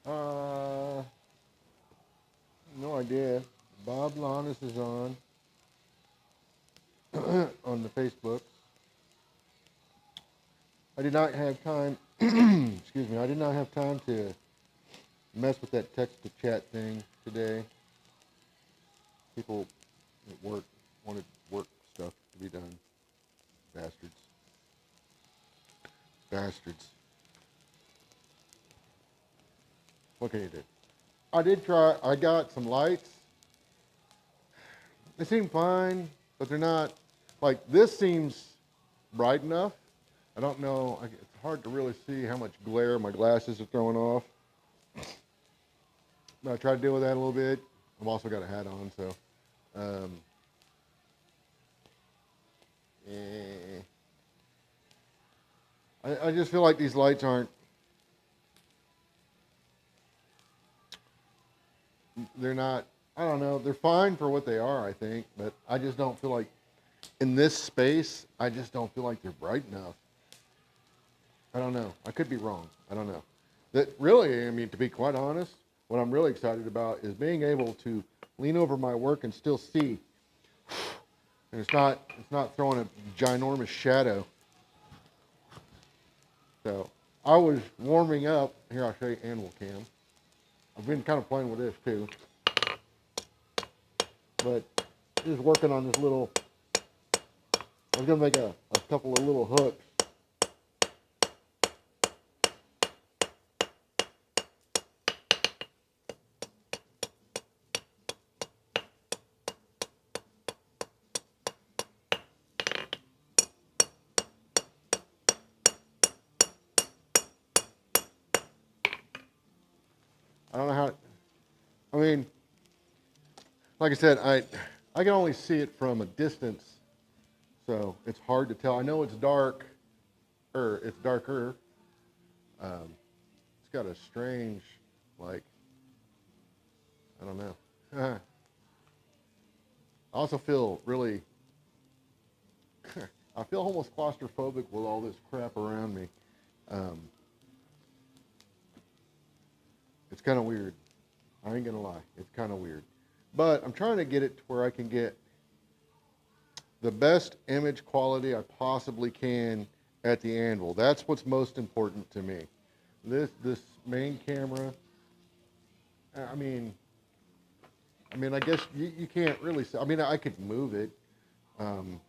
Uh, no idea. Bob Lannis is on on the Facebook. I did not have time. Excuse me. I did not have time to mess with that text to chat thing today. People at work wanted work stuff to be done. Bastards. Bastards. What can you do? I did try. I got some lights. They seem fine, but they're not. Like this seems bright enough. I don't know. It's hard to really see how much glare my glasses are throwing off. But I tried to deal with that a little bit. I've also got a hat on, so. Um, eh. I just feel like these lights aren't. They're not. I don't know. They're fine for what they are, I think, but I just don't feel like in this space. I just don't feel like they're bright enough. I don't know. I could be wrong. I don't know. That really, I mean, to be quite honest, what I'm really excited about is being able to lean over my work and still see. And it's not throwing a ginormous shadow. So I was warming up. Here, I'll show you Animal Cam. I've been kind of playing with this too. But just working on this little, I was going to make a couple of little hooks. I don't know how, I mean, like I said, I can only see it from a distance, so it's hard to tell. I know it's dark, or it's darker. It's got a strange, like, I don't know. I also feel really, I feel almost claustrophobic with all this crap around me. Um, it's kind of weird. I ain't gonna lie, it's kind of weird. But I'm trying to get it to where I can get the best image quality I possibly can at the anvil. That's what's most important to me. This main camera, I mean, I guess you can't really. I mean, I could move it, um,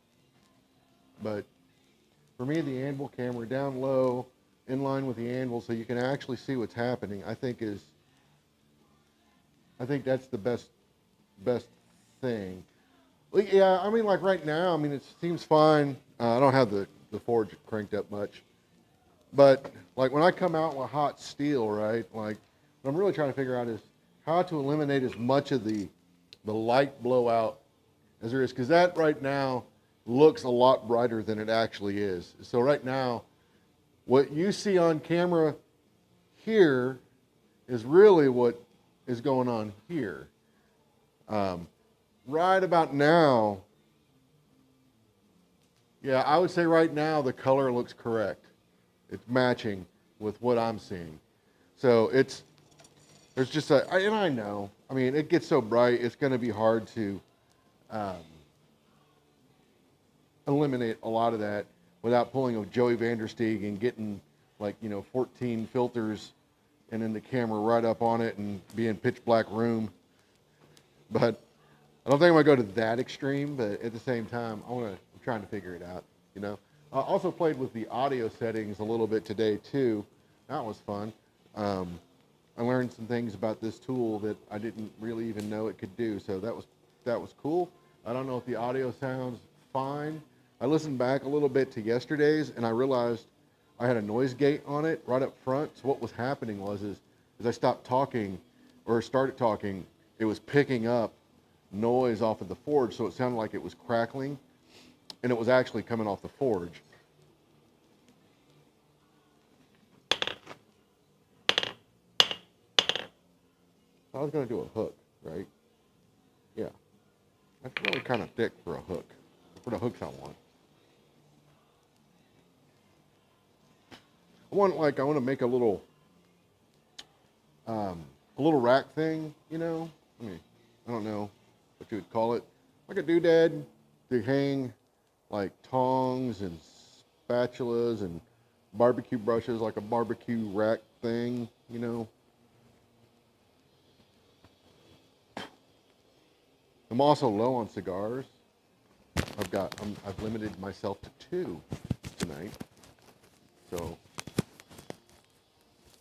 but for me, the anvil camera down low, in line with the anvil, so you can actually see what's happening. I think that's the best thing. Well, yeah, I mean, like right now, I mean, it seems fine. I don't have the forge cranked up much, but like when I come out with hot steel, right? Like what I'm really trying to figure out is how to eliminate as much of the light blowout as there is, because that right now looks a lot brighter than it actually is. So right now, what you see on camera here is really what is going on here. Um, right about now, yeah, I would say right now the color looks correct. It's matching with what I'm seeing. So there's just and I know, I mean, it gets so bright, it's going to be hard to um, eliminate a lot of that without pulling a Joey Vandersteeg and getting like, 14 filters and then the camera right up on it and be in pitch black room. But I don't think I'm gonna go to that extreme, but at the same time, I'm trying to figure it out. I also played with the audio settings a little bit today too. That was fun. I learned some things about this tool that I didn't really even know it could do, so that was cool. I don't know if the audio sounds fine. I listened back a little bit to yesterday's, and I realized I had a noise gate on it right up front. So what was happening was as I stopped talking or started talking, it was picking up noise off of the forge, so it sounded like it was crackling, and it was actually coming off the forge. I was going to do a hook, right? Yeah. That's really kind of thick for a hook, for the hooks I want. I want to make a little, a little rack thing, you know. I mean, I don't know what you would call it, like a doodad to hang like tongs and spatulas and barbecue brushes, like a barbecue rack thing, you know. I'm also low on cigars. I've limited myself to 2 tonight. So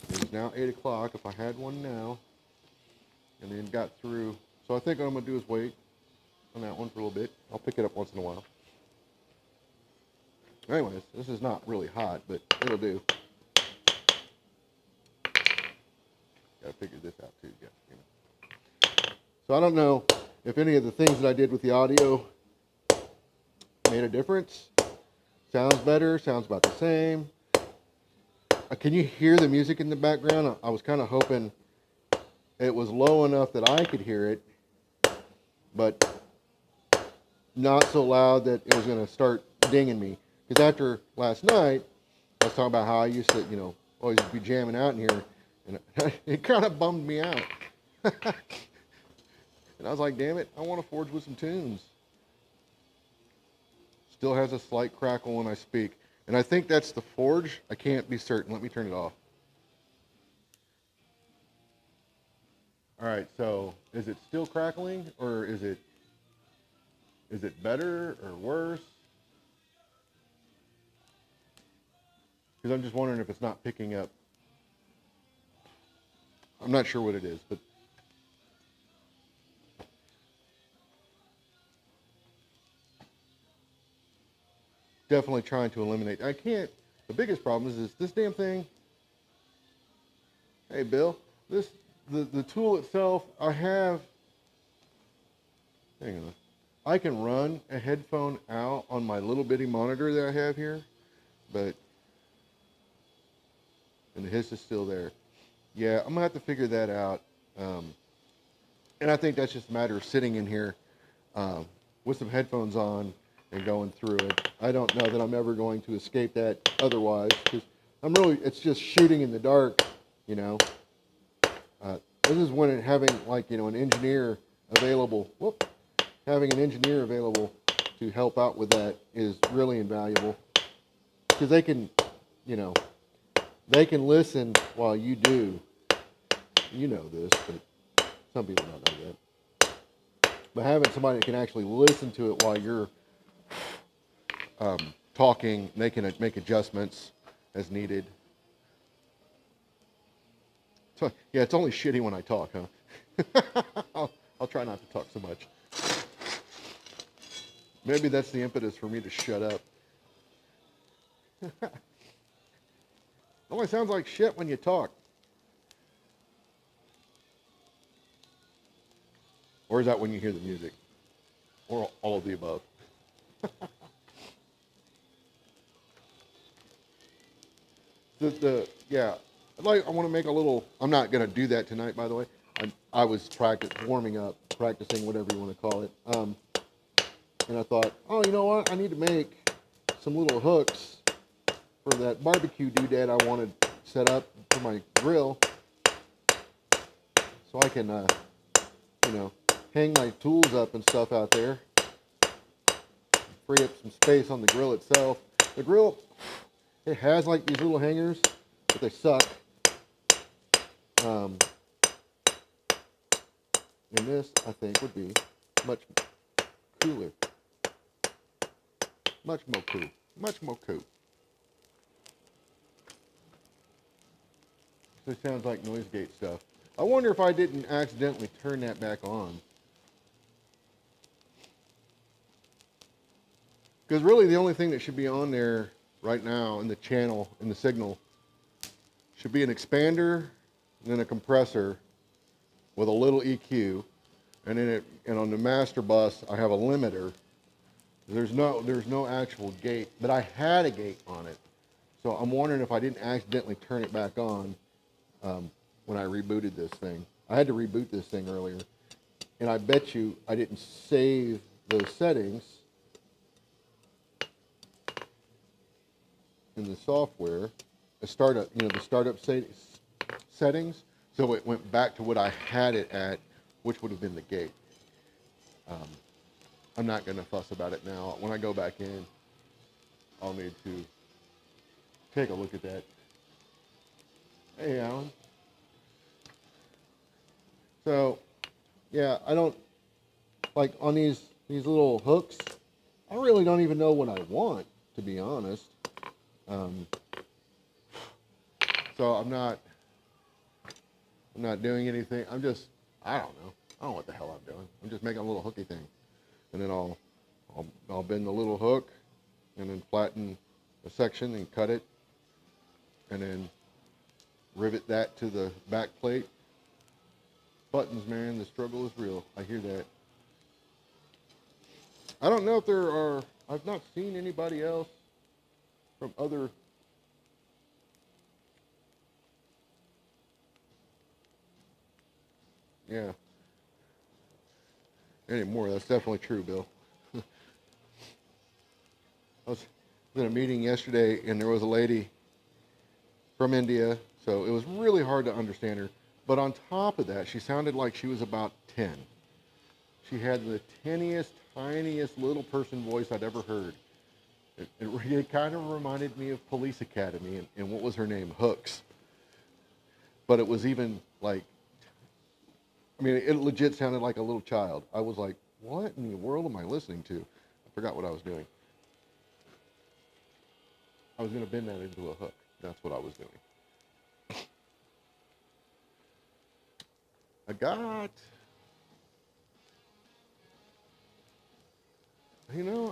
it is now 8 o'clock. If I had one now and then got through, so I think what I'm gonna do is wait on that one for a little bit. I'll pick it up once in a while. Anyways, this is not really hot, but it'll do. Gotta figure this out too, yeah, you know. So I don't know if any of the things that I did with the audio made a difference. Sounds better, sounds about the same. Can you hear the music in the background? I was kind of hoping it was low enough that I could hear it, but not so loud that it was going to start dinging me. Because after last night, I was talking about how I used to, you know, always be jamming out in here, and it kind of bummed me out. And I was like, damn it, I want to forge with some tunes. Still has a slight crackle when I speak. And I think that's the forge. I can't be certain. Let me turn it off. All right, so is it still crackling, or is it better or worse? Because I'm just wondering if it's not picking up. I'm not sure what it is, but definitely trying to eliminate. I can't. The biggest problem is this damn thing. Hey, Bill, the tool itself. I have. Hang on. I can run a headphone out on my little bitty monitor that I have here, but and the hiss is still there. Yeah, I'm gonna have to figure that out. And I think that's just a matter of sitting in here with some headphones on and going through it. I don't know that I'm ever going to escape that otherwise, because it's just shooting in the dark, you know. This is when having, like, you know, an engineer available, having an engineer available to help out with that is really invaluable, because they can, you know, they can listen while you do. You know this, but some people don't know that. But having somebody that can actually listen to it while you're talking, they can make adjustments as needed. So, yeah, it's only shitty when I talk, huh? I'll try not to talk so much. Maybe that's the impetus for me to shut up. Only sounds like shit when you talk. Or is that when you hear the music? Or all of the above? Yeah, I want to make a little. I'm not gonna do that tonight, by the way. I was warming up, practicing, whatever you want to call it. And I thought, oh, you know what? I need to make some little hooks for that barbecue doodad I wanted set up for my grill, so I can, you know, hang my tools up and stuff out there. Free up some space on the grill itself. The grill, it has like these little hangers, but they suck. And this, I think, would be much cooler. Much more cool. Much more cool. This sounds like noise gate stuff. I wonder if I didn't accidentally turn that back on. Because really the only thing that should be on there right now in the channel, in the signal, should be an expander and then a compressor with a little EQ, and then and on the master bus I have a limiter. There's no actual gate, but I had a gate on it. So I'm wondering if I didn't accidentally turn it back on when I rebooted this thing. I had to reboot this thing earlier, and I bet you I didn't save those settings in the software. The startup settings. So it went back to what I had it at, which would have been the gate. I'm not going to fuss about it now. When I go back in, I'll need to take a look at that. Hey, Alan. So, yeah, I don't, like on these little hooks, I really don't even know what I want, to be honest. So I'm not doing anything. I don't know. I don't know what the hell I'm doing. I'm just making a little hooky thing. And then I'll bend the little hook and then flatten a section and cut it. And then rivet that to the back plate. Buttons, man, the struggle is real. I hear that. I don't know if there are, I've not seen anybody else from other, yeah. Anymore, that's definitely true, Bill. I was in a meeting yesterday and there was a lady from India, so it was really hard to understand her. But on top of that, she sounded like she was about 10. She had the tiniest little person voice I'd ever heard. It kind of reminded me of Police Academy, and what was her name? Hooks. But it was even like, I mean, it legit sounded like a little child. I was like, what in the world am I listening to? I forgot what I was doing. I was going to bend that into a hook. That's what I was doing. I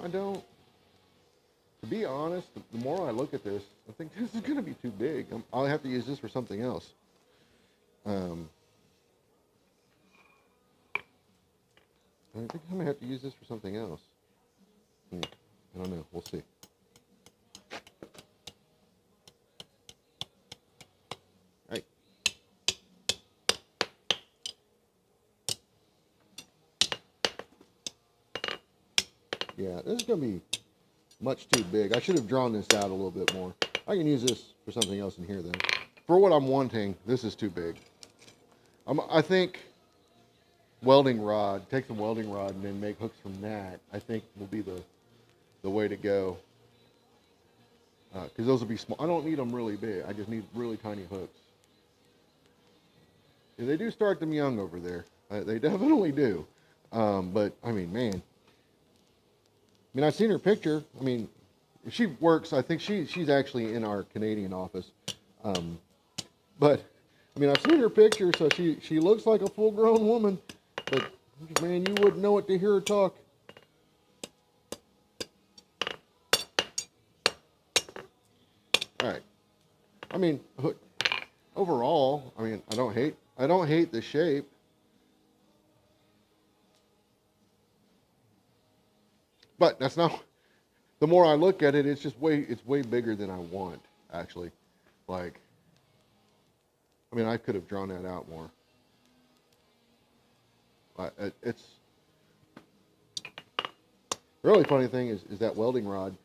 don't, to be honest, the more I look at this, I think this is going to be too big. I'll have to use this for something else. I think I'm going to have to use this for something else. I don't know. We'll see. Right. Yeah, this is going to be much too big. I should have drawn this out a little bit more. I can use this for something else in here then. For what I'm wanting, this is too big. I think welding rod, take some welding rod and then make hooks from that, I think will be the way to go. Because those will be small. I don't need them really big. I just need really tiny hooks. Yeah, they do start them young over there. They definitely do. But, I mean, man. I mean, I've seen her picture. I mean, she works. I think she's actually in our Canadian office. But, I mean, I've seen her picture, so she looks like a full-grown woman. But, man, you wouldn't know it to hear her talk. All right. I mean, overall, I mean, I don't hate the shape. But that's not, the more I look at it, it's way bigger than I want, actually. Like, I mean, I could have drawn that out more. It's, the really funny thing is that welding rod,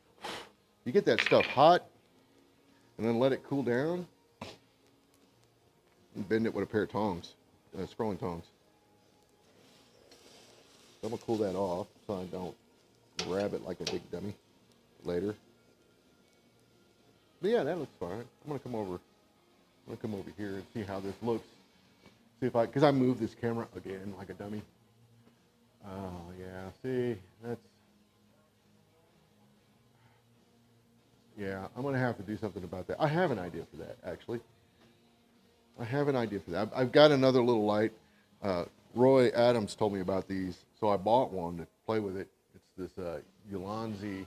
you get that stuff hot, and then let it cool down, and bend it with a pair of tongs, scrolling tongs. I'm gonna cool that off so I don't grab it like a big dummy later. But yeah, that looks fine. I'm gonna come over here and see how this looks. See if because I moved this camera again like a dummy. Oh yeah, see, yeah, I'm gonna have to do something about that. I have an idea for that, actually. I have an idea for that. I've got another little light. Roy Adams told me about these, so I bought one to play with it. It's this Ulanzi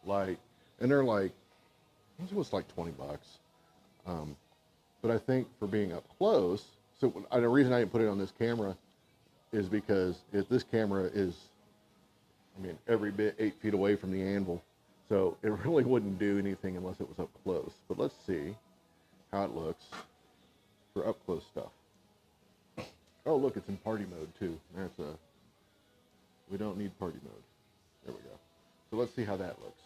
light, and they're like, it was like $20. But I think for being up close, so the reason I didn't put it on this camera is because this camera is, I mean, every bit 8 feet away from the anvil. So it really wouldn't do anything unless it was up close. But let's see how it looks for up close stuff. Oh, look, it's in party mode too. We don't need party mode. There we go. So let's see how that looks.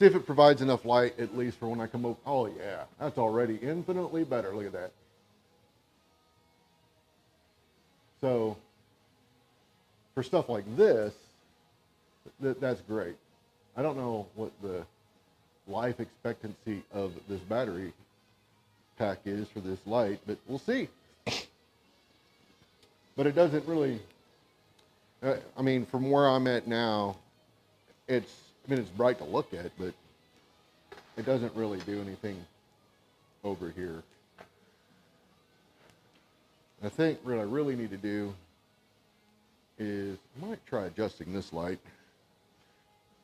See if it provides enough light, at least for when I come over. Oh yeah, that's already infinitely better. Look at that. So for stuff like this, that's great. I don't know what the life expectancy of this battery pack is for this light, but we'll see. But it doesn't really, I mean, from where I'm at now, it's bright to look at, but it doesn't really do anything over here. I think what I really need to do is, I might try adjusting this light.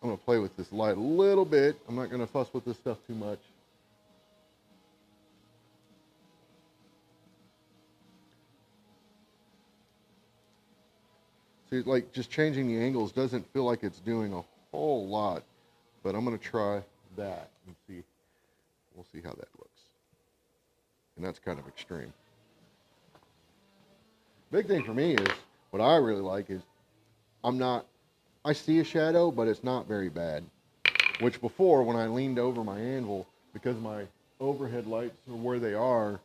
I'm going to play with this light a little bit. I'm not going to fuss with this stuff too much. See, like just changing the angles doesn't feel like it's doing a whole lot, but I'm going to try that and see. We'll see how that looks. And that's kind of extreme. Big thing for me is, what I really like is, I see a shadow, but it's not very bad. Which before, when I leaned over my anvil, because my overhead lights are where they are,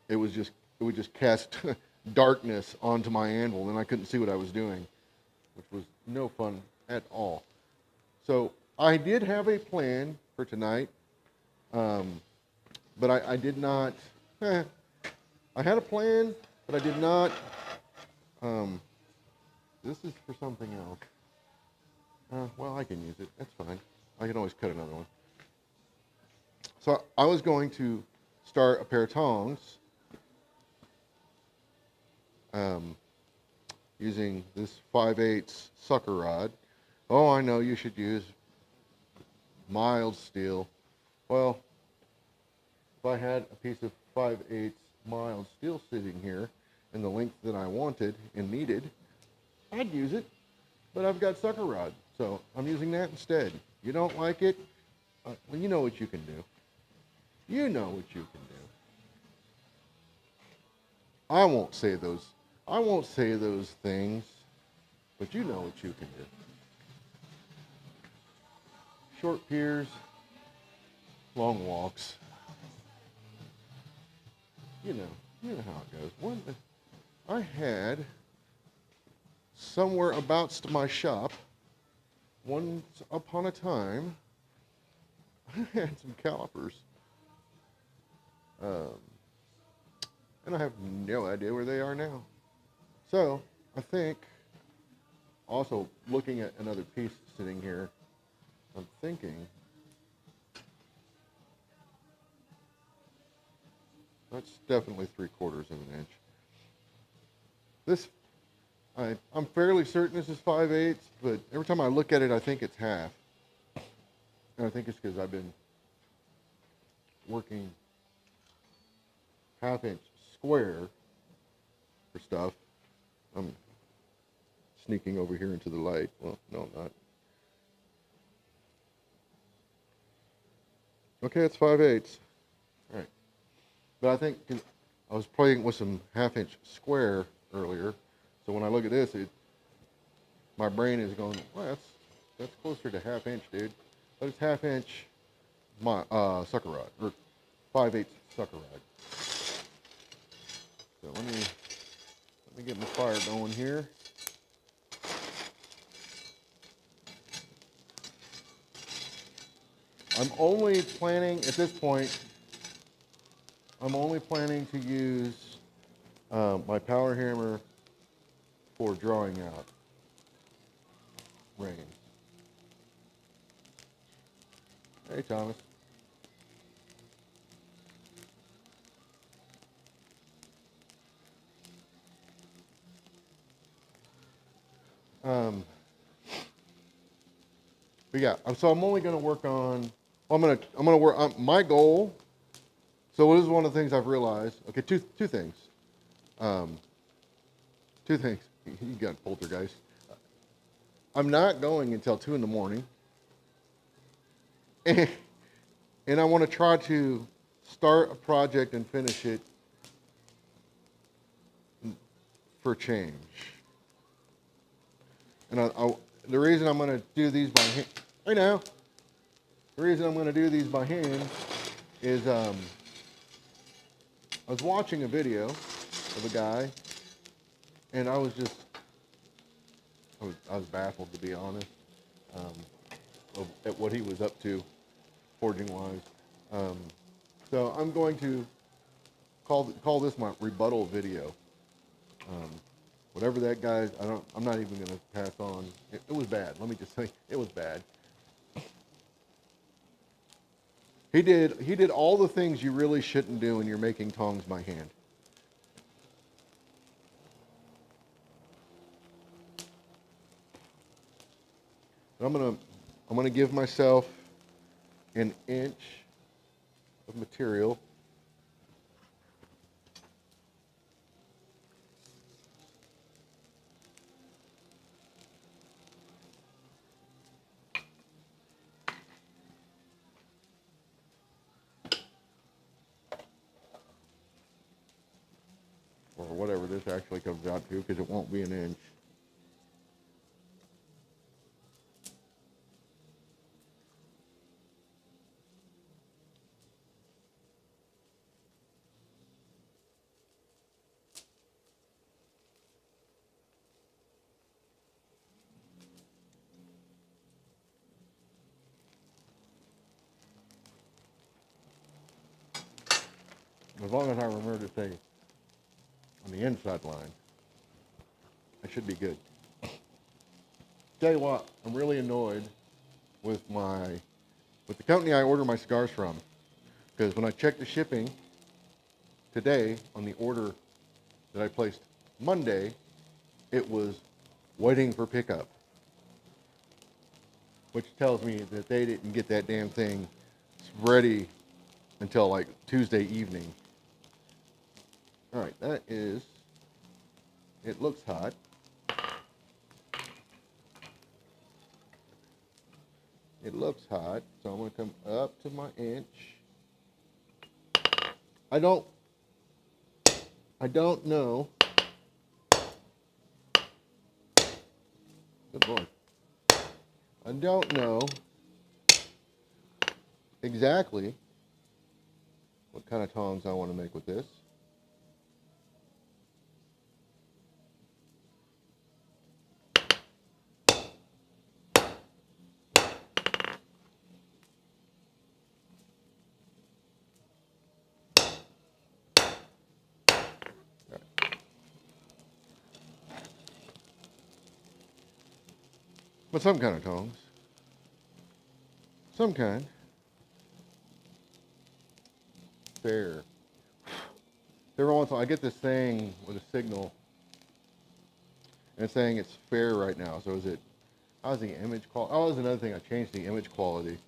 it would just cast darkness onto my anvil, and I couldn't see what I was doing, which was no fun at all. So I did have a plan for tonight, but I did not. I had a plan, but I did not. This is for something else. Well, I can use it. That's fine. I can always cut another one. So I was going to start a pair of tongs using this 5/8 sucker rod. Oh, I know you should use mild steel. Well, if I had a piece of 5/8 mild steel sitting here in the length that I wanted and needed, I'd use it, but I've got sucker rod, so I'm using that instead. You don't like it? Well, you know what you can do. You know what you can do. I won't say those things, but you know what you can do. Short piers, long walks. You know how it goes. I had somewhere about my shop, once upon a time, I had some calipers. And I have no idea where they are now. So I think, also looking at another piece sitting here, I'm thinking that's definitely 3/4 of an inch. This, I'm fairly certain this is 5/8, but every time I look at it, I think it's half. And I think it's because I've been working 1/2 inch square for stuff. I'm sneaking over here into the light. Well, no, I'm not. Okay, it's 5/8. All right. But I think I was playing with some 1/2 inch square earlier. So when I look at this, my brain is going, well, that's closer to 1/2 inch, dude. But it's 1/2 inch sucker rod, or 5/8 sucker rod. So let me get my fire going here. I'm only planning, at this point, to use my power hammer for drawing out reins. Hey, Thomas. But yeah, so I'm only going to work on. I'm gonna work on my goal. So this is one of the things I've realized. Okay, two things. Two things. You got poltergeist. I'm not going until 2 in the morning, and I want to try to start a project and finish it for change. And the reason I'm going to do these by hand right now. The reason I'm going to do these by hand is I was watching a video of a guy, and I was baffled, to be honest, at what he was up to, forging wise. So I'm going to call this my rebuttal video. Whatever that guy's, I'm not even going to pass on. It was bad. Let me just say, it was bad. He did all the things you really shouldn't do when you're making tongs by hand. I'm gonna give myself an inch of material. Or whatever this actually comes out to, because it won't be an inch. As long as I remember to say on the inside line, I should be good. Tell you what, I'm really annoyed with the company I order my cigars from, because when I checked the shipping today on the order that I placed Monday, it was waiting for pickup, which tells me that they didn't get that damn thing ready until like Tuesday evening. All right, it looks hot. It looks hot, so I'm going to come up to my inch. I don't know. Good Lord. I don't know exactly what kind of tongs I want to make with this. But some kind of tongs. Some kind. Fair. Every once in a while I get this thing with a signal, and it's saying it's fair right now. So how's the image quality? Oh, that was another thing. I changed the image quality.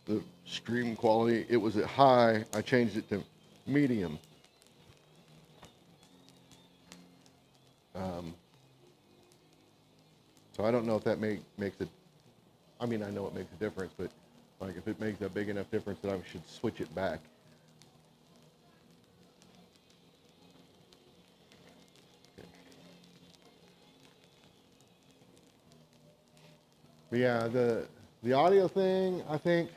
The stream quality, it was at high. I changed it to medium. So I don't know if that makes it. I mean, I know it makes a difference, but like if it makes a big enough difference that I should switch it back. Okay. But yeah, the audio thing, I think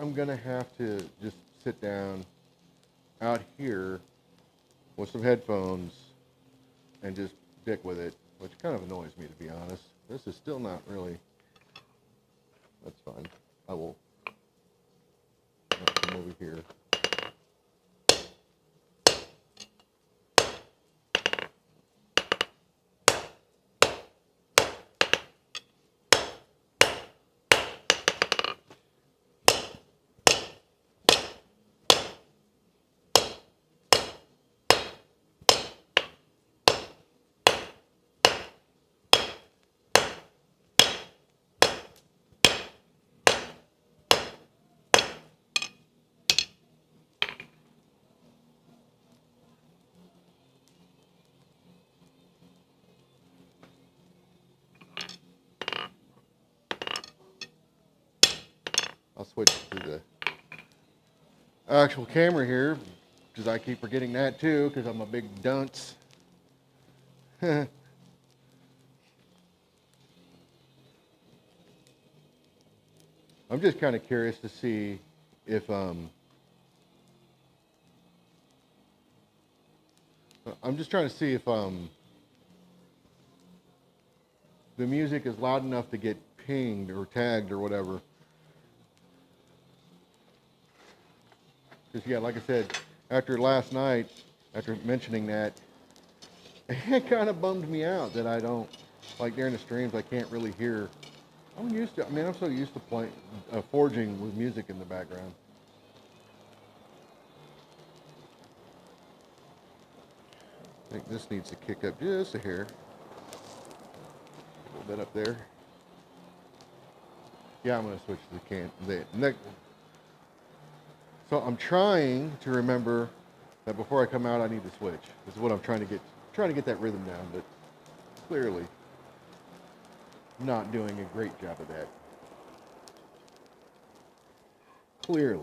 I'm gonna have to just sit down out here with some headphones and just dick with it, which kind of annoys me, to be honest. This is still not really. That's fine. I will come over here. I'll switch to the actual camera here, because I keep forgetting that too, because I'm a big dunce. I'm just kind of curious to see if I'm just trying to see if the music is loud enough to get pinged or tagged or whatever. Because yeah, like I said, after last night, after mentioning that, it kind of bummed me out that I don't, like during the streams, I can't really hear. I'm so used to playing, forging with music in the background. I think this needs to kick up just a hair. A little bit up there. Yeah, I'm going to switch to the next. So I'm trying to remember that before I come out, I need to switch. This is what I'm trying to get that rhythm down, but clearly not doing a great job of that. Clearly.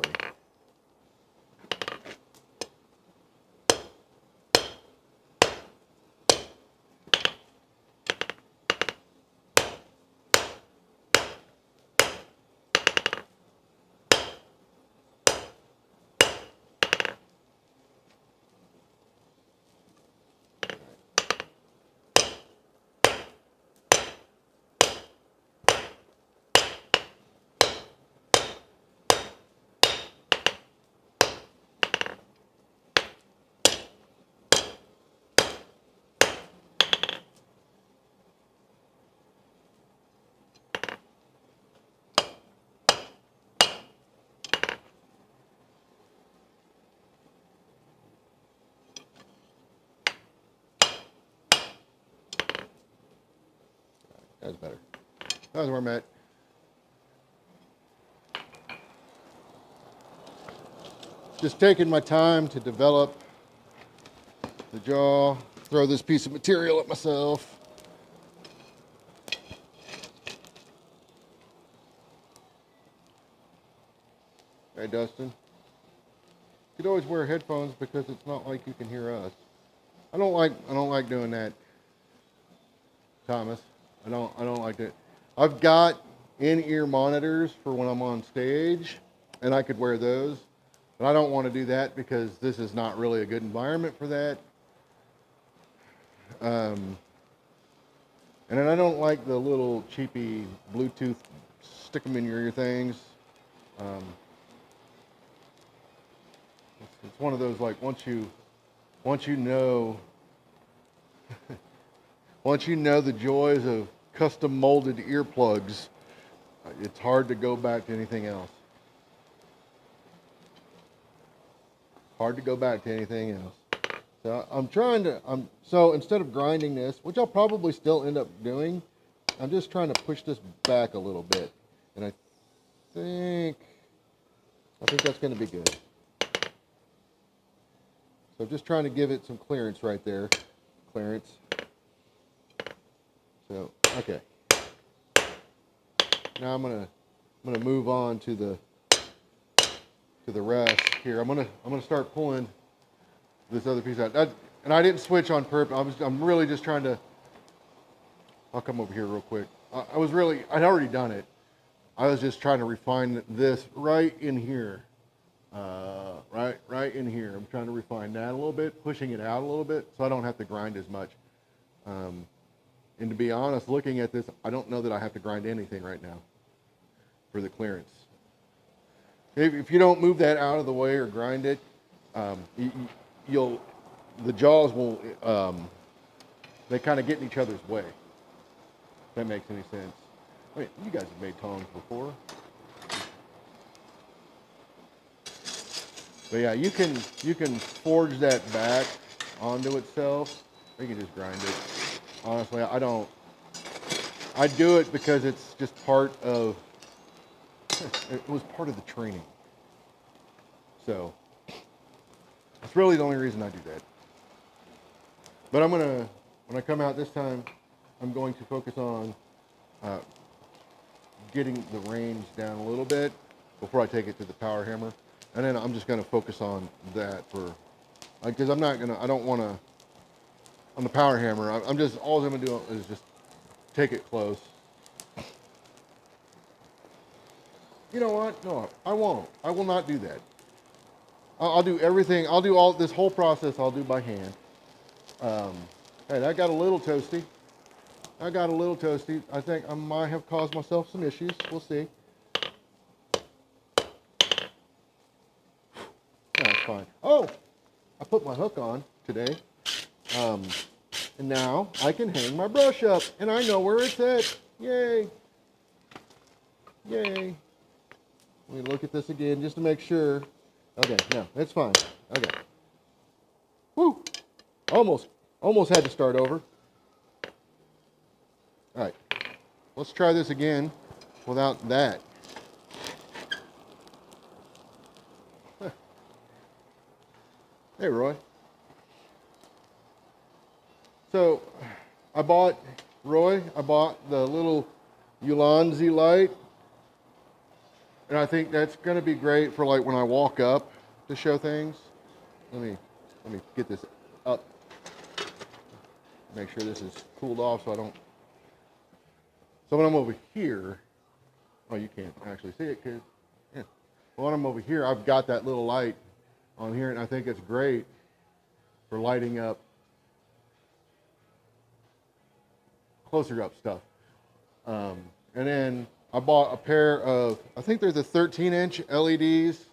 That's better. That was where I'm at. Just taking my time to develop the jaw, throw this piece of material at myself. Hey, Dustin. You could always wear headphones because it's not like you can hear us. I don't like doing that, Thomas. I don't like it. I've got in-ear monitors for when I'm on stage, and I could wear those. But I don't want to do that because this is not really a good environment for that. And then I don't like the little cheapy Bluetooth stick them in your ear things. It's one of those, like, once you know once you know the joys of custom molded earplugs, it's hard to go back to anything else. Hard to go back to anything else. So so instead of grinding this, which I'll probably still end up doing, I'm just trying to push this back a little bit. And I think that's going to be good. So I'm just trying to give it some clearance right there. Clearance. So, okay. Now I'm gonna move on to the rest here. I'm gonna start pulling this other piece out. And I didn't switch on purpose. I'm really just trying to. I'll come over here real quick. I'd already done it. I was just trying to refine this right in here. Right in here. I'm trying to refine that a little bit, pushing it out a little bit so I don't have to grind as much. And to be honest, looking at this, I don't know that I have to grind anything right now for the clearance. If you don't move that out of the way or grind it, the jaws will, they kind of get in each other's way. If that makes any sense. I mean, you guys have made tongs before. But yeah, you can forge that back onto itself, or you can just grind it. Honestly, I do it because it's just part of, it was part of the training. So, that's really the only reason I do that. But when I come out this time, I'm going to focus on getting the range down a little bit before I take it to the power hammer. And then I'm just going to focus on that because I don't want to, on the power hammer, all I'm going to do is just take it close. You know what? No, I won't. I will not do that. I'll do everything. I'll do all this whole process. I'll do by hand. Um, hey, that got a little toasty. I got a little toasty. I think I might have caused myself some issues. We'll see. That's fine. Oh, I put my hook on today. And now I can hang my brush up and I know where it's at. Yay. Yay. Let me look at this again just to make sure. Okay, no, it's fine. Okay. Woo. Almost had to start over. All right. Let's try this again without that. Hey, Roy. So, I bought the little Ulanzi light. And I think that's going to be great for like when I walk up to show things. Let me get this up. Make sure this is cooled off so I don't. So when I'm over here, oh, you can't actually see it, kid. Yeah. When I'm over here, I've got that little light on here, and I think it's great for lighting up closer up stuff. And then I bought a pair of, I think they're the 13-inch LEDs,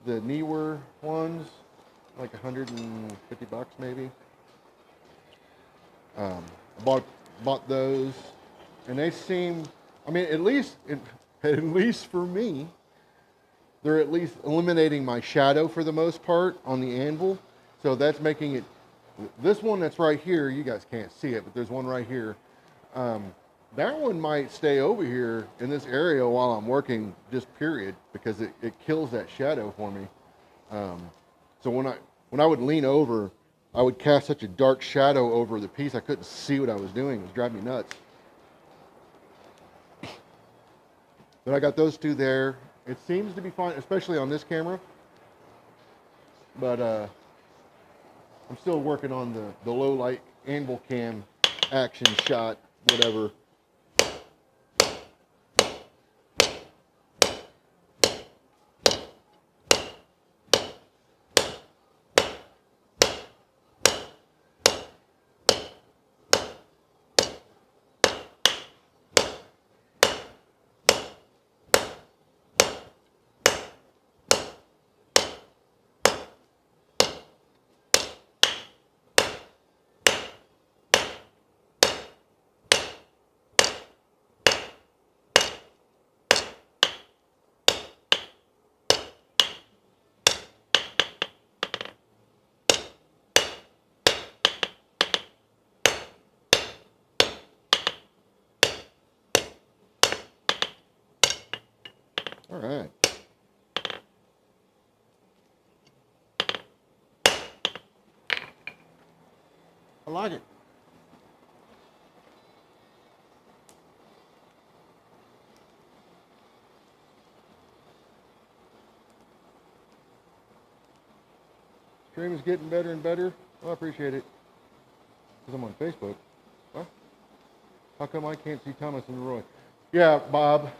the Neewer ones, like 150 bucks maybe. Bought those, and they seem, I mean, at least for me, they're at least eliminating my shadow for the most part on the anvil. So that's making it, this one that's right here, you guys can't see it, but there's one right here. That one might stay over here in this area while I'm working, just period, because it kills that shadow for me. So when I would lean over, I would cast such a dark shadow over the piece, I couldn't see what I was doing. It was driving me nuts. But I got those two there. It seems to be fine, especially on this camera. But I'm still working on the low light anvil cam action shot, whatever. All right. I like it. Stream is getting better and better. Well, I appreciate it. Because I'm on Facebook. What? How come I can't see Thomas and Roy? Yeah, Bob.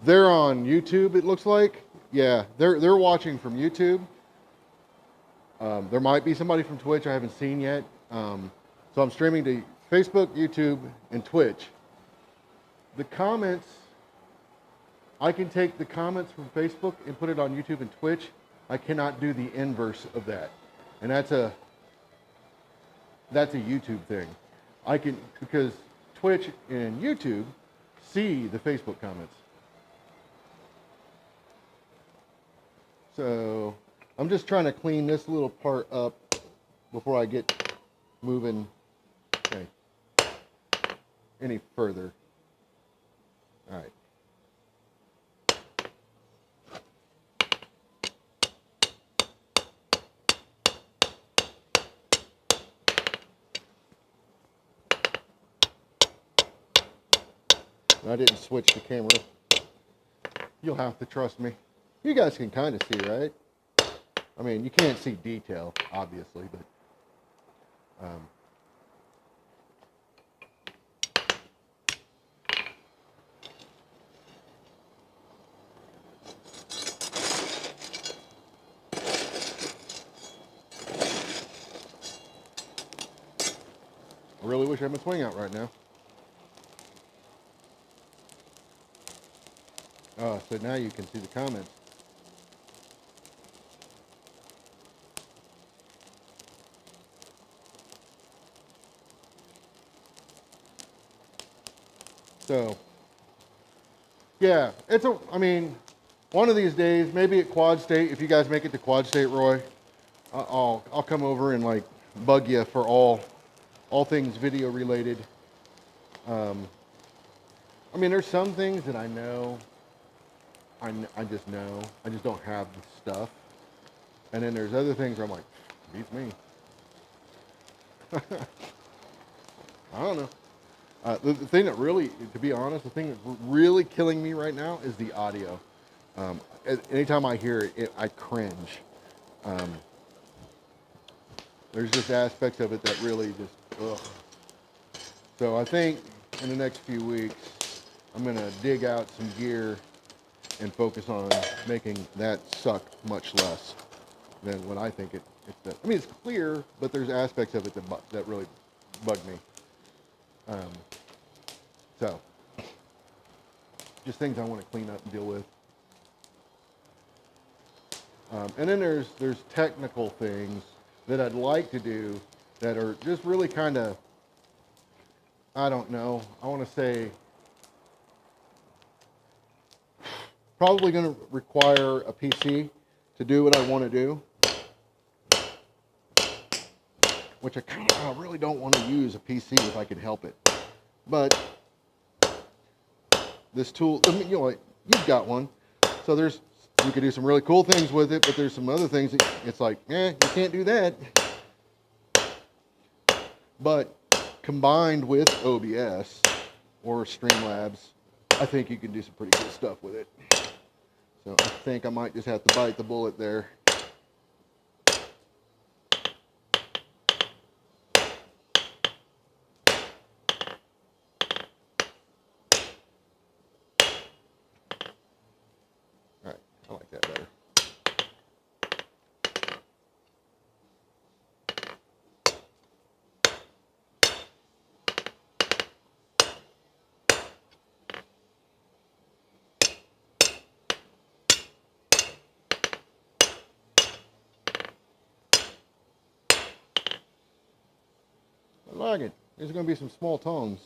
They're on YouTube, it looks like. Yeah, they're watching from YouTube. There might be somebody from Twitch I haven't seen yet. So I'm streaming to Facebook, YouTube, and Twitch. The comments, I can take the comments from Facebook and put it on YouTube and Twitch. I cannot do the inverse of that. And that's a YouTube thing. I can, because Twitch and YouTube see the Facebook comments. So I'm just trying to clean this little part up before I get moving any further. All right. I didn't switch the camera. You'll have to trust me. You guys can kind of see, right? I mean, you can't see detail, obviously, but I really wish I had my swing out right now. Oh, so now you can see the comments. So, yeah, I mean, one of these days, maybe at Quad State, if you guys make it to Quad State, Roy, I'll come over and like bug you for all things video related. I mean, there's some things that I know, I just know, I just don't have the stuff. And then there's other things where I'm like, beats me. I don't know. The thing that really, to be honest, the thing that's really killing me right now is the audio. Anytime I hear it, I cringe. There's just aspects of it that really just, ugh. So I think in the next few weeks, I'm gonna dig out some gear and focus on making that suck much less than what I think it does. I mean, it's clear, but there's aspects of it that really bug me. So, just things I want to clean up and deal with. And then there's technical things that I'd like to do that are just really kind of, I don't know, I want to say, probably going to require a PC to do what I want to do, which I really don't want to use a PC if I could help it. But this tool, you know, you've got one, so you could do some really cool things with it, but there's some other things that it's like, you can't do that. But combined with OBS or Streamlabs, I think you can do some pretty good stuff with it. So I think I might just have to bite the bullet there. All right, I like that better. I like it. There's going to be some small tongs,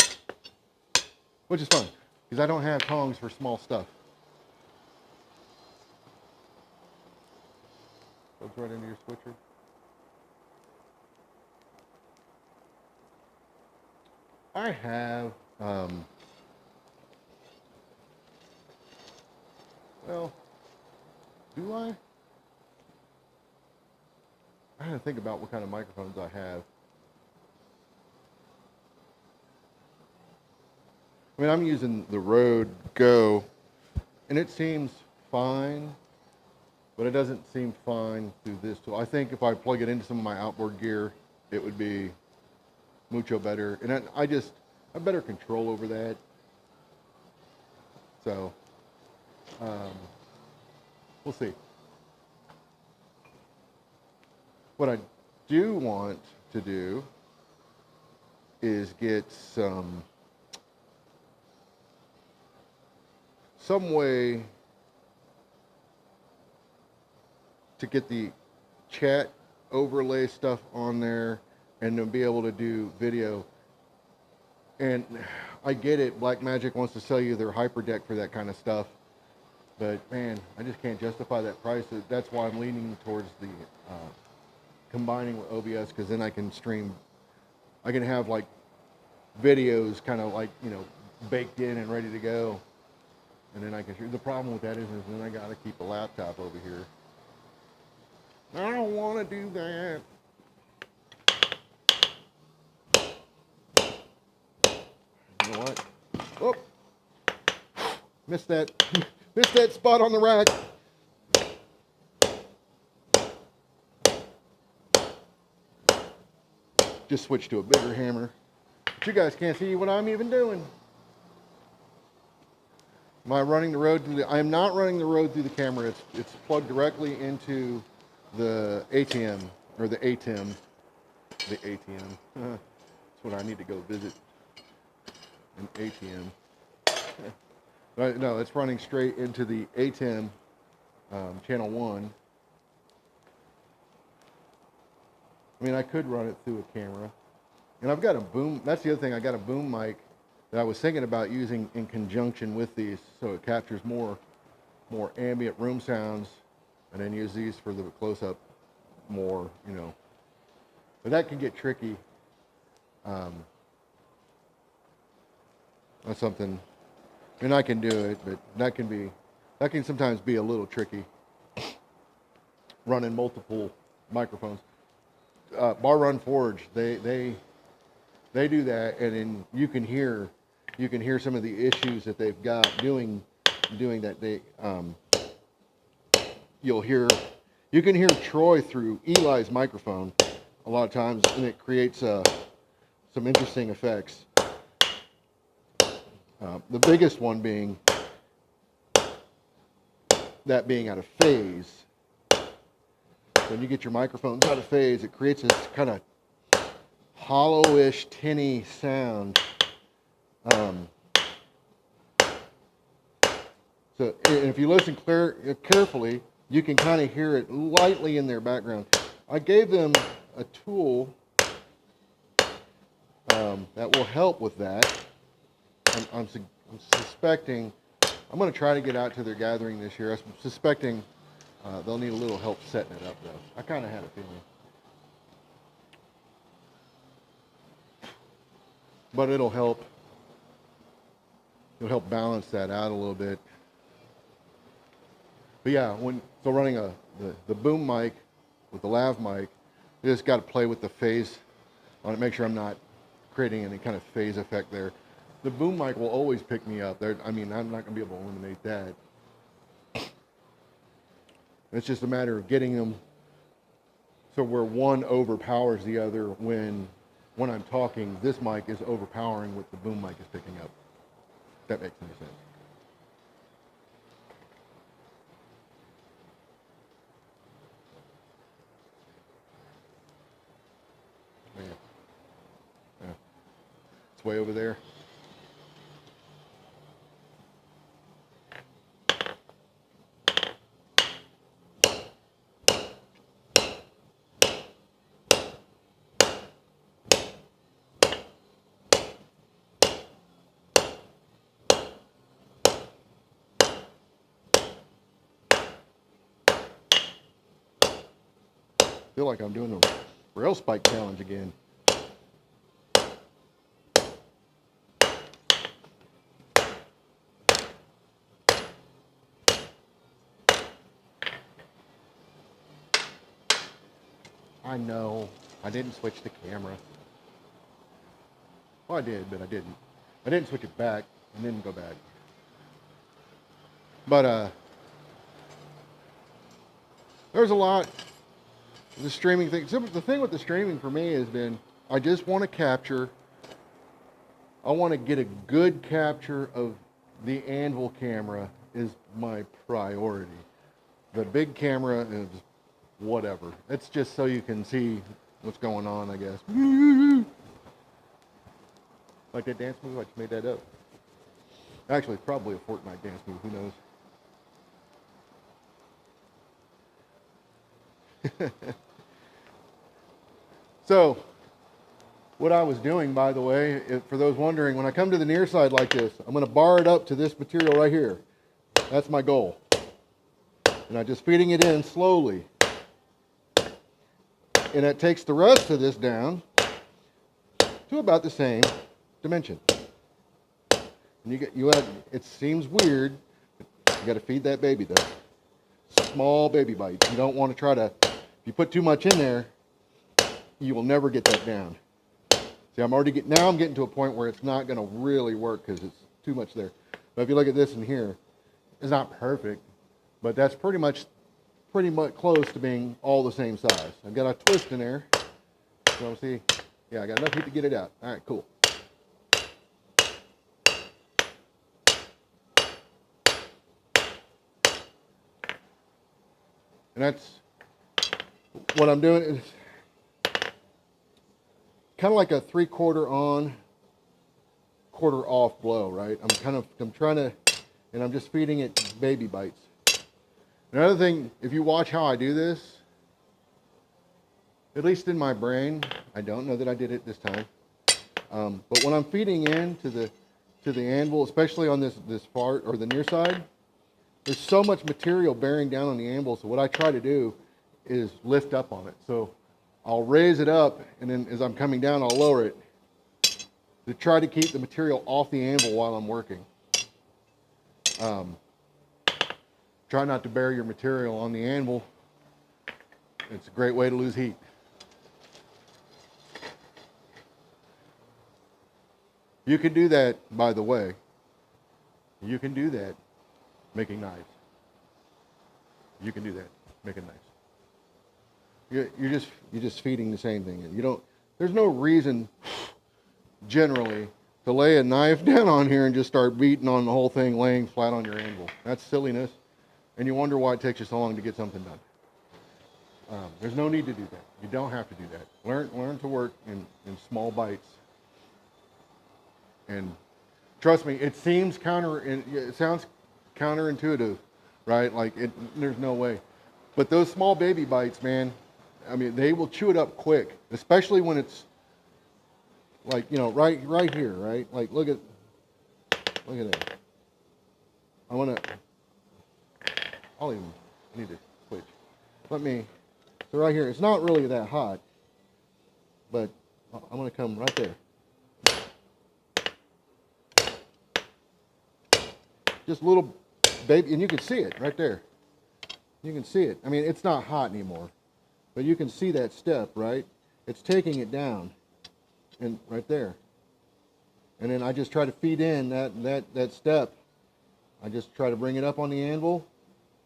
which is fun, because I don't have tongs for small stuff. Plugs right into your switcher. I have, well, do I? I had to think about what kind of microphones I have. I mean, I'm using the Rode Go, and it seems fine, but it doesn't seem fine through this tool. I think if I plug it into some of my outboard gear, it would be mucho better. And I have better control over that. So, we'll see. What I do want to do is get some way to get the chat overlay stuff on there and to be able to do video. And I get it, Blackmagic wants to sell you their HyperDeck for that kind of stuff, but man, I just can't justify that price. That's why I'm leaning towards the combining with OBS, because then I can stream, I can have like videos kind of like, you know, baked in and ready to go. And then I can shoot. The problem with that is then I got to keep a laptop over here. I don't want to do that. You know what? Oh, missed that spot on the rack. Just switch to a bigger hammer. But you guys can't see what I'm even doing. Am I running the Rode through the? I am not running the Rode through the camera. It's plugged directly into the ATM or the ATEM, the ATM. That's when I need to go visit an ATM. No, it's running straight into the ATEM channel 1. I mean, I could run it through a camera. And I've got a boom, that's the other thing, I got a boom mic that I was thinking about using in conjunction with these so it captures more ambient room sounds, and then use these for the close-up more, you know. But that can get tricky. That's something, I mean, I can do it, but that can sometimes be a little tricky, running multiple microphones. Bar Run Forge, they do that, and then you can hear some of the issues that they've got doing that. You can hear Troy through Eli's microphone a lot of times, and it creates some interesting effects. The biggest one being that being out of phase. When you get your microphones out of phase, it creates this kind of hollowish, tinny sound. So if you listen carefully, you can kind of hear it lightly in their background. I gave them a tool that will help with that. I'm suspecting, I'm going to try to get out to their gathering this year. I'm suspecting they'll need a little help setting it up, though. I kind of had a feeling. But it'll help balance that out a little bit. But yeah, so running the boom mic with the lav mic, you just got to play with the phase on it, make sure I'm not creating any kind of phase effect there. The boom mic will always pick me up. I mean, I'm not going to be able to eliminate that. It's just a matter of getting them so where one overpowers the other when I'm talking, this mic is overpowering what the boom mic is picking up. If that makes any sense. Yeah. It's way over there. I feel like I'm doing the rail spike challenge again. I know, I didn't switch the camera. Well, I did, but I didn't. I didn't switch it back and didn't go back. But there's a lot. The streaming thing. So the thing with the streaming for me has been, I just want to capture. I want to get a good capture of the Anvil camera is my priority. The big camera is whatever. It's just so you can see what's going on, I guess. Like that dance move, I just made that up. Actually, it's probably a Fortnite dance move. Who knows? So, what I was doing, by the way, for those wondering, when I come to the near side like this, I'm going to bar it up to this material right here. That's my goal. And I'm just feeding it in slowly. And it takes the rest of this down to about the same dimension. And it seems weird, but you got to feed that baby though. Small baby bites. You don't want to try to, if you put too much in there, you will never get that down. See, I'm getting to a point where it's not going to really work because it's too much there. But if you look at this in here, it's not perfect, but that's pretty much close to being all the same size. I've got a twist in there. So see, yeah, I got enough heat to get it out. All right, cool. And that's what I'm doing is kind of like a 3/4 on, 1/4 off blow, right? I'm trying to, and I'm just feeding it baby bites. Another thing, if you watch how I do this, at least in my brain, I don't know that I did it this time, but when I'm feeding in to the anvil, especially on this far or the near side, there's so much material bearing down on the anvil. So what I try to do is lift up on it. So I'll raise it up, and then as I'm coming down, I'll lower it to try to keep the material off the anvil while I'm working. Try not to bury your material on the anvil. It's a great way to lose heat. You can do that, by the way. You can do that making knives. You can do that making knives. You're just feeding the same thing. You don't. There's no reason generally to lay a knife down on here and just start beating on the whole thing laying flat on your anvil. That's silliness, and you wonder why it takes you so long to get something done. There's no need to do that. You don't have to do that. Learn to work in small bites. And trust me, it sounds counterintuitive, right? Like there's no way. But those small baby bites, man, I mean, they will chew it up quick, especially when it's like, you know, right here, right? Like, look at that. I need to switch. So right here, it's not really that hot, but I'm gonna come right there. Just a little baby, and you can see it right there. You can see it. I mean, it's not hot anymore, but you can see that step, right? It's taking it down, and right there. And then I just try to feed in that step. I just try to bring it up on the anvil,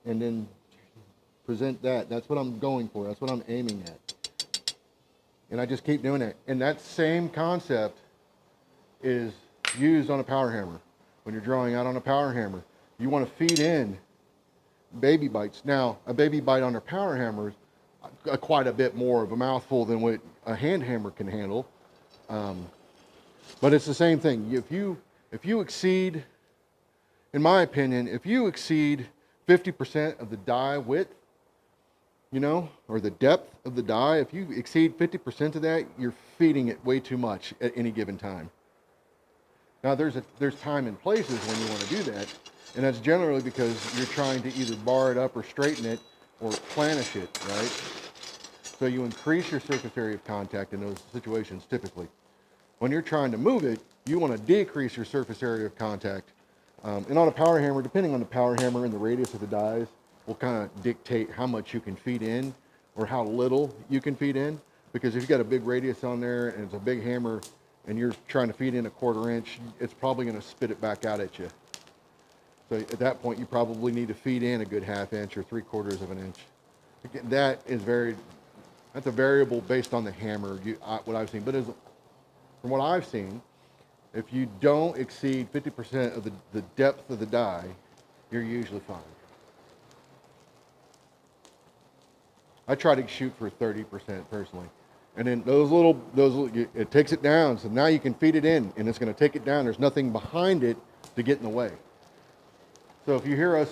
and then present that. That's what I'm going for. That's what I'm aiming at. And I just keep doing that. And that same concept is used on a power hammer. When you're drawing out on a power hammer, you want to feed in baby bites. Now, a baby bite on a power hammer is quite a bit more of a mouthful than what a hand hammer can handle. But it's the same thing. If you exceed, in my opinion, if you exceed 50% of the die width, you know, or the depth of the die, if you exceed 50% of that, you're feeding it way too much at any given time. Now, there's time and places when you want to do that, and that's generally because you're trying to either bar it up or straighten it or planish it, right? So you increase your surface area of contact in those situations typically. When you're trying to move it, you want to decrease your surface area of contact. And on a power hammer, depending on the power hammer and the radius of the dies, will kind of dictate how much you can feed in or how little you can feed in. Because if you've got a big radius on there and it's a big hammer, and you're trying to feed in 1/4 inch, it's probably going to spit it back out at you. So at that point, you probably need to feed in a good 1/2 inch or 3/4 of an inch. Again, that's a variable based on the hammer, what I've seen. But from what I've seen, if you don't exceed 50% of the depth of the die, you're usually fine. I try to shoot for 30% personally. And then it takes it down. So now you can feed it in, and it's going to take it down. There's nothing behind it to get in the way. So if you hear us,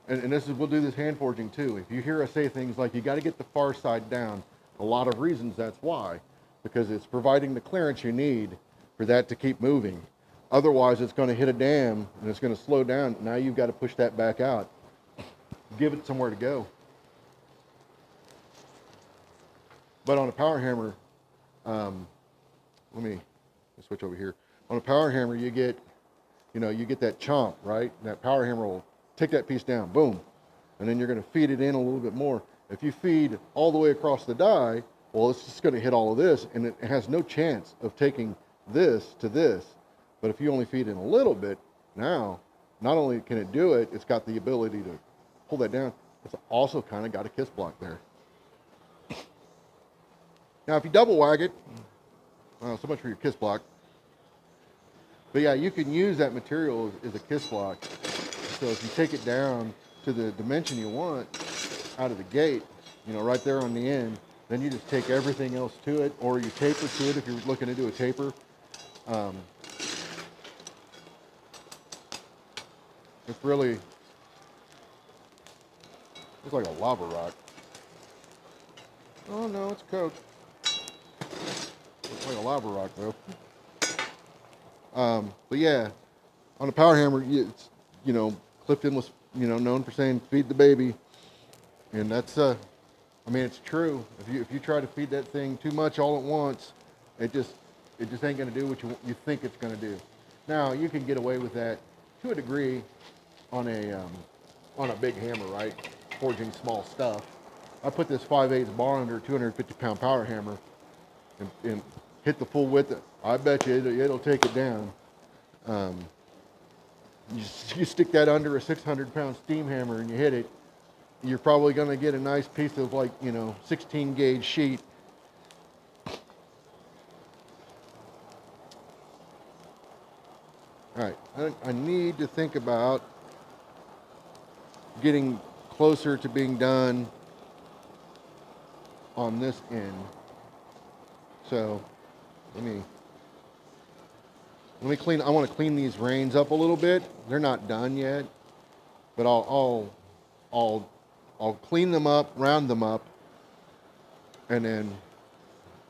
and we'll do this hand forging too. If you hear us say things like, you got to get the far side down, a lot of reasons that's why. Because it's providing the clearance you need for that to keep moving. Otherwise, it's going to hit a dam, and it's going to slow down. Now you've got to push that back out. Give it somewhere to go. But on a power hammer, let me switch over here. On a power hammer, you get that chomp, right? And that power hammer will take that piece down, boom. And then you're going to feed it in a little bit more. If you feed all the way across the die, well, it's just going to hit all of this, and it has no chance of taking this to this. But if you only feed in a little bit, now, not only can it do it, it's got the ability to pull that down. It's also kind of got a kiss block there. Now, if you double wag it, well, so much for your kiss block. But yeah, you can use that material as a kiss block. So if you take it down to the dimension you want out of the gate, you know, right there on the end, then you just take everything else to it, or you taper to it if you're looking to do a taper. It's really, it's like a lava rock. Oh no, it's Coke. It's like a lava rock though. But yeah, on a power hammer, it's, you know, Clifton was, you know, known for saying feed the baby, and that's I mean, it's true. If you try to feed that thing too much all at once, it just ain't gonna do what you think it's gonna do. Now you can get away with that to a degree on a big hammer, right? Forging small stuff. I put this 5/8 bar under a 250-pound power hammer and hit the full width. I bet you it'll take it down. You stick that under a 600-pound steam hammer and you hit it, you're probably going to get a nice piece of, like, you know, 16 gauge sheet. All right, I need to think about getting closer to being done on this end. So let me clean. I want to clean these reins up a little bit. They're not done yet, but I'll clean them up, round them up, and then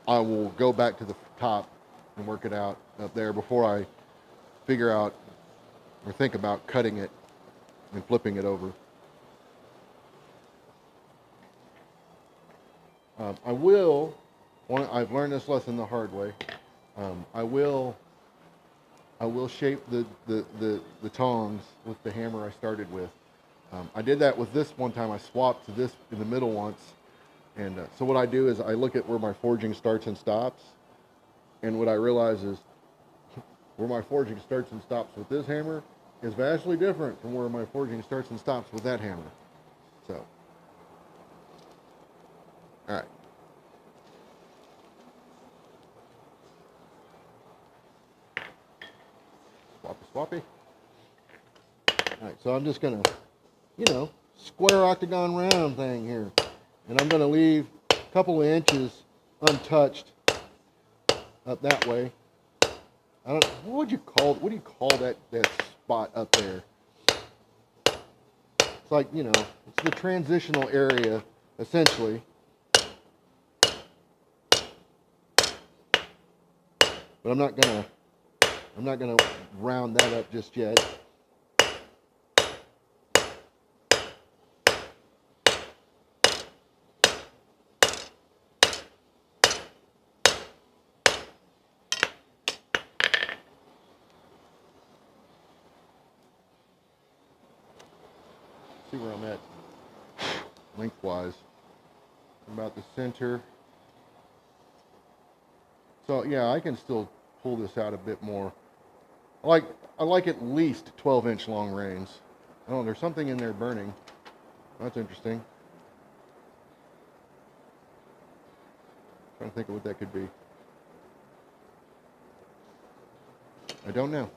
I will go back to the top and work it out up there before I figure out or think about cutting it and flipping it over. I've learned this lesson the hard way. I will shape the tongs with the hammer I started with. I did that with this one time. I swapped to this in the middle once. And so what I do is I look at where my forging starts and stops. And what I realize is where my forging starts and stops with this hammer is vastly different from where my forging starts and stops with that hammer. So, all right. Swappy. All right, so I'm just gonna, you know, square octagon round thing here. And I'm gonna leave a couple of inches untouched up that way. What do you call that spot up there? It's like, you know, it's the transitional area, essentially. But I'm not gonna round that up just yet. See where I'm at lengthwise. About the center. So yeah, I can still pull this out a bit more. I like at least 12-inch long reins. Oh, there's something in there burning. That's interesting. Trying to think of what that could be. I don't know.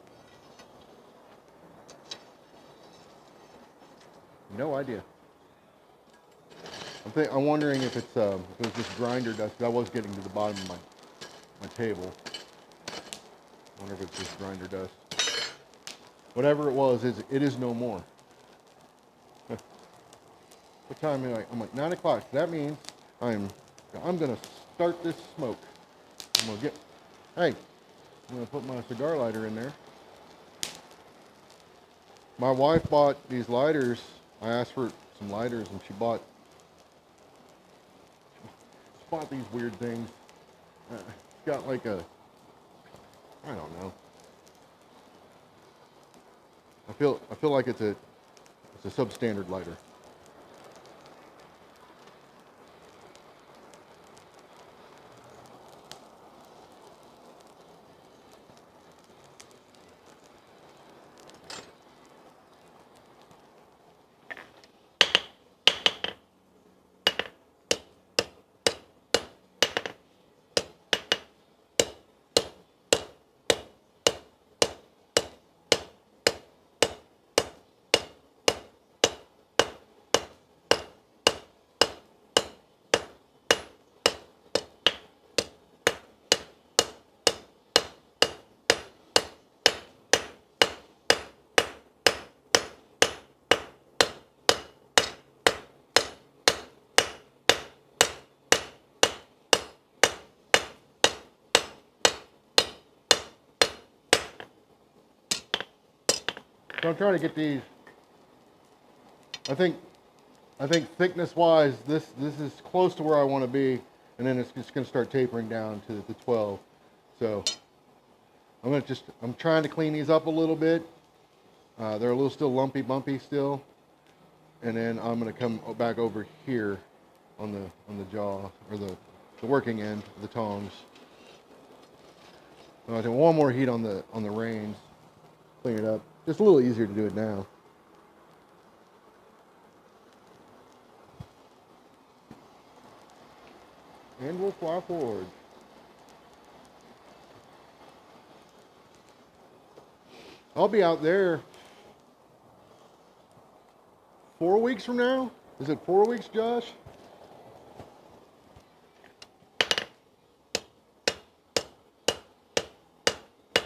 No idea. I'm wondering if it was just grinder dust. I was getting to the bottom of my table. I wonder if it's just grinder dust. Whatever it was, it is no more. What time am I? I'm like 9 o'clock. So that means I'm gonna start this smoke. I'm gonna put my cigar lighter in there. My wife bought these lighters. I asked for some lighters, and she bought these weird things. It's got like a, I don't know. I feel like it's a substandard lighter. So I'm trying to get these. I think thickness wise, this is close to where I want to be, and then it's just going to start tapering down to the 12. So I'm trying to clean these up a little bit. They're a little still lumpy, bumpy still, and then I'm going to come back over here on the jaw, or the working end of the tongs. I think one more heat on the reins, clean it up. Just a little easier to do it now. And we'll fly forward. I'll be out there 4 weeks from now. Is it 4 weeks, Josh?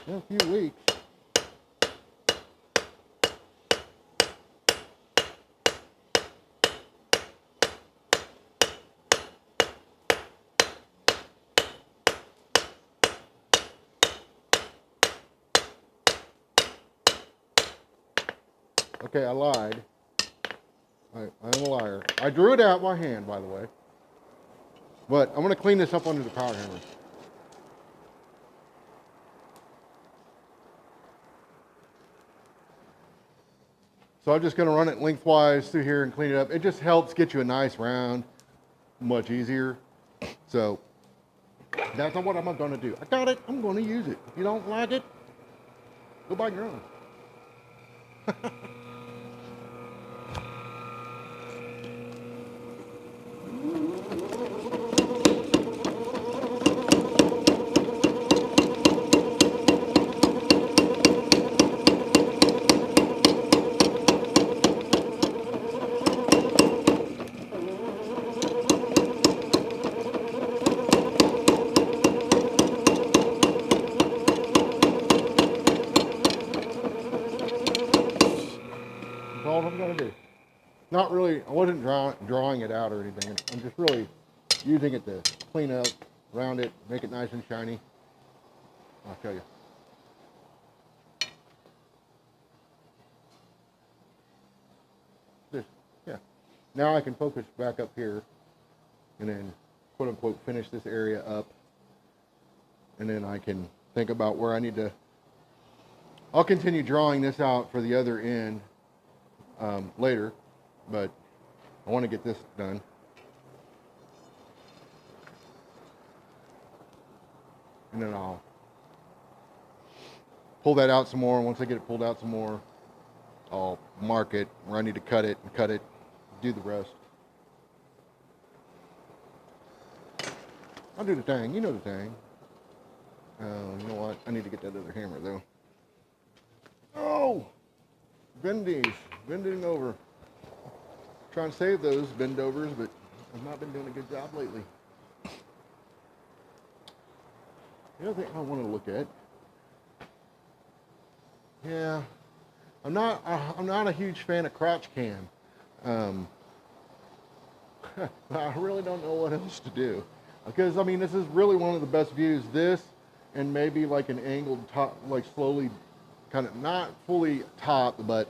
Yeah, a few weeks. Okay, I lied. I am a liar. I drew it out by hand, by the way. But I'm going to clean this up under the power hammer. So I'm just going to run it lengthwise through here and clean it up. It just helps get you a nice round, much easier. So that's not what I'm going to do. I got it. I'm going to use it. If you don't like it, go buy your own. All I'm going to do. Not really, I wasn't drawing it out or anything. I'm just really using it to clean up, round it, make it nice and shiny. I'll show you. This, yeah. Now I can focus back up here and then quote unquote finish this area up. And then I can think about where I need to. I'll continue drawing this out for the other end later, but I want to get this done. And then I'll pull that out some more. And once I get it pulled out some more, I'll mark it where I need to cut it, do the rest. I'll do the thing. You know the thing. You know what? I need to get that other hammer though. Oh! Bending over. Trying to save those bendovers, but I've not been doing a good job lately. The other thing I want to look at. Yeah, I'm not a huge fan of crotch cam. I really don't know what else to do, because I mean this is really one of the best views. This and maybe like an angled top, like slowly, kind of not fully top, but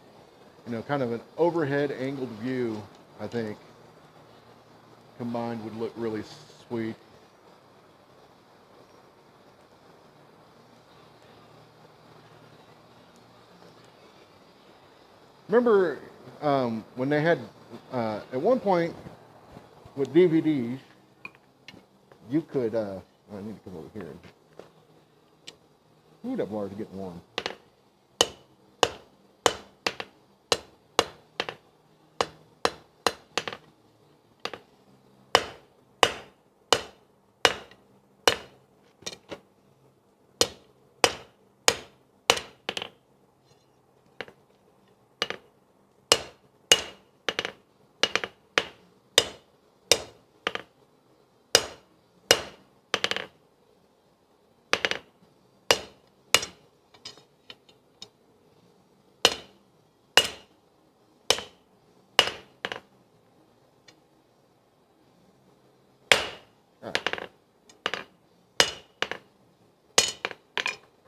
you know, kind of an overhead angled view, I think, combined would look really sweet. Remember when they had, at one point with DVDs, you could, I need to come over here. Ooh, that bar is getting warm.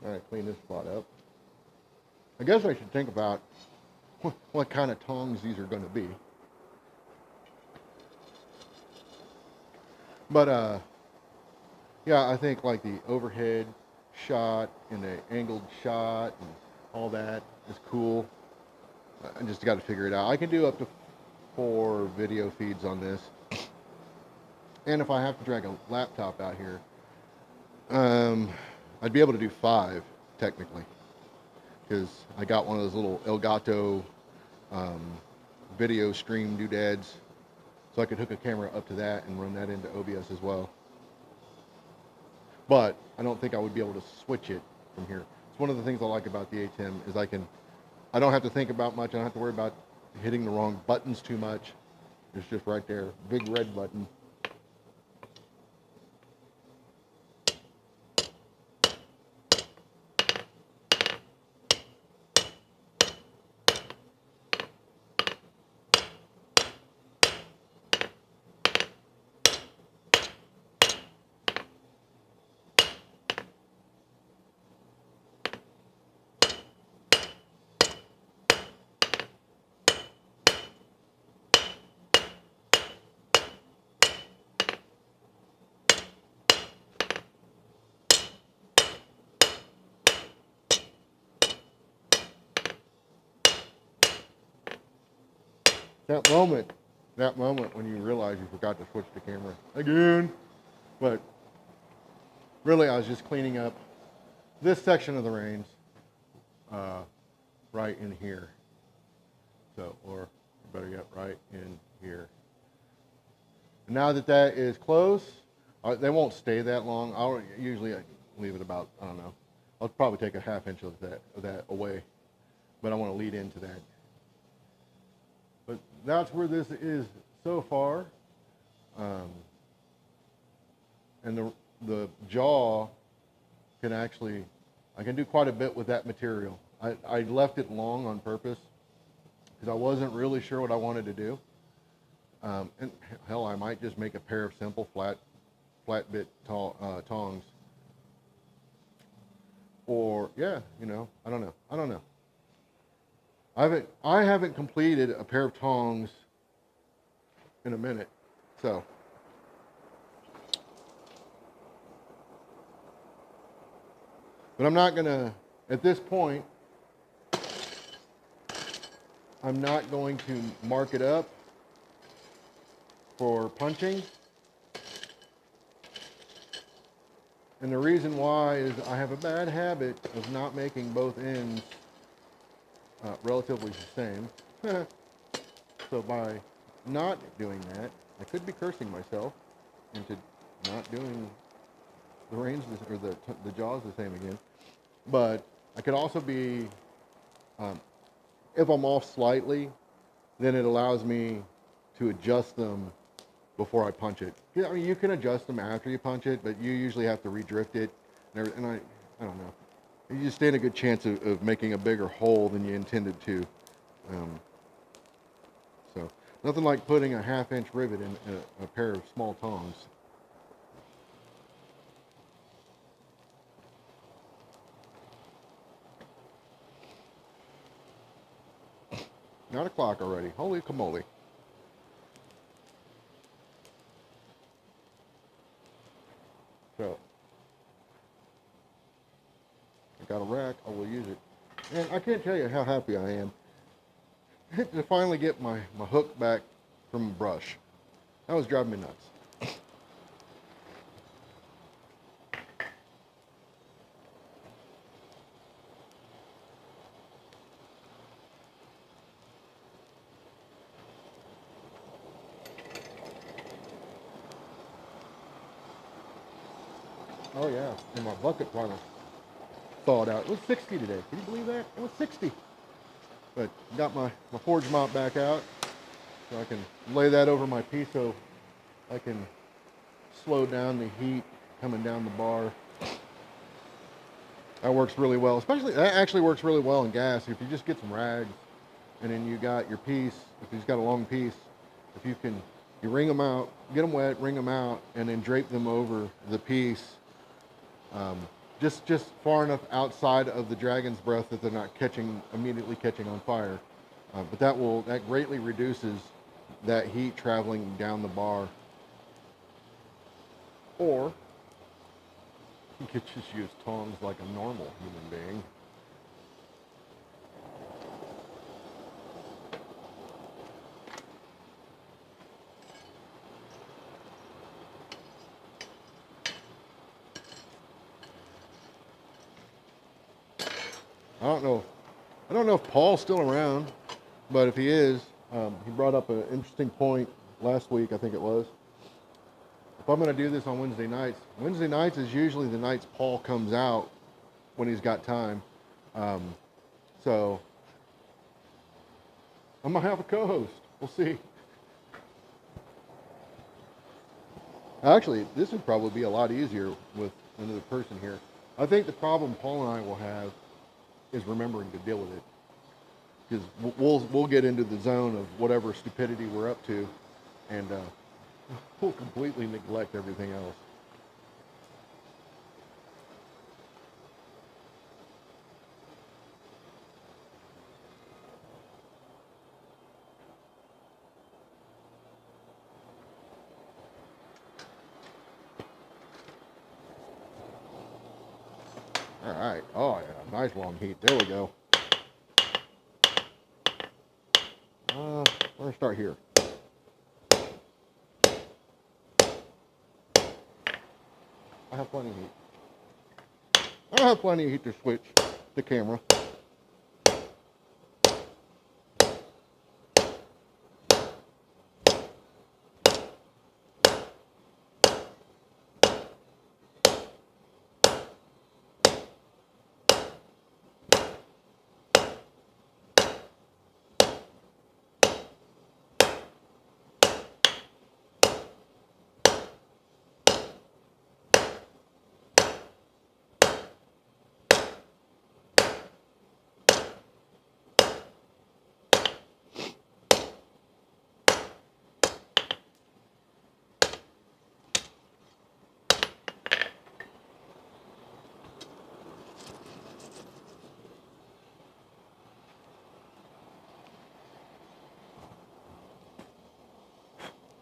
All right, clean this spot up. I guess I should think about what kind of tongs these are going to be. But yeah, I think like the overhead shot and the angled shot and all that is cool. I just got to figure it out. I can do up to 4 video feeds on this. And if I have to drag a laptop out here, I'd be able to do 5 technically, because I got one of those little Elgato video stream doodads, so I could hook a camera up to that and run that into OBS as well. But I don't think I would be able to switch it from here. It's one of the things I like about the ATEM is I don't have to think about much. I don't have to worry about hitting the wrong buttons too much. It's just right there, big red button. That moment when you realize you forgot to switch the camera again. But really, I was just cleaning up this section of the reins right in here. So, or better yet, right in here. And now that that is close, they won't stay that long. I'll usually leave it about, I don't know, I'll probably take a ½ inch of that away. But I want to lead into that. But that's where this is so far. And the jaw can actually, I can do quite a bit with that material. I left it long on purpose because I wasn't really sure what I wanted to do. And hell, I might just make a pair of simple flat bit tongs. Or, yeah, you know, I don't know. I haven't completed a pair of tongs in a minute, so. But I'm not gonna, at this point, I'm not going to mark it up for punching. And the reason why is I have a bad habit of not making both ends relatively the same. So by not doing that, I could be cursing myself into not doing the reins or the jaws the same again. But I could also be, if I'm off slightly, then it allows me to adjust them before I punch it. I mean, you can adjust them after you punch it, but you usually have to redrift it. And I don't know. You just stand a good chance of making a bigger hole than you intended to. So nothing like putting a ½ inch rivet in a pair of small tongs. Not o'clock already. Holy camole. So I got a rack, I will use it. And I can't tell you how happy I am to finally get my hook back from a brush. That was driving me nuts. Oh yeah, and my bucket finally thawed out. It was 60 today. Can you believe that? It was 60. But got my forge mop back out so I can lay that over my piece so I can slow down the heat coming down the bar. That works really well. That actually works really well in gas. If you just get some rags and then you got your piece, if you've got a long piece, if you wring them out, get them wet, wring them out, and then drape them over the piece. Just far enough outside of the dragon's breath that they're not immediately catching on fire. But that greatly reduces that heat traveling down the bar. Or you could just use tongs like a normal human being. I don't know if Paul's still around, but if he is, he brought up an interesting point last week, I think it was. If I'm going to do this on Wednesday nights is usually the nights Paul comes out when he's got time. So I'm going to have a co-host. We'll see. Actually, this would probably be a lot easier with another person here. I think the problem Paul and I will have is remembering to deal with it. Because we'll get into the zone of whatever stupidity we're up to, and we'll completely neglect everything else. All right. Oh, yeah. Nice long heat. There we go. We're going to start here. I have plenty of heat. I have plenty of heat to switch the camera.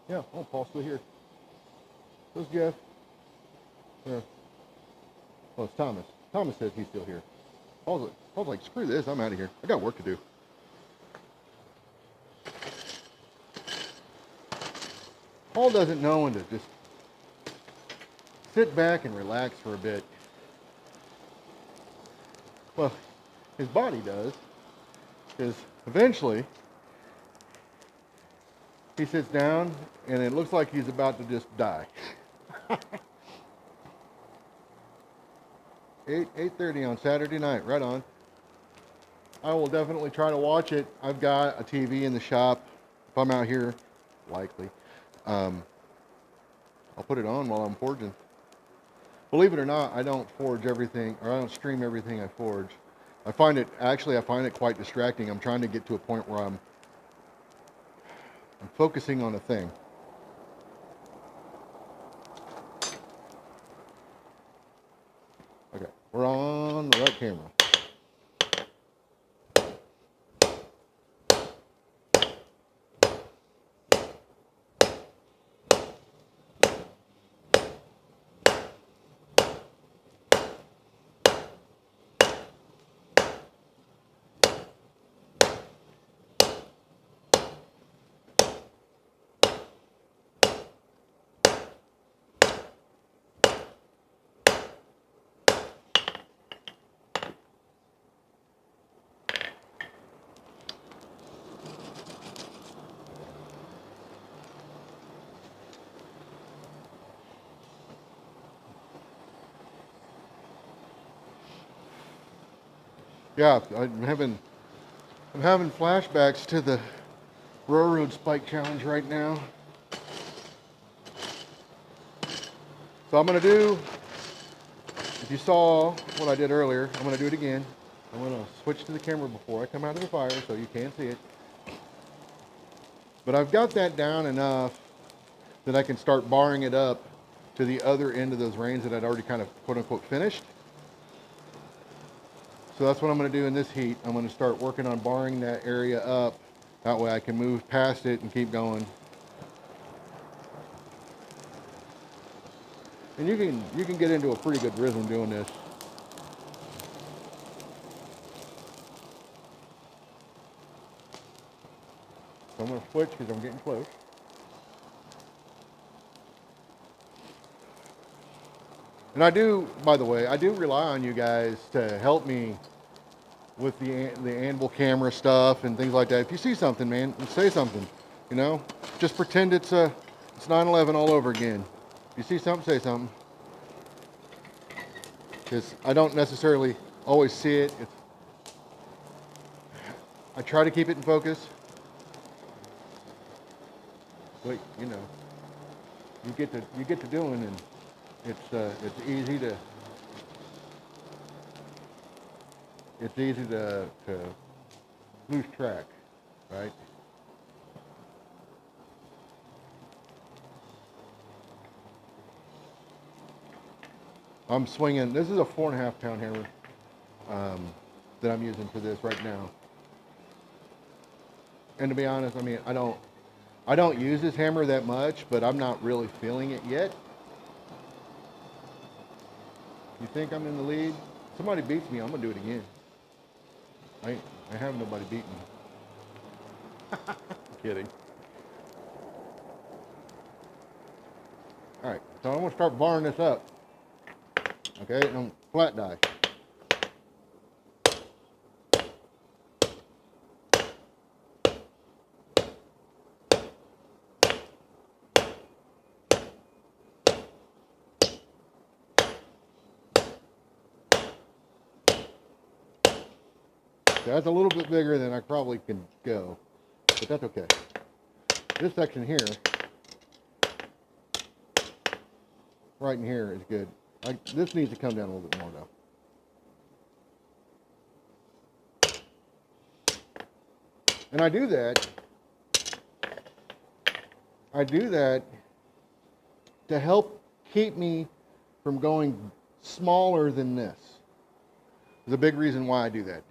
Yeah, oh, Paul's still here. Who's Jeff? Yeah. Well, it's Thomas. Thomas says he's still here. Paul's like, screw this, I'm out of here. I got work to do. Paul doesn't know when to just sit back and relax for a bit. Well, his body does, because eventually he sits down and it looks like he's about to just die. 8:30 on Saturday night, right on. I will definitely try to watch it. I've got a TV in the shop. If I'm out here, likely, I'll put it on while I'm forging. Believe it or not, I don't forge everything, or I don't stream everything I forge. I find it quite distracting. I'm trying to get to a point where I'm focusing on a thing. Okay, we're on the right camera. Yeah, I'm having flashbacks to the railroad spike challenge right now. So I'm gonna do, if you saw what I did earlier, I'm gonna do it again. I'm gonna switch to the camera before I come out of the fire so you can see it. But I've got that down enough that I can start barring it up to the other end of those reins that I'd already kind of quote unquote finished. So that's what I'm going to do in this heat. I'm going to start working on barring that area up. That way I can move past it and keep going. And you can get into a pretty good rhythm doing this. So I'm going to switch because I'm getting close. And I do, by the way, I do rely on you guys to help me with the Anvil camera stuff and things like that. If you see something, man, say something. You know, just pretend it's 9/11 all over again. If you see something, say something. Because I don't necessarily always see it. I try to keep it in focus. But you know, you get to doing, and it's easy to lose track, right? I'm swinging. This is a 4.5 pound hammer that I'm using for this right now. And to be honest, I mean, I don't use this hammer that much, but I'm not really feeling it yet. You think I'm in the lead? Somebody beats me, I'm gonna do it again. I have nobody beat me. Kidding. All right, so I'm gonna start barring this up. Okay, and I'm flat die. That's a little bit bigger than I probably can go, but that's okay. This section here, right in here, is good. This needs to come down a little bit more though. And I do that to help keep me from going smaller than this. There's a big reason why I do that.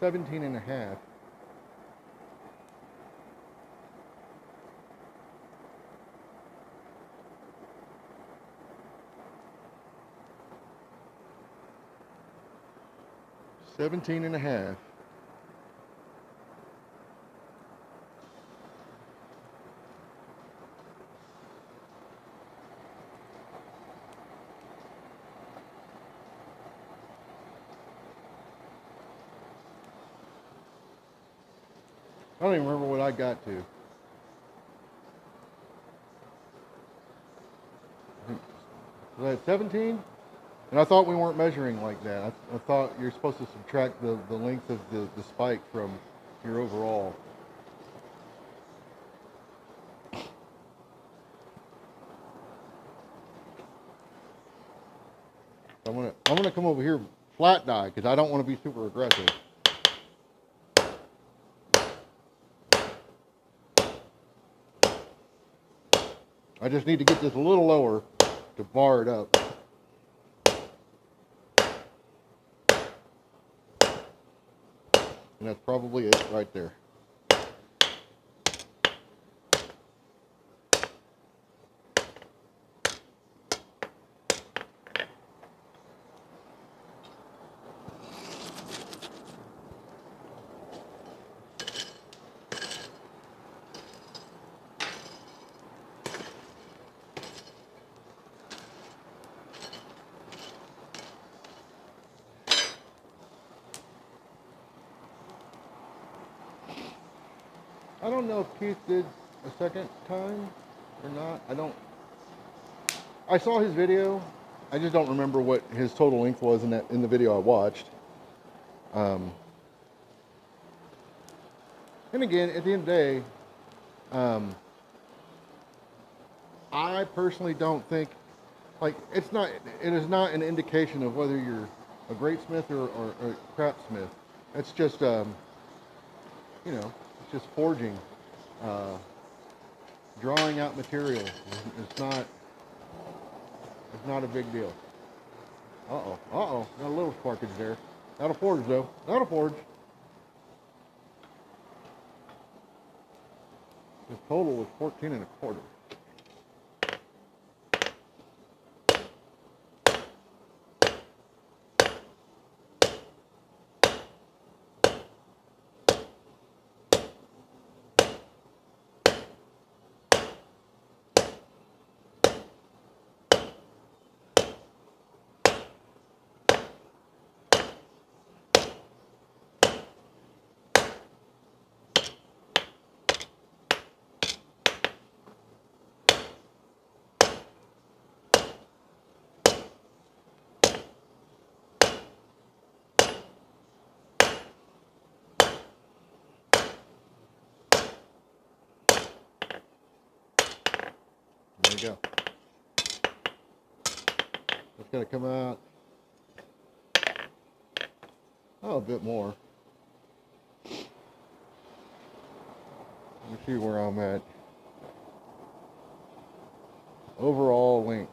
$17 and a half. $17 and a half. I don't even remember what I got to. Was I at 17? And I thought we weren't measuring like that. I thought you're supposed to subtract the length of the spike from your overall. I'm gonna come over here flat die because I don't want to be super aggressive. I just need to get this a little lower to bar it up. And that's probably it right there. I don't know if Keith did a second time or not. I saw his video. I just don't remember what his total length was in the video I watched. And again, at the end of the day, I personally don't think like it is not an indication of whether you're a great smith or a crap smith. It's just you know, it's just forging, uh, drawing out material. It's not a big deal. Got a little sparkage there. Not a forge though. Not a forge. The total was 14 and a quarter. There you go. It's got to come out, a bit more. Let me see where I'm at. Overall length.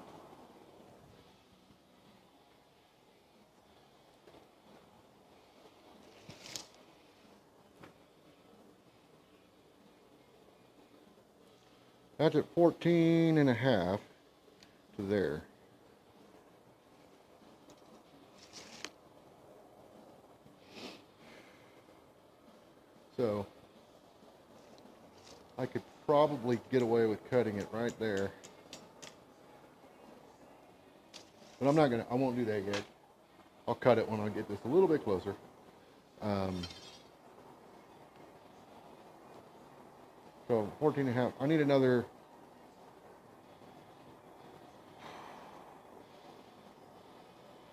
That's at 14 and a half to there. So I could probably get away with cutting it right there. But I won't do that yet. I'll cut it when I get this a little bit closer. So 14 and a half. I need another,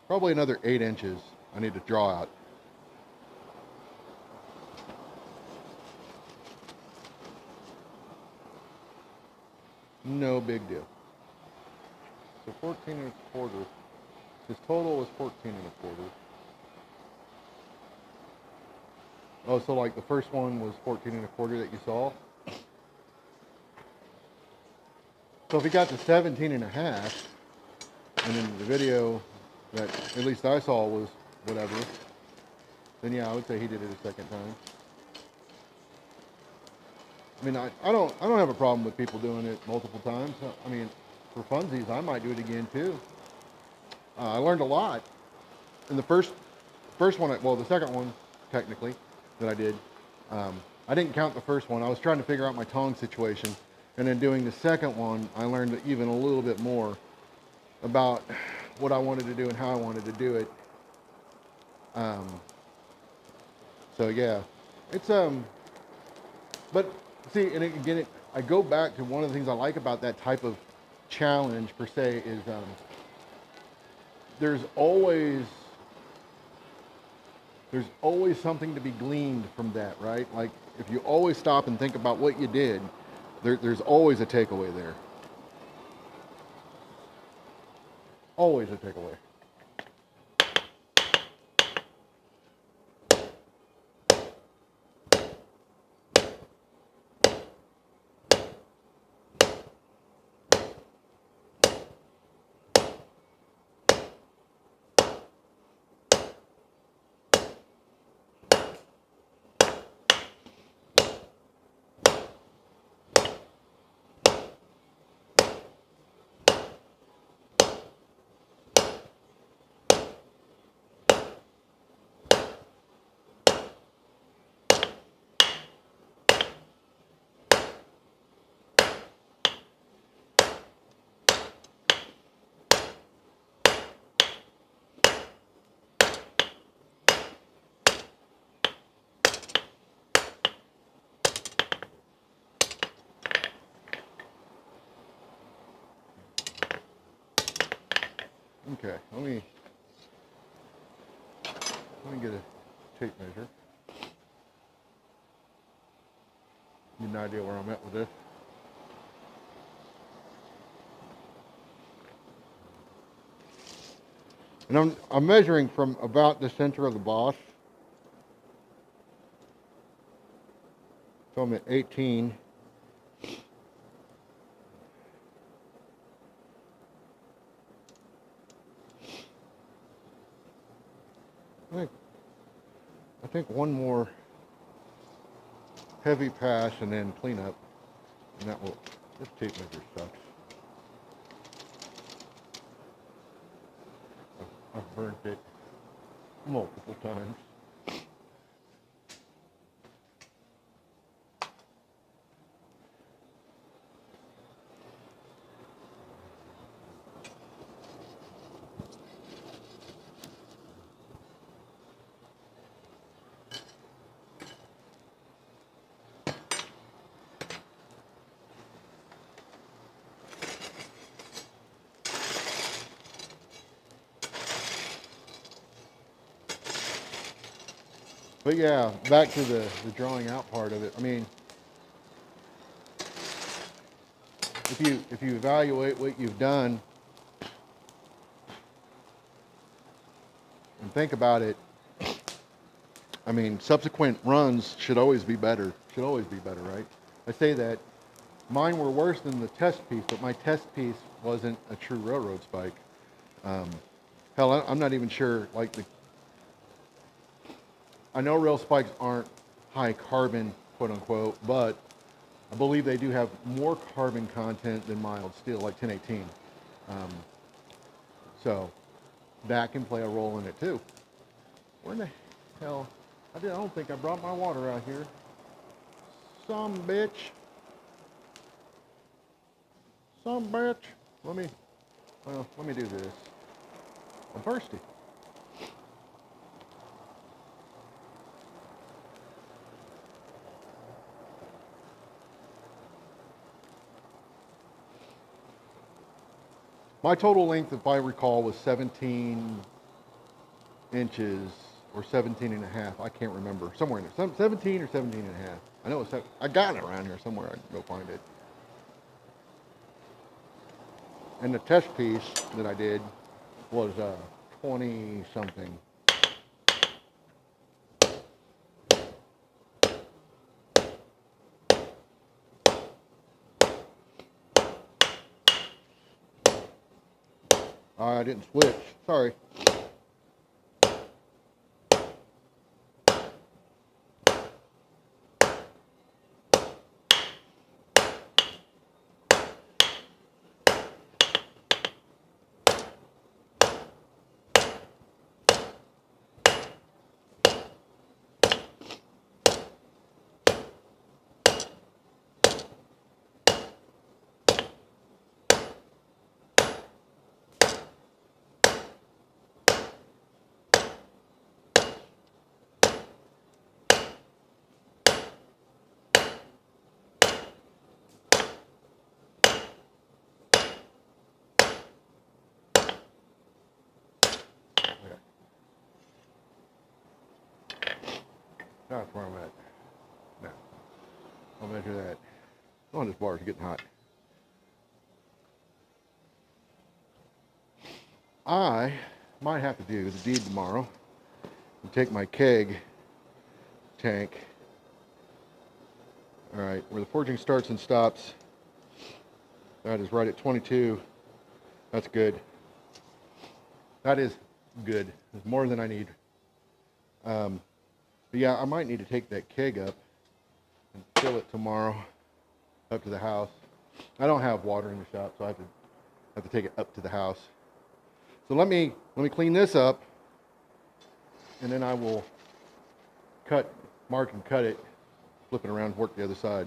probably another 8 inches I need to draw out. No big deal. So 14 and a quarter. His total was 14 and a quarter. Oh, so like the first one was 14 and a quarter that you saw? So if he got to 17 and a half, and then the video that at least I saw was whatever, then yeah, I would say he did it a second time. I mean, I don't have a problem with people doing it multiple times. I mean, for funsies, I might do it again too. I learned a lot. In the first one, well, the second one, technically, that I did, I didn't count the first one. I was trying to figure out my tong situation. And then doing the second one, I learned even a little bit more about what I wanted to do and how I wanted to do it. So yeah, it's, but see, and again, I go back to one of the things I like about that type of challenge per se is, there's always something to be gleaned from that, right? Like if you always stop and think about what you did, there's always a takeaway there. Always a takeaway. Okay, let me get a tape measure. Get an idea where I'm at with this. And I'm measuring from about the center of the boss. So I'm at 18. I think one more heavy pass and then clean up, and that will, this tape measure sucks. I've burnt it multiple times. But yeah, back to the drawing out part of it. I mean, if you evaluate what you've done and think about it, I mean, subsequent runs should always be better. Should always be better, right? I say that mine were worse than the test piece, but my test piece wasn't a true railroad spike. Hell, I'm not even sure, like I know rail spikes aren't high carbon, quote unquote, but I believe they do have more carbon content than mild steel, like 1018. So that can play a role in it too. Where in the hell? I don't think I brought my water out here. Some bitch. Some bitch. Let me do this. I'm thirsty. My total length, if I recall, was 17 inches or 17 and a half. I can't remember. Somewhere in there. 17 or 17 and a half. I know it's, I got it around here somewhere. I can go find it. And the test piece that I did was 20 something. I didn't switch. Sorry. That's where I'm at. Now, I'll measure that. Oh, this bar is getting hot. I might have to do the deed tomorrow and take my keg tank. All right, where the forging starts and stops, that is right at 22. That's good. That is good. It's more than I need. But yeah, I might need to take that keg up and fill it tomorrow up to the house. I don't have water in the shop, so I have to take it up to the house. So let me clean this up, and then I will mark and cut it, flip it around, work the other side.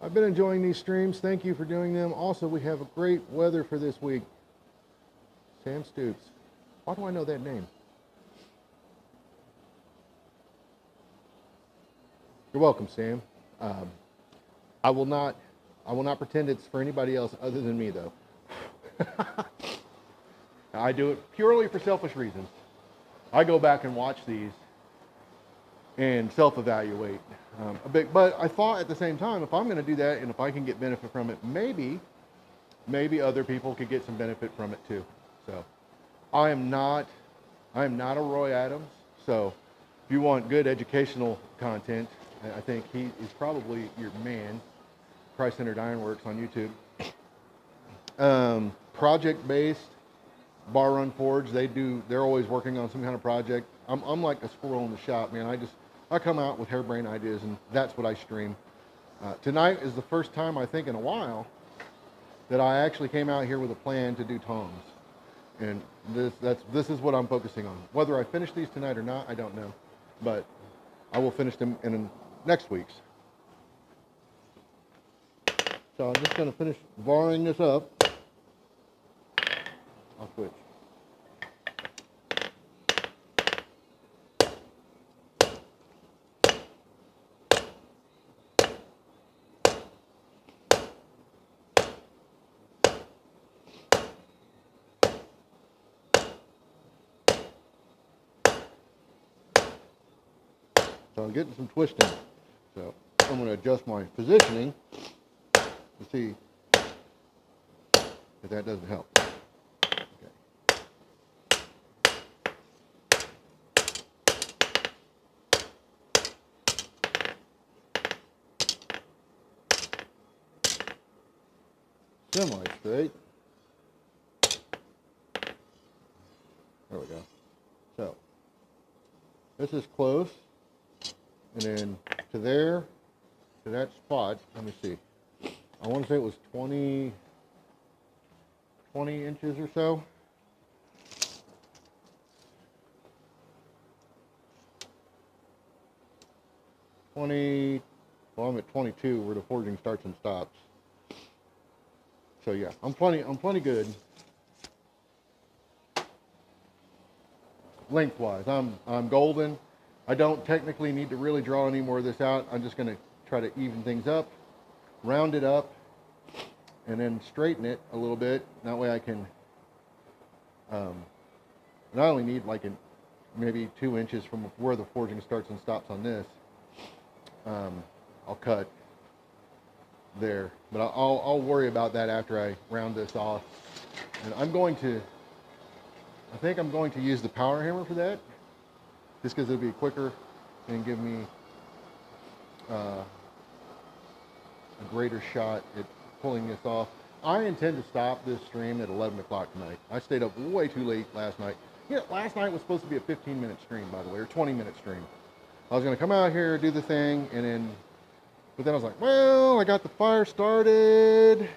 I've been enjoying these streams. Thank you for doing them. Also, we have a great weather for this week. Sam Stoops. Why do I know that name? You're welcome, Sam. I will not pretend it's for anybody else other than me, though. I do it purely for selfish reasons. I go back and watch these and self-evaluate a bit. But I thought at the same time, if I'm going to do that and if I can get benefit from it, maybe maybe other people could get some benefit from it too. So I am not a Roy Adams. So if you want good educational content, I think he is probably your man. Christ-Centered Ironworks on YouTube. Project-based Bar Run Forge. They're always working on some kind of project. I'm like a squirrel in the shop, man. I come out with harebrained ideas, and that's what I stream. Tonight is the first time I think in a while that I actually came out here with a plan to do tongs, and this is what I'm focusing on. Whether I finish these tonight or not, I don't know, but I will finish them in next week's. So I'm just going to finish barring this up. I'll switch. So I'm getting some twisting. So I'm going to adjust my positioning to see if that doesn't help. Okay. Semi-straight. There we go. So this is close, and then to there, to that spot, let me see. I want to say it was 20 inches or so. Well, I'm at 22 where the forging starts and stops. So yeah, I'm plenty good. Lengthwise, I'm golden. I don't technically need to really draw any more of this out. I'm just going to try to even things up, round it up, and then straighten it a little bit. That way I can, and I only need like maybe 2 inches from where the forging starts and stops on this. I'll cut there, but I'll worry about that after I round this off. And I think I'm going to use the power hammer for that, just because it'll be quicker and give me a greater shot at pulling this off. I intend to stop this stream at 11 o'clock tonight. I stayed up way too late last night. Yeah, last night was supposed to be a 15-minute stream, by the way, or 20-minute stream. I was going to come out here, do the thing, but then I was like, well, I got the fire started.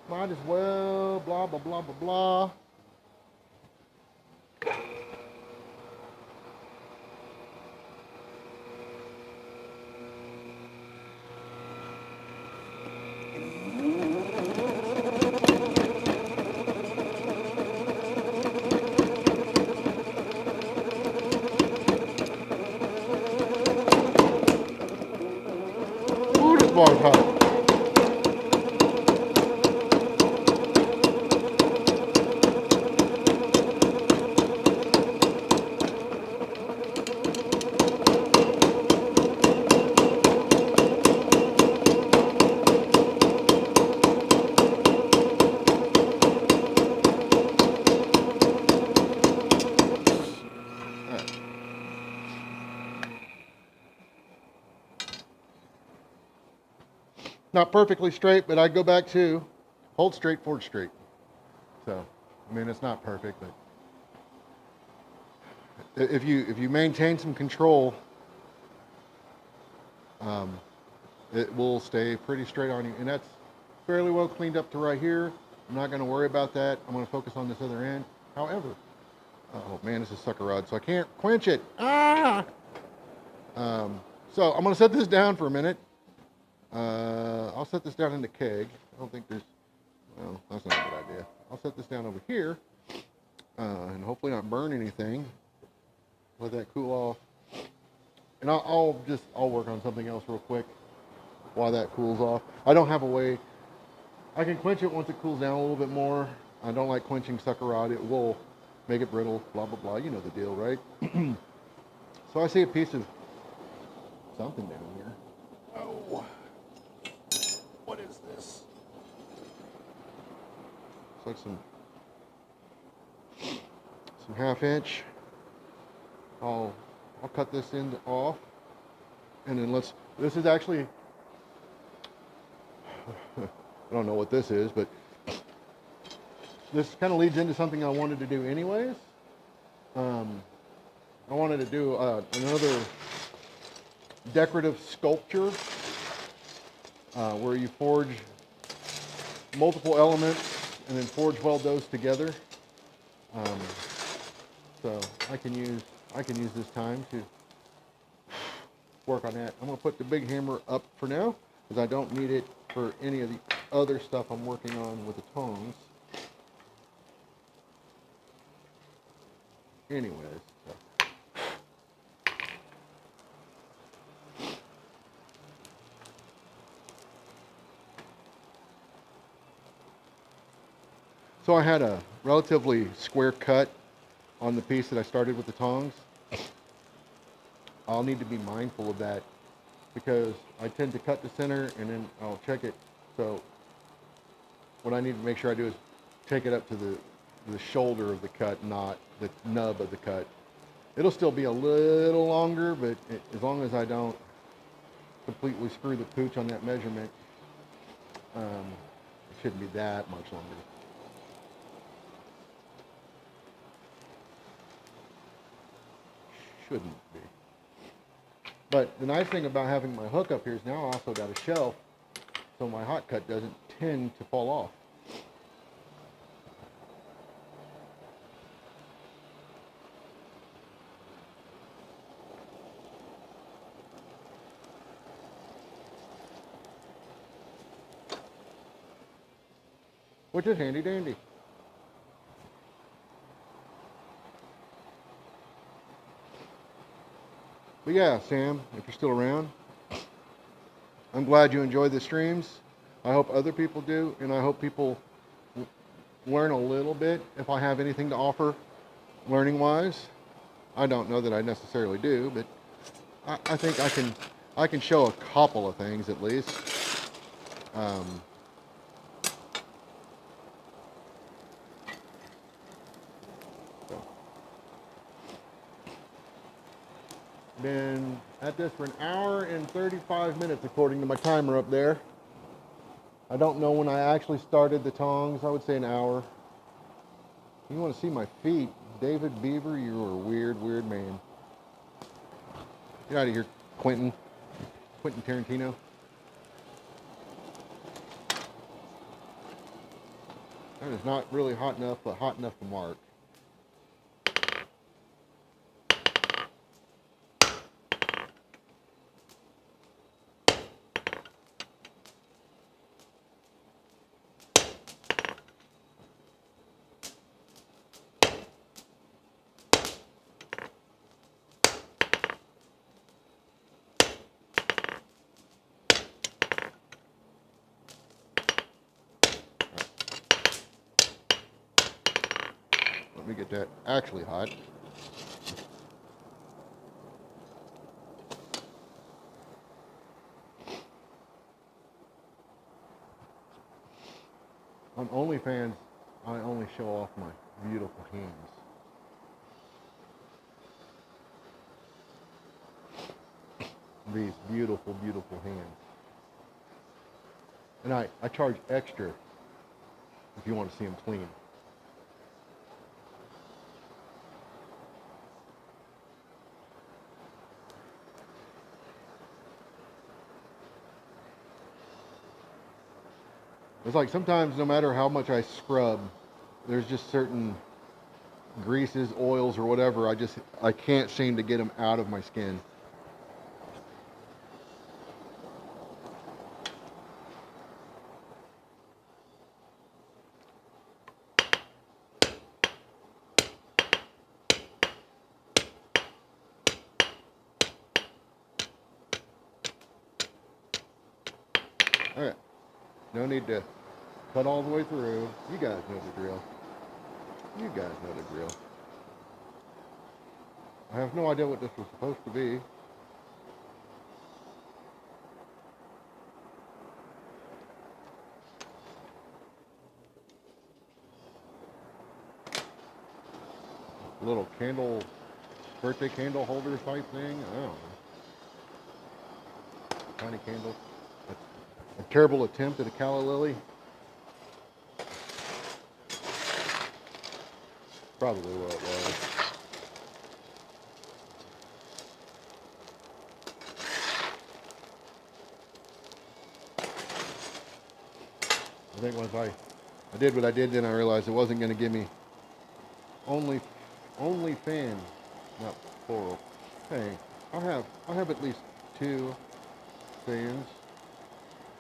Might as well, blah, blah, blah, blah, blah. Ooh, this bar's hot. Not perfectly straight, but I go back to hold straight, forge straight. So, I mean, it's not perfect, but if you maintain some control, it will stay pretty straight on you. And that's fairly well cleaned up to right here. I'm not going to worry about that. I'm going to focus on this other end. However, oh man, this is sucker rod, so I can't quench it. Ah! So I'm going to set this down for a minute. I'll set this down in the keg. I don't think well, that's not a good idea. I'll set this down over here, and hopefully not burn anything. Let that cool off. And I'll work on something else real quick while that cools off. I don't have a way. I can quench it once it cools down a little bit more. I don't like quenching sucker rod. It will make it brittle, blah, blah, blah. You know the deal, right? So I see a piece of something down here. Oh. What is like some 1/2 inch. I'll cut this end off, and then this is actually, I don't know what this is, but this kind of leads into something I wanted to do anyways. I wanted to do another decorative sculpture where you forge multiple elements and then forge weld those together. So I can use this time to work on that. I'm going to put the big hammer up for now because I don't need it for any of the other stuff I'm working on with the tongs. Anyways, so I had a relatively square cut on the piece that I started with the tongs. I'll need to be mindful of that because I tend to cut the center and then I'll check it. So what I need to make sure I do is take it up to the shoulder of the cut, not the nub of the cut. It'll still be a little longer, but as long as I don't completely screw the pooch on that measurement, it shouldn't be that much longer. Shouldn't be. But the nice thing about having my hook up here is now I also got a shelf, so my hot cut doesn't tend to fall off. Which is handy dandy. But yeah, Sam, if you're still around, I'm glad you enjoy the streams. I hope other people do, and I hope people learn a little bit if I have anything to offer learning-wise. I don't know that I necessarily do, but I think I can show a couple of things at least. Been at this for 1 hour and 35 minutes according to my timer up there. I don't know when I actually started the tongs. I would say 1 hour. You want to see my feet? David Beaver, you're a weird, weird man. Get out of here, Quentin Tarantino. That is not really hot enough, but hot enough to mark. Let me get that actually hot. On OnlyFans, I only show off my beautiful hands. These beautiful, beautiful hands. And I charge extra if you want to see them clean. It's like sometimes no matter how much I scrub, there's just certain greases, oils, or whatever, I can't seem to get them out of my skin. Alright, no need to cut all the way through. You guys know the drill. You guys know the drill. I have no idea what this was supposed to be. little candle, birthday candle holder type thing. I don't know. Tiny candle. A terrible attempt at a calla lily. Probably what it was. I think once I did what I did, then I realized it wasn't going to give me only fan, not plural. Hey, I'll have at least 2 fans,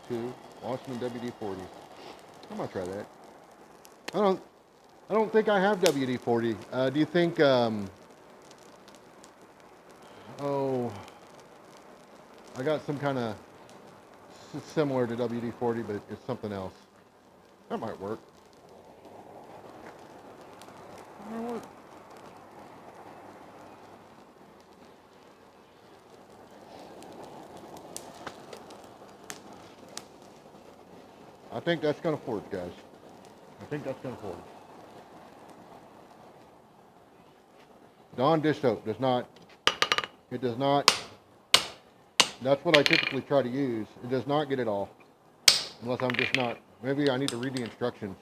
2 Washington WD-40s. I might try that. I don't think I have WD-40. Do you think? Oh, I got some kind of similar to WD-40, but it's something else. That might work. That might work. I think that's going to forge, guys. I think that's going to forge. Dawn dish soap does not. It does not. That's what I typically try to use. It does not get it all. Unless I'm just not. Maybe I need to read the instructions.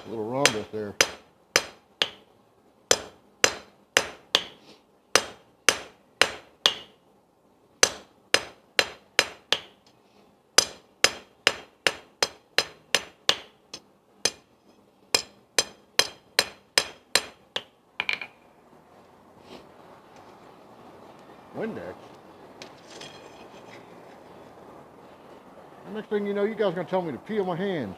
A little rhombus there. Windex. The next thing you know, you guys are going to tell me to peel my hands.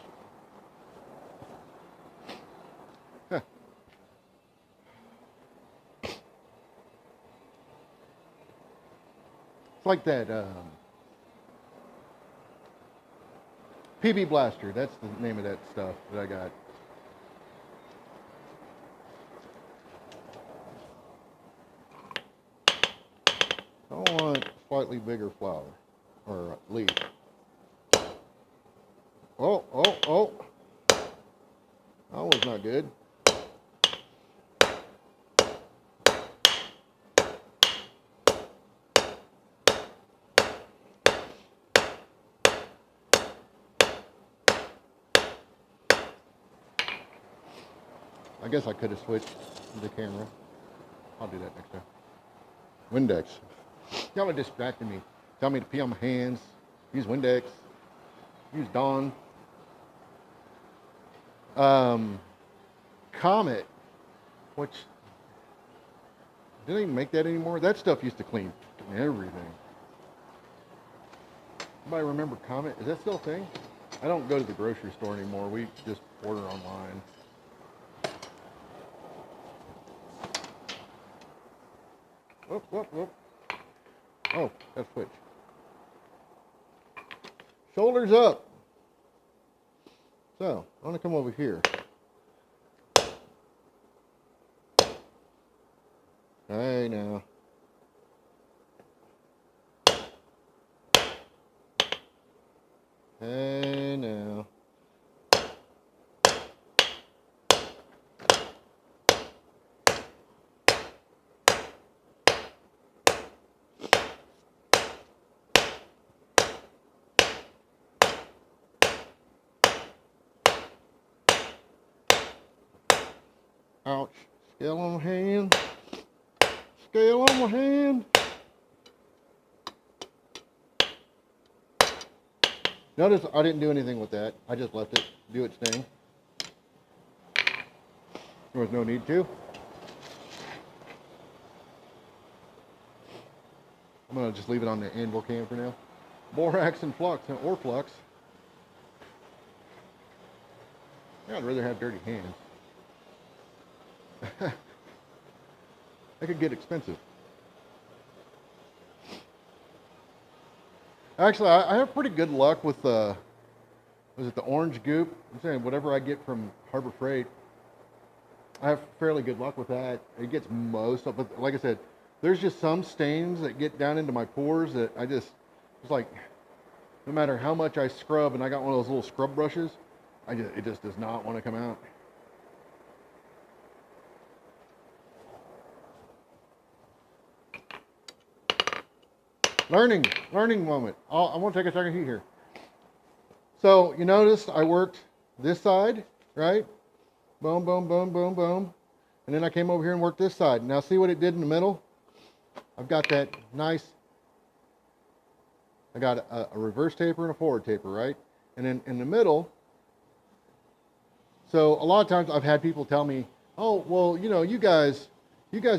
It's like that PB Blaster. That's the name of that stuff that I got. I want slightly bigger flower or leaf. Oh, oh, oh. That was not good. I guess I could have switched the camera. I'll do that next time. Windex. Y'all are distracting me. Tell me to pee on my hands. Use Windex. Use Dawn. Comet. Which, do they even make that anymore? That stuff used to clean everything. Anybody remember Comet? Is that still a thing? I don't go to the grocery store anymore. We just order online. Whoop, whoop, whoop. Oh, that's switch. Shoulders up. So, I'm going to come over here. Hey, now. Hey, now. Ouch. Scale on my hand. Scale on my hand. Notice I didn't do anything with that. I just left it do its thing. There was no need to. I'm going to just leave it on the anvil cam for now. Borax and flux, or flux. I'd rather have dirty hands. That could get expensive. Actually, I have pretty good luck with was it the orange goop? I'm saying whatever I get from Harbor Freight, I have fairly good luck with that. It gets most of, but like I said, there's just some stains that get down into my pores that it's like, no matter how much I scrub, and I got one of those little scrub brushes, it just does not want to come out. Learning moment. I want to take a second here. So you notice I worked this side, right? Boom, boom, boom, boom, boom. And then I came over here and worked this side. Now see what it did in the middle? I've got that nice, I got a reverse taper and a forward taper, right? And then in the middle, so a lot of times I've had people tell me, oh, well, you guys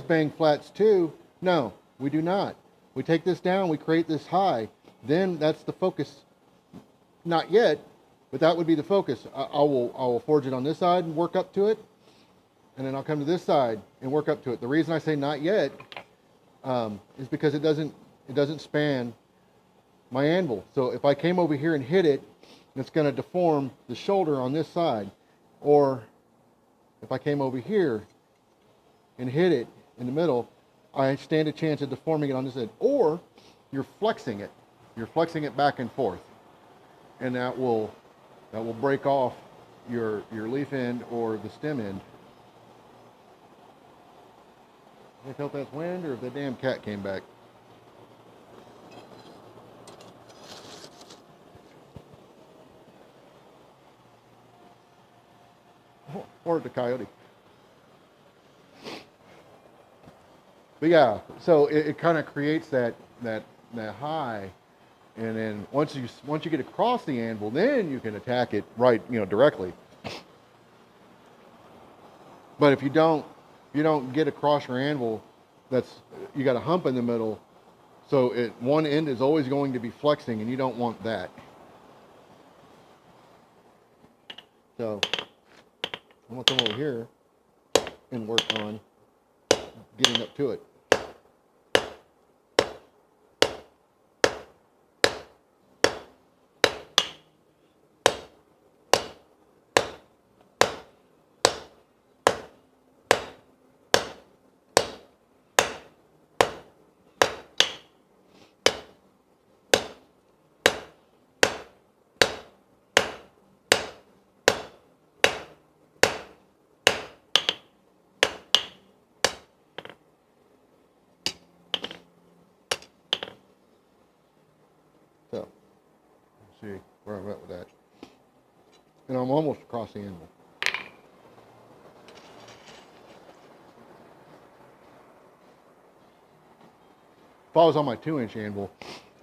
bang flats too. No, we do not. We take this down, we create this high, then that's the focus. Not yet, but that would be the focus. I will forge it on this side and work up to it, and then I'll come to this side and work up to it. The reason I say not yet is because it doesn't span my anvil. So if I came over here and hit it, it's going to deform the shoulder on this side. Or if I came over here and hit it in the middle, I stand a chance of deforming it on this side. Or you're flexing it. You're flexing it back and forth. And that will break off your leaf end or the stem end. I tell if that's wind or if the damn cat came back. Or the coyote. But yeah, so it kind of creates that high, and then once you get across the anvil, then you can attack it right, directly. But if you don't get across your anvil, you got a hump in the middle, so one end is always going to be flexing, and you don't want that. So I'm gonna come over here and work on getting up to it. So, let's see where I'm at with that. And I'm almost across the anvil. If I was on my 2-inch anvil,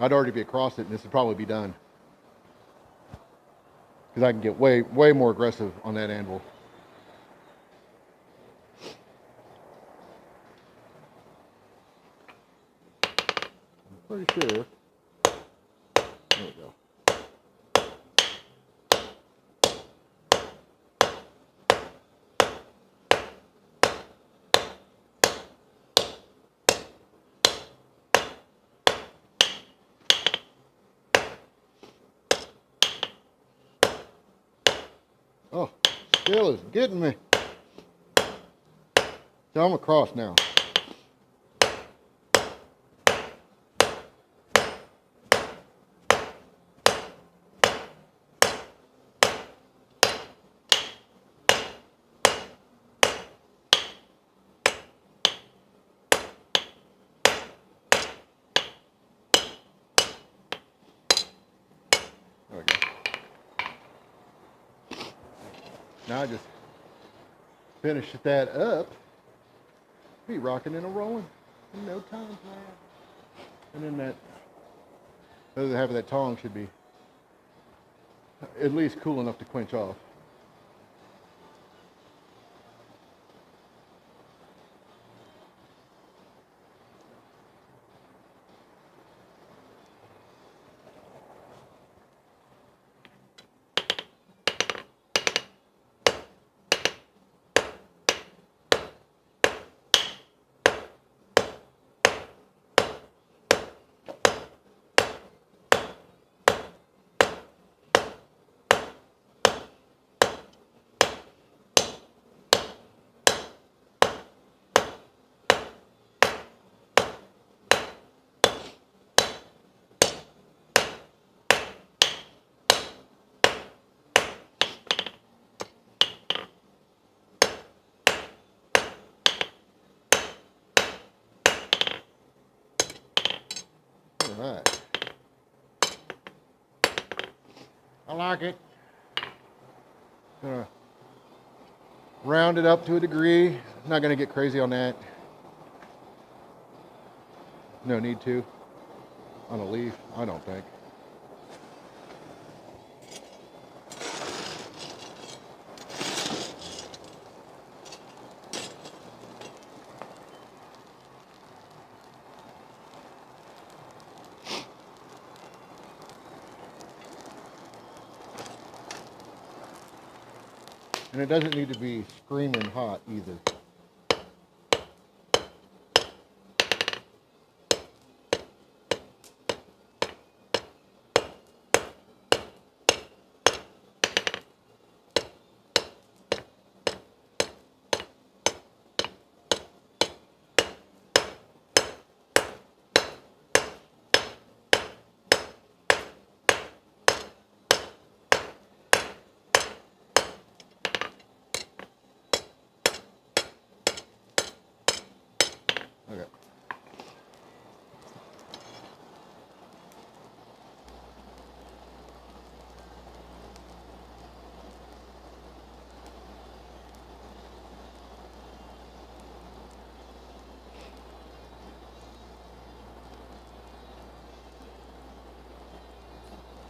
I'd already be across it and this would probably be done. Because I can get way more aggressive on that anvil. I'm pretty sure. There we go. Oh, still is getting me. So I'm across now. There we go. Now I just finish that up. Be rocking and a rolling in no time flat. And then that other half of that tong should be at least cool enough to quench off. right. I like it. Gonna round it up to a degree. Not gonna get crazy on that. No need to. On a leaf, I don't think. And it doesn't need to be screaming hot either. Okay.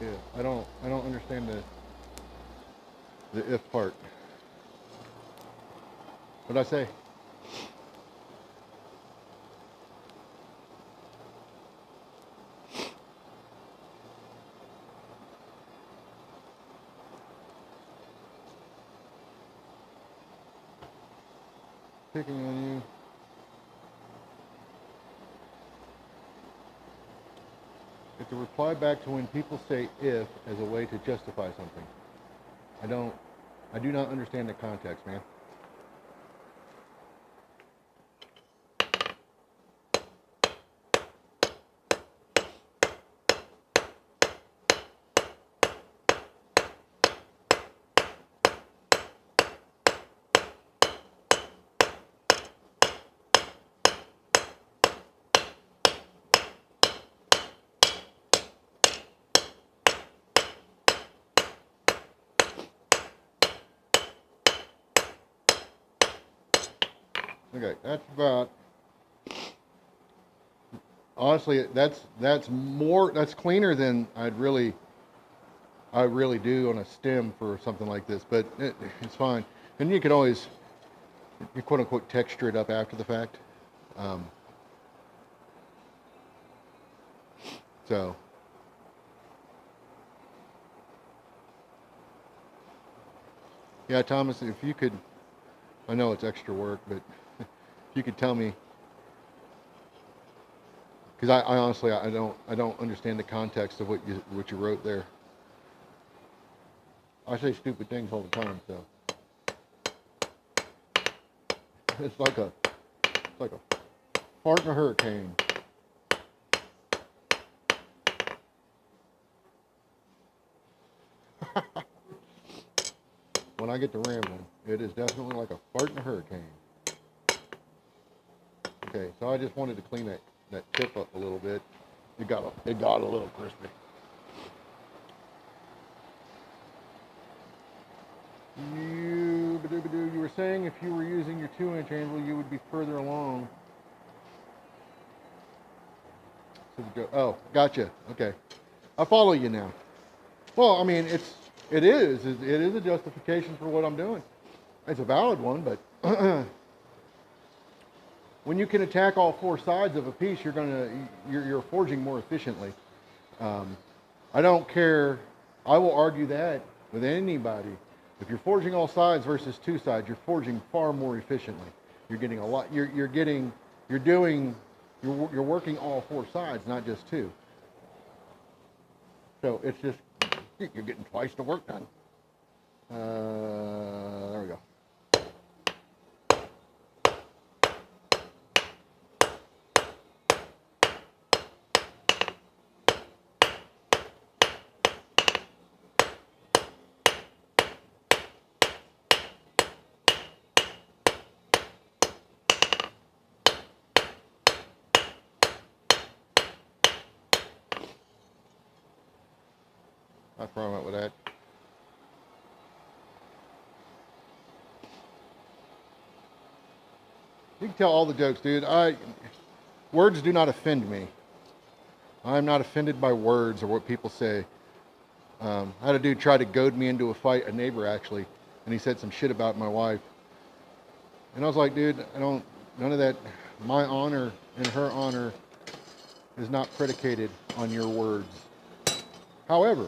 Yeah, I don't understand the if part. What'd I say? Picking on you. It's a reply back to when people say if as a way to justify something. I do not understand the context, man. Okay, that's about, honestly, that's cleaner than I really do on a stem for something like this, but it's fine. And you can always, you quote unquote, texture it up after the fact. Um, so, yeah, Thomas, if you could, I know it's extra work, but if you could tell me, because I honestly I don't understand the context of what you wrote there. I say stupid things all the time, so it's like a fart in a hurricane. When I get to rambling, it is definitely like a fart in a hurricane. Okay, so I just wanted to clean that tip up a little bit. It got a little crispy. You were saying if you were using your 2-inch anvil, you would be further along. Oh, gotcha. Okay, I follow you now. Well, I mean, it is a justification for what I'm doing. It's a valid one, but when you can attack all four sides of a piece, you're forging more efficiently. I don't care. I will argue that with anybody. If you're forging all sides versus two sides, you're forging far more efficiently. You're getting a lot. You're working all four sides, not just two. So it's just you're getting twice the work done. There we go. That's where I went with that. You can tell all the jokes, dude. Words do not offend me. I'm not offended by words or what people say. I had a dude try to goad me into a fight, a neighbor actually, and he said some shit about my wife. And I was like, dude, none of that. My honor and her honor is not predicated on your words. However,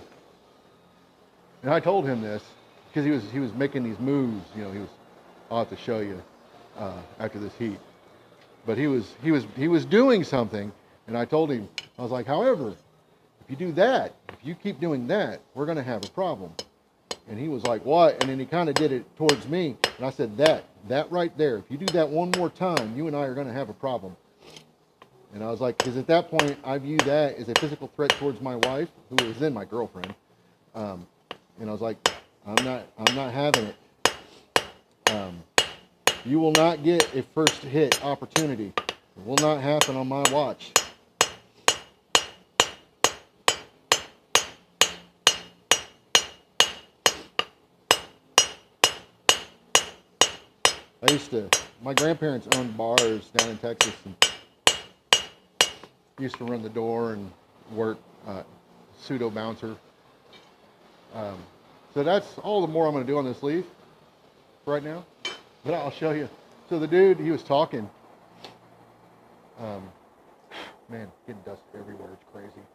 and I told him this because he was making these moves. You know, I'll have to show you after this heat. But he was doing something, and I told him, I was like, however, if you do that, if you keep doing that, we're going to have a problem. And he was like, what? And then he kind of did it towards me, and I said, that right there, if you do that one more time, you and I are going to have a problem. And I was like, because at that point, I view that as a physical threat towards my wife, who was then my girlfriend. And I was like, I'm not having it. You will not get a first hit opportunity. It will not happen on my watch. My grandparents owned bars down in Texas and used to run the door and work pseudo bouncer. So that's all the more I'm going to do on this leaf right now. But I'll show you. So the dude, he was talking. Man, getting dust everywhere. It's crazy.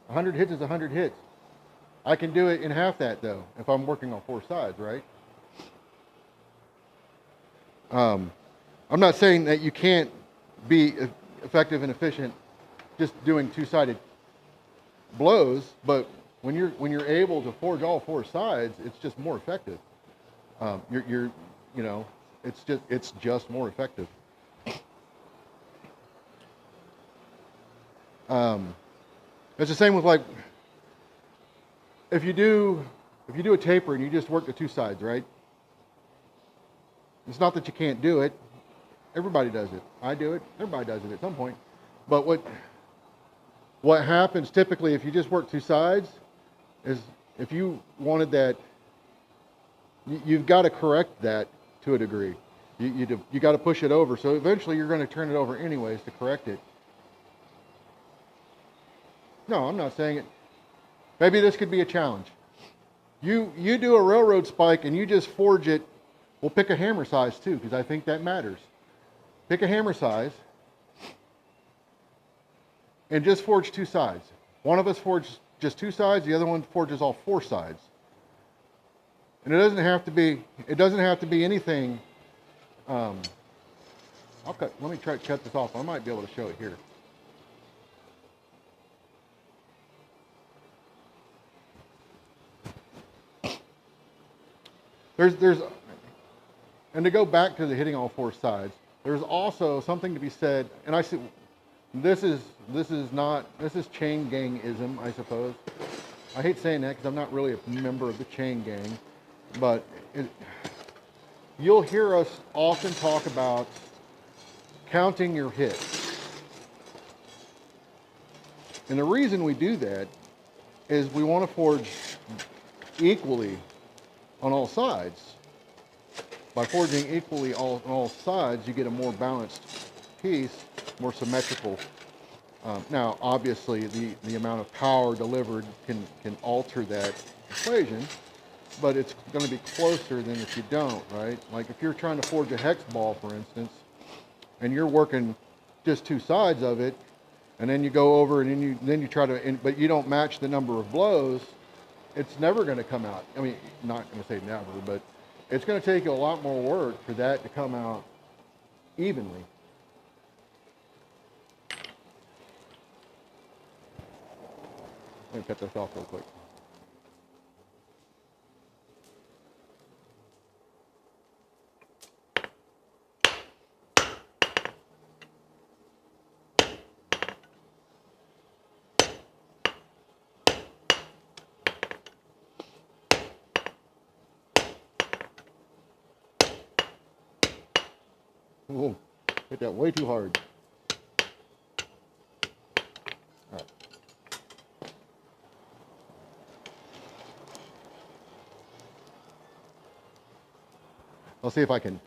100 hits is 100 hits. I can do it in half that though, if I'm working on 4 sides, right? I'm not saying that you can't be effective and efficient just doing 2-sided blows, but when you're able to forge all 4 sides, it's just more effective. It's just more effective. It's the same with like if you do a taper and you just work the 2 sides, right? It's not that you can't do it. Everybody does it. I do it. Everybody does it at some point. But what happens typically if you just work 2 sides is if you wanted that, you've got to correct that to a degree. You got to push it over. So eventually you're going to turn it over anyways to correct it. No, I'm not saying it. Maybe this could be a challenge. You do a railroad spike and you just forge it. We'll pick a hammer size too, because I think that matters. Pick a hammer size and just forge 2 sides. One of us forges just 2 sides, the other one forges all 4 sides. And it doesn't have to be anything. Let me try to cut this off. I might be able to show it here. And to go back to the hitting all 4 sides, there's also something to be said, and I see this is chain gang-ism, I suppose. I hate saying that because I'm not really a member of the chain gang, but you'll hear us often talk about counting your hits. And the reason we do that is we want to forge equally on all sides. By forging equally on all sides, you get a more balanced piece, more symmetrical. Now, obviously, the amount of power delivered can alter that equation, but it's going to be closer than if you don't, right? Like if you're trying to forge a hex ball, for instance, and you're working just 2 sides of it, and then you go over and then you try to, but you don't match the number of blows, it's never going to come out. I mean, not going to say never, but it's going to take you a lot more work for that to come out evenly. Let me cut this off real quick. Whoa, hit that way too hard. All right. I'll see if I can.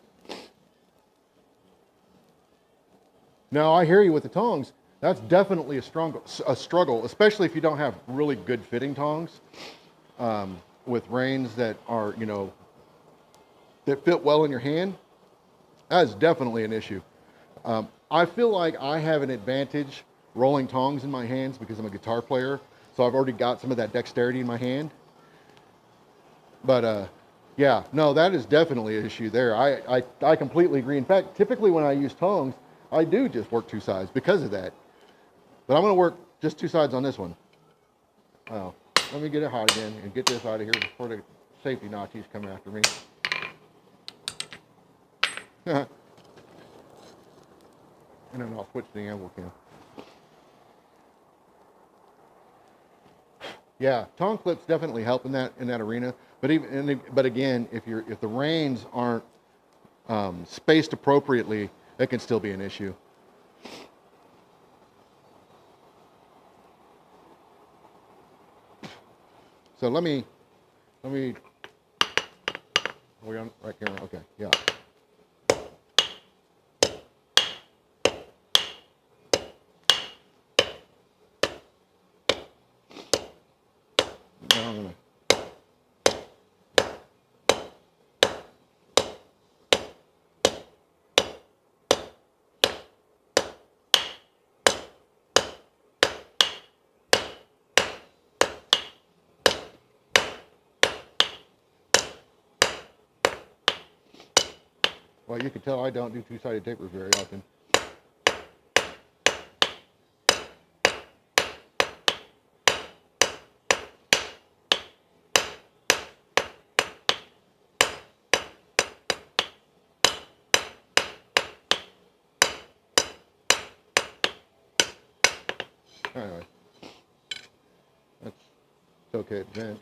Now, I hear you with the tongs. That's definitely a struggle, especially if you don't have really good fitting tongs with reins that are, you know, that fit well in your hand. That is definitely an issue. I feel like I have an advantage rolling tongs in my hands because I'm a guitar player, so I've already got some of that dexterity in my hand. But yeah, no, that is definitely an issue there. I completely agree. In fact, typically when I use tongs, I do just work two sides because of that. But I'm going to work just two sides on this one. Well, let me get it hot again and get this out of here before the safety Nazis come after me. And then I'll switch to the anvil cam. Yeah, tong clips definitely help in that arena. But again, if the reins aren't spaced appropriately, it can still be an issue. So let me. Are we on right camera? Okay, yeah. Now I'm gonna. Well, you can tell I don't do two-sided tapers very often. Anyway, it's okay, it's bent.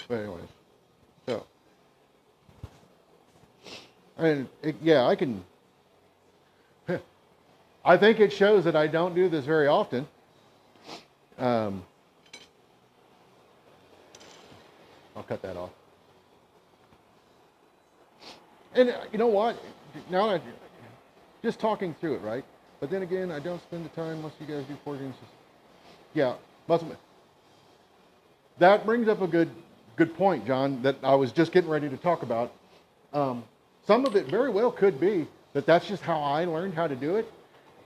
But anyways, so, and yeah, I can, I think it shows that I don't do this very often. I'll cut that off. And you know what? Now that just talking through it, right? But then again, I don't spend the time unless you guys do forgings. Yeah, that brings up a good point, John, that I was just getting ready to talk about. Some of it very well could be that that's just how I learned how to do it,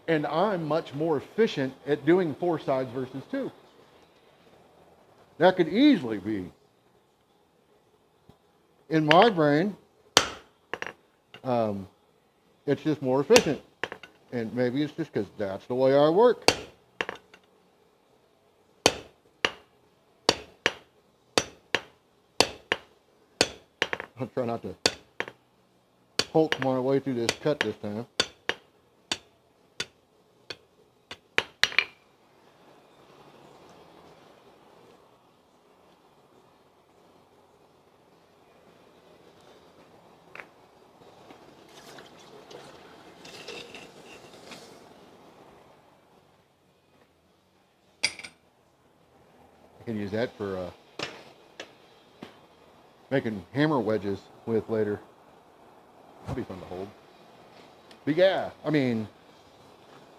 and I'm much more efficient at doing four sides versus two. That could easily be. In my brain, it's just more efficient, and maybe it's just because that's the way I work. I'll try not to Hulk my way through this cut this time. I can use that for making hammer wedges with later. That'll be fun to hold. But yeah, I mean,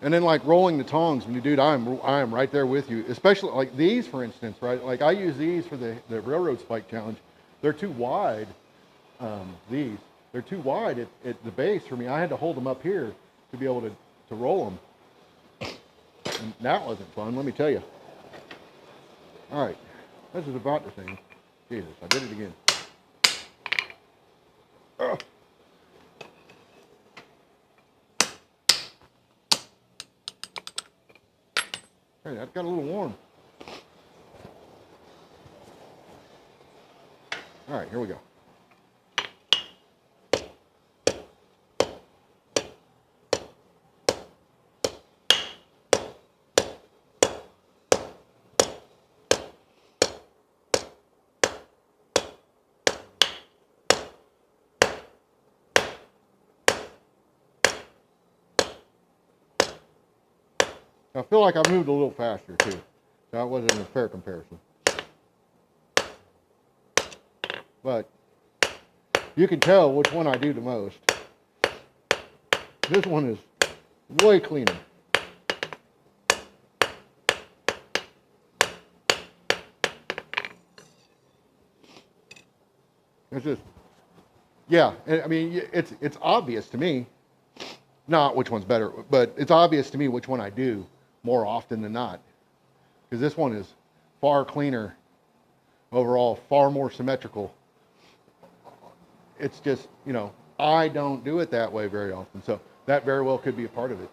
and then like rolling the tongs, dude, I am right there with you. Especially like these, for instance, right? Like I use these for the railroad spike challenge. They're too wide. They're too wide at the base for me. I had to hold them up here to be able to roll them. And that wasn't fun, let me tell you. All right, this is about the thing. Jesus, I did it again. Ugh. Hey, that got a little warm. All right, here we go. I feel like I moved a little faster too. That wasn't a fair comparison. but you can tell which one I do the most. This one is way cleaner. It's just, yeah, I mean, it's obvious to me, not which one's better, but it's obvious to me which one I do more often than not. Because this one is far cleaner overall, far more symmetrical. It's just, you know, I don't do it that way very often, so that very well could be a part of it.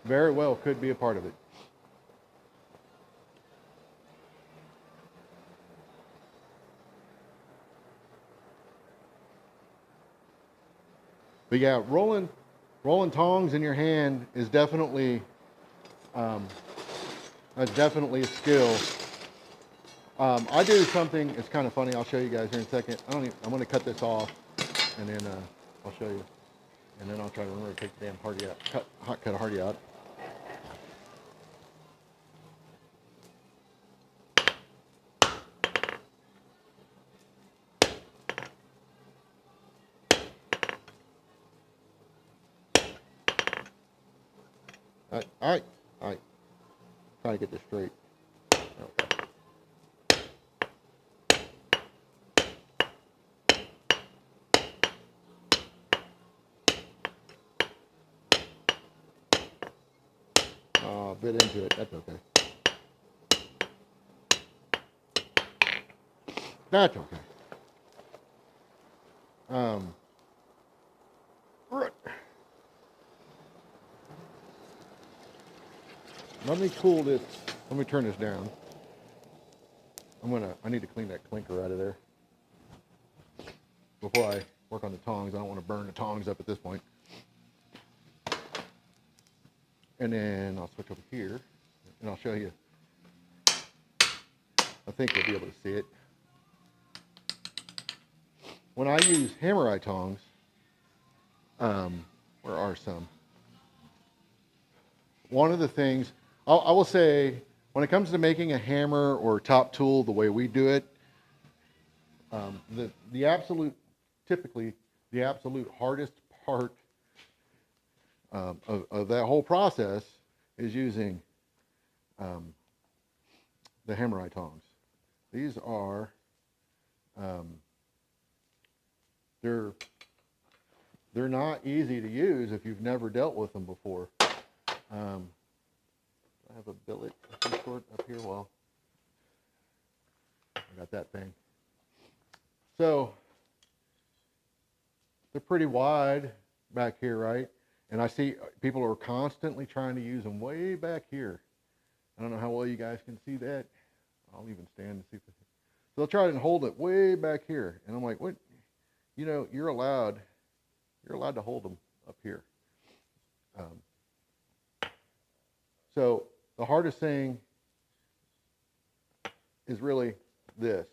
Very well could be a part of it. But yeah, rolling tongs in your hand is definitely a skill. I do something. It's kind of funny. I'll show you guys here in a second. I'm going to cut this off, and then I'll show you, and then I'll try to remember to take the damn hardy out. Cut a hardy out. All right. Trying to get this straight. Okay. A bit into it. That's okay. That's okay. Right. Let me cool this. Let me turn this down. I need to clean that clinker out of there before I work on the tongs. I don't want to burn the tongs up at this point. And then I'll switch over here and I'll show you. I think you'll be able to see it. When I use hammer eye tongs, where are some? One of the things, I will say, when it comes to making a hammer or top tool the way we do it, typically the absolute hardest part of that whole process is using the hammer eye tongs. These are, they're not easy to use if you've never dealt with them before. I have a billet of some sort up here. Well, I got that thing. So they're pretty wide back here, right? And I see people are constantly trying to use them way back here. I don't know how well you guys can see that. I'll even stand and see if so they'll try and hold it way back here. And I'm like, what? You know, you're allowed to hold them up here. So the hardest thing is really the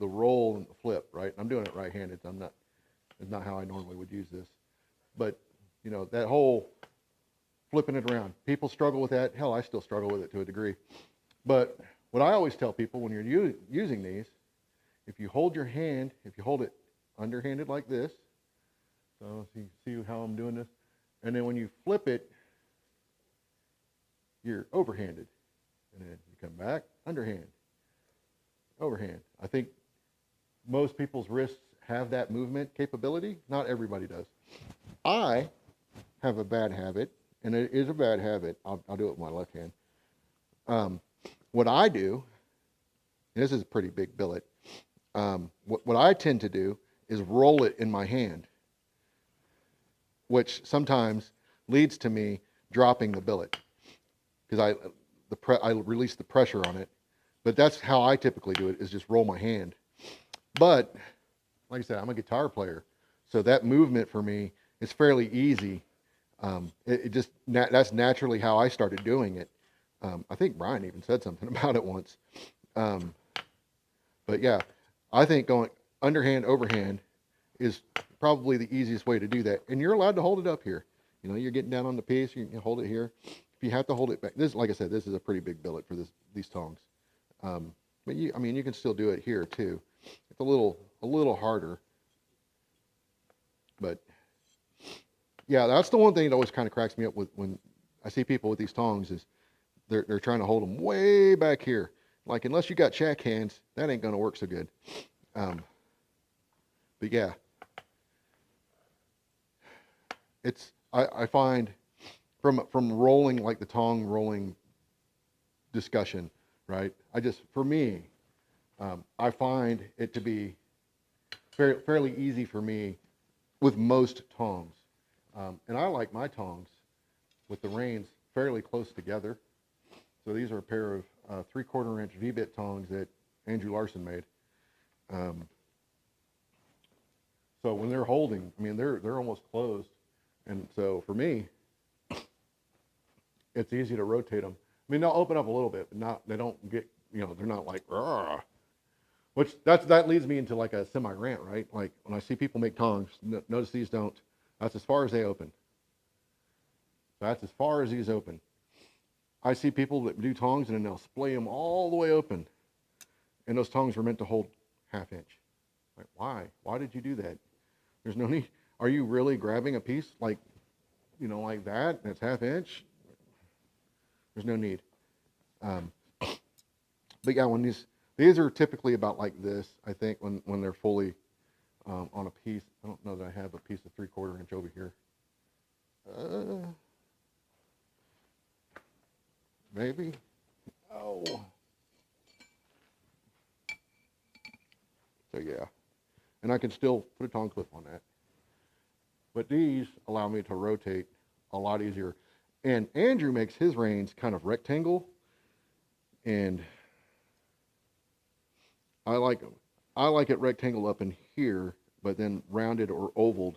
roll and the flip, right? I'm doing it right-handed. It's not how I normally would use this. But, you know, that whole flipping it around. People struggle with that. Hell, I still struggle with it to a degree. But what I always tell people when you're using these, if you hold it underhanded like this, so you see how I'm doing this, and then when you flip it, you're overhanded, and then you come back, underhand, overhand. I think most people's wrists have that movement capability. Not everybody does. I have a bad habit, and it is a bad habit. I'll do it with my left hand. What I do, and this is a pretty big billet, what I tend to do is roll it in my hand, which sometimes leads to me dropping the billet because I release the pressure on it. But that's how I typically do it, is just roll my hand. But like I said, I'm a guitar player, so that movement for me is fairly easy. That's naturally how I started doing it. I think Brian even said something about it once. But yeah, I think going underhand, overhand is probably the easiest way to do that. And you're allowed to hold it up here. You know, you're getting down on the piece, you can hold it here. If if you have to hold it back, this, like I said, this is a pretty big billet for these tongs. But I mean, you can still do it here too. It's a little harder, but yeah, that's the one thing that always kind of cracks me up with when I see people with these tongs is they're trying to hold them way back here. Like, unless you got shack hands, that ain't gonna work so good. But yeah, I find from rolling, like the tong rolling discussion, right? For me, I find it to be fairly easy for me with most tongs. And I like my tongs with the reins fairly close together. So these are a pair of 3/4 inch V-bit tongs that Andrew Larson made. So when they're holding, I mean, they're almost closed. And so for me, it's easy to rotate them. I mean, they'll open up a little bit, but they don't get, they're not like, rah. Which that leads me into like a semi-rant, right? Like when I see people make tongs, notice these don't. That's as far as they open. That's as far as these open. I see people that do tongs and then they'll splay them all the way open. And those tongs were meant to hold 1/2 inch. Like, why? Why did you do that? There's no need. Are you really grabbing a piece like, like that? That's 1/2 inch? There's no need. But yeah, when these are typically about like this, I think, when they're fully on a piece. I don't know that I have a piece of 3/4 inch over here. Maybe. Oh. So yeah, and I can still put a tong clip on that. But these allow me to rotate a lot easier. And Andrew makes his reins kind of rectangle, and I like them. I like it rectangle up in here, but then rounded or ovaled,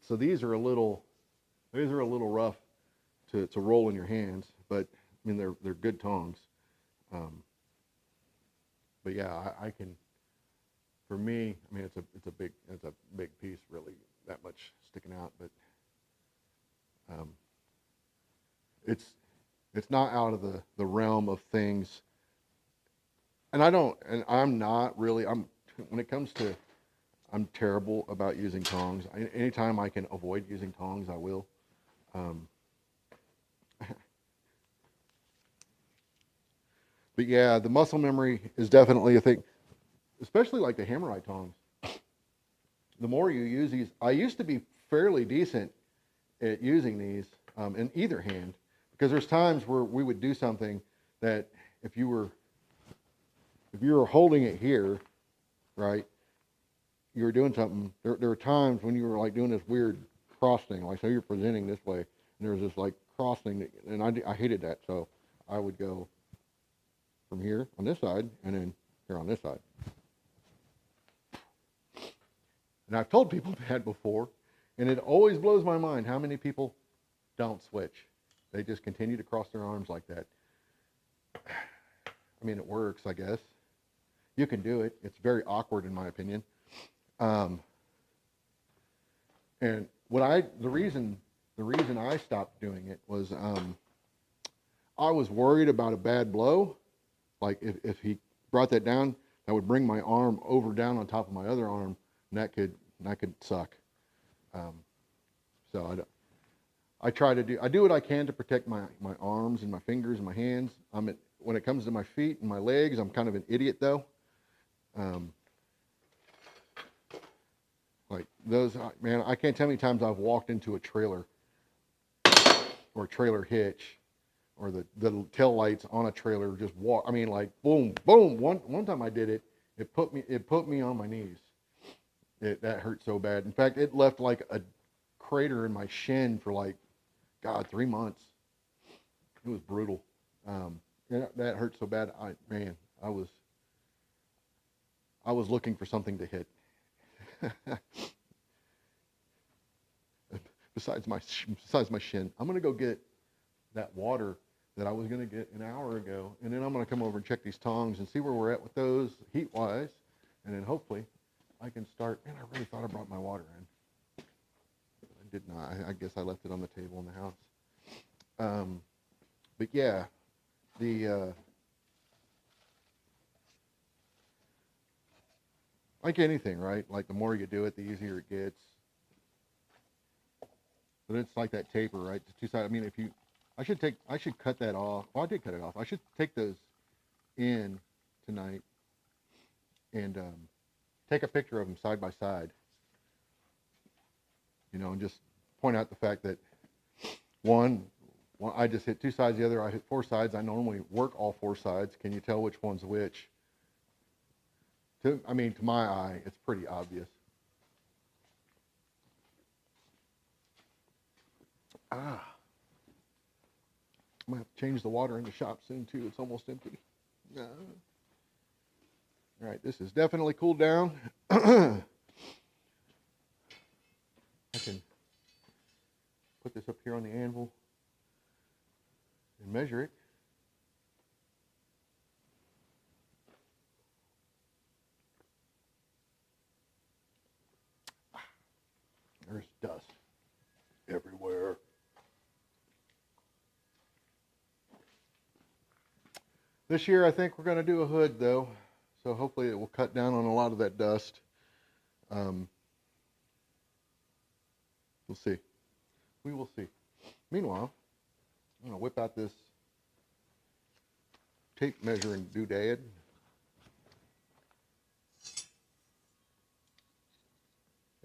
so these are a little rough to roll in your hands. But I mean, they're good tongs. But yeah, I can. For me, I mean, it's a big piece, really, that much sticking out. But it's not out of the realm of things. And I'm not really. When it comes to, I'm terrible about using tongs. Anytime I can avoid using tongs, I will. But yeah, the muscle memory is definitely a thing, especially like the Hammerite tongs. The more you use these, I used to be fairly decent at using these in either hand, because there's times where we would do something that if you were holding it here, right, you were doing something. There were times when you were like doing this weird cross thing, like so you're presenting this way, and there was this like cross thing, and I hated that. So I would go from here on this side, and then here on this side. And I've told people that before, and it always blows my mind how many people don't switch. They just continue to cross their arms like that. I mean, it works, I guess. You can do it. It's very awkward, in my opinion. And the reason I stopped doing it was I was worried about a bad blow. Like if he brought that down, that would bring my arm over down on top of my other arm, and that could suck. So I do what I can to protect my arms and my fingers and my hands. When it comes to my feet and my legs, I'm kind of an idiot though. Like those, man, I can't tell how many times I've walked into a trailer or a trailer hitch, or the tail lights on a trailer just walk. I mean, like boom, boom. One time I did it. It put me on my knees. That hurt so bad. In fact, it left like a crater in my shin for like, God, 3 months. It was brutal. That hurt so bad. I was looking for something to hit. besides my shin. I'm gonna go get that water that I was gonna get an hour ago, and then I'm gonna come over and check these tongs and see where we're at with those heat-wise, and then hopefully I can start. Man, I really thought I brought my water in. I did not. I guess I left it on the table in the house. But yeah, the like anything, right? Like the more you do it, the easier it gets. But it's like that taper, right? The two sides. I mean, if you, I should cut that off. Well, I did cut it off. I should take those in tonight and take a picture of them side by side. You know, and just point out the fact that one I just hit two sides, the other I hit four sides. I normally work all four sides. Can you tell which one's which? I mean, to my eye, it's pretty obvious. I'm gonna have to change the water in the shop soon too. It's almost empty. All right, this is definitely cooled down. I can put this up here on the anvil and measure it. There's dust everywhere. This year I think we're going to do a hood though, so hopefully it will cut down on a lot of that dust. We'll see. We will see. Meanwhile, I'm going to whip out this tape measuring doodad.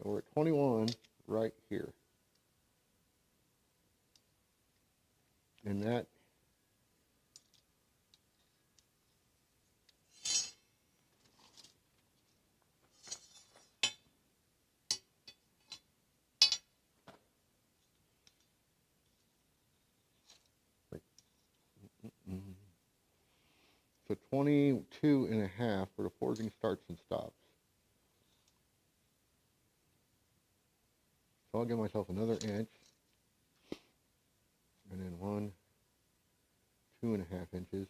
And we're at 21 right here. And that so 22 and a half for the forging starts and stops. So I'll give myself another inch. And then 1, 2.5 inches.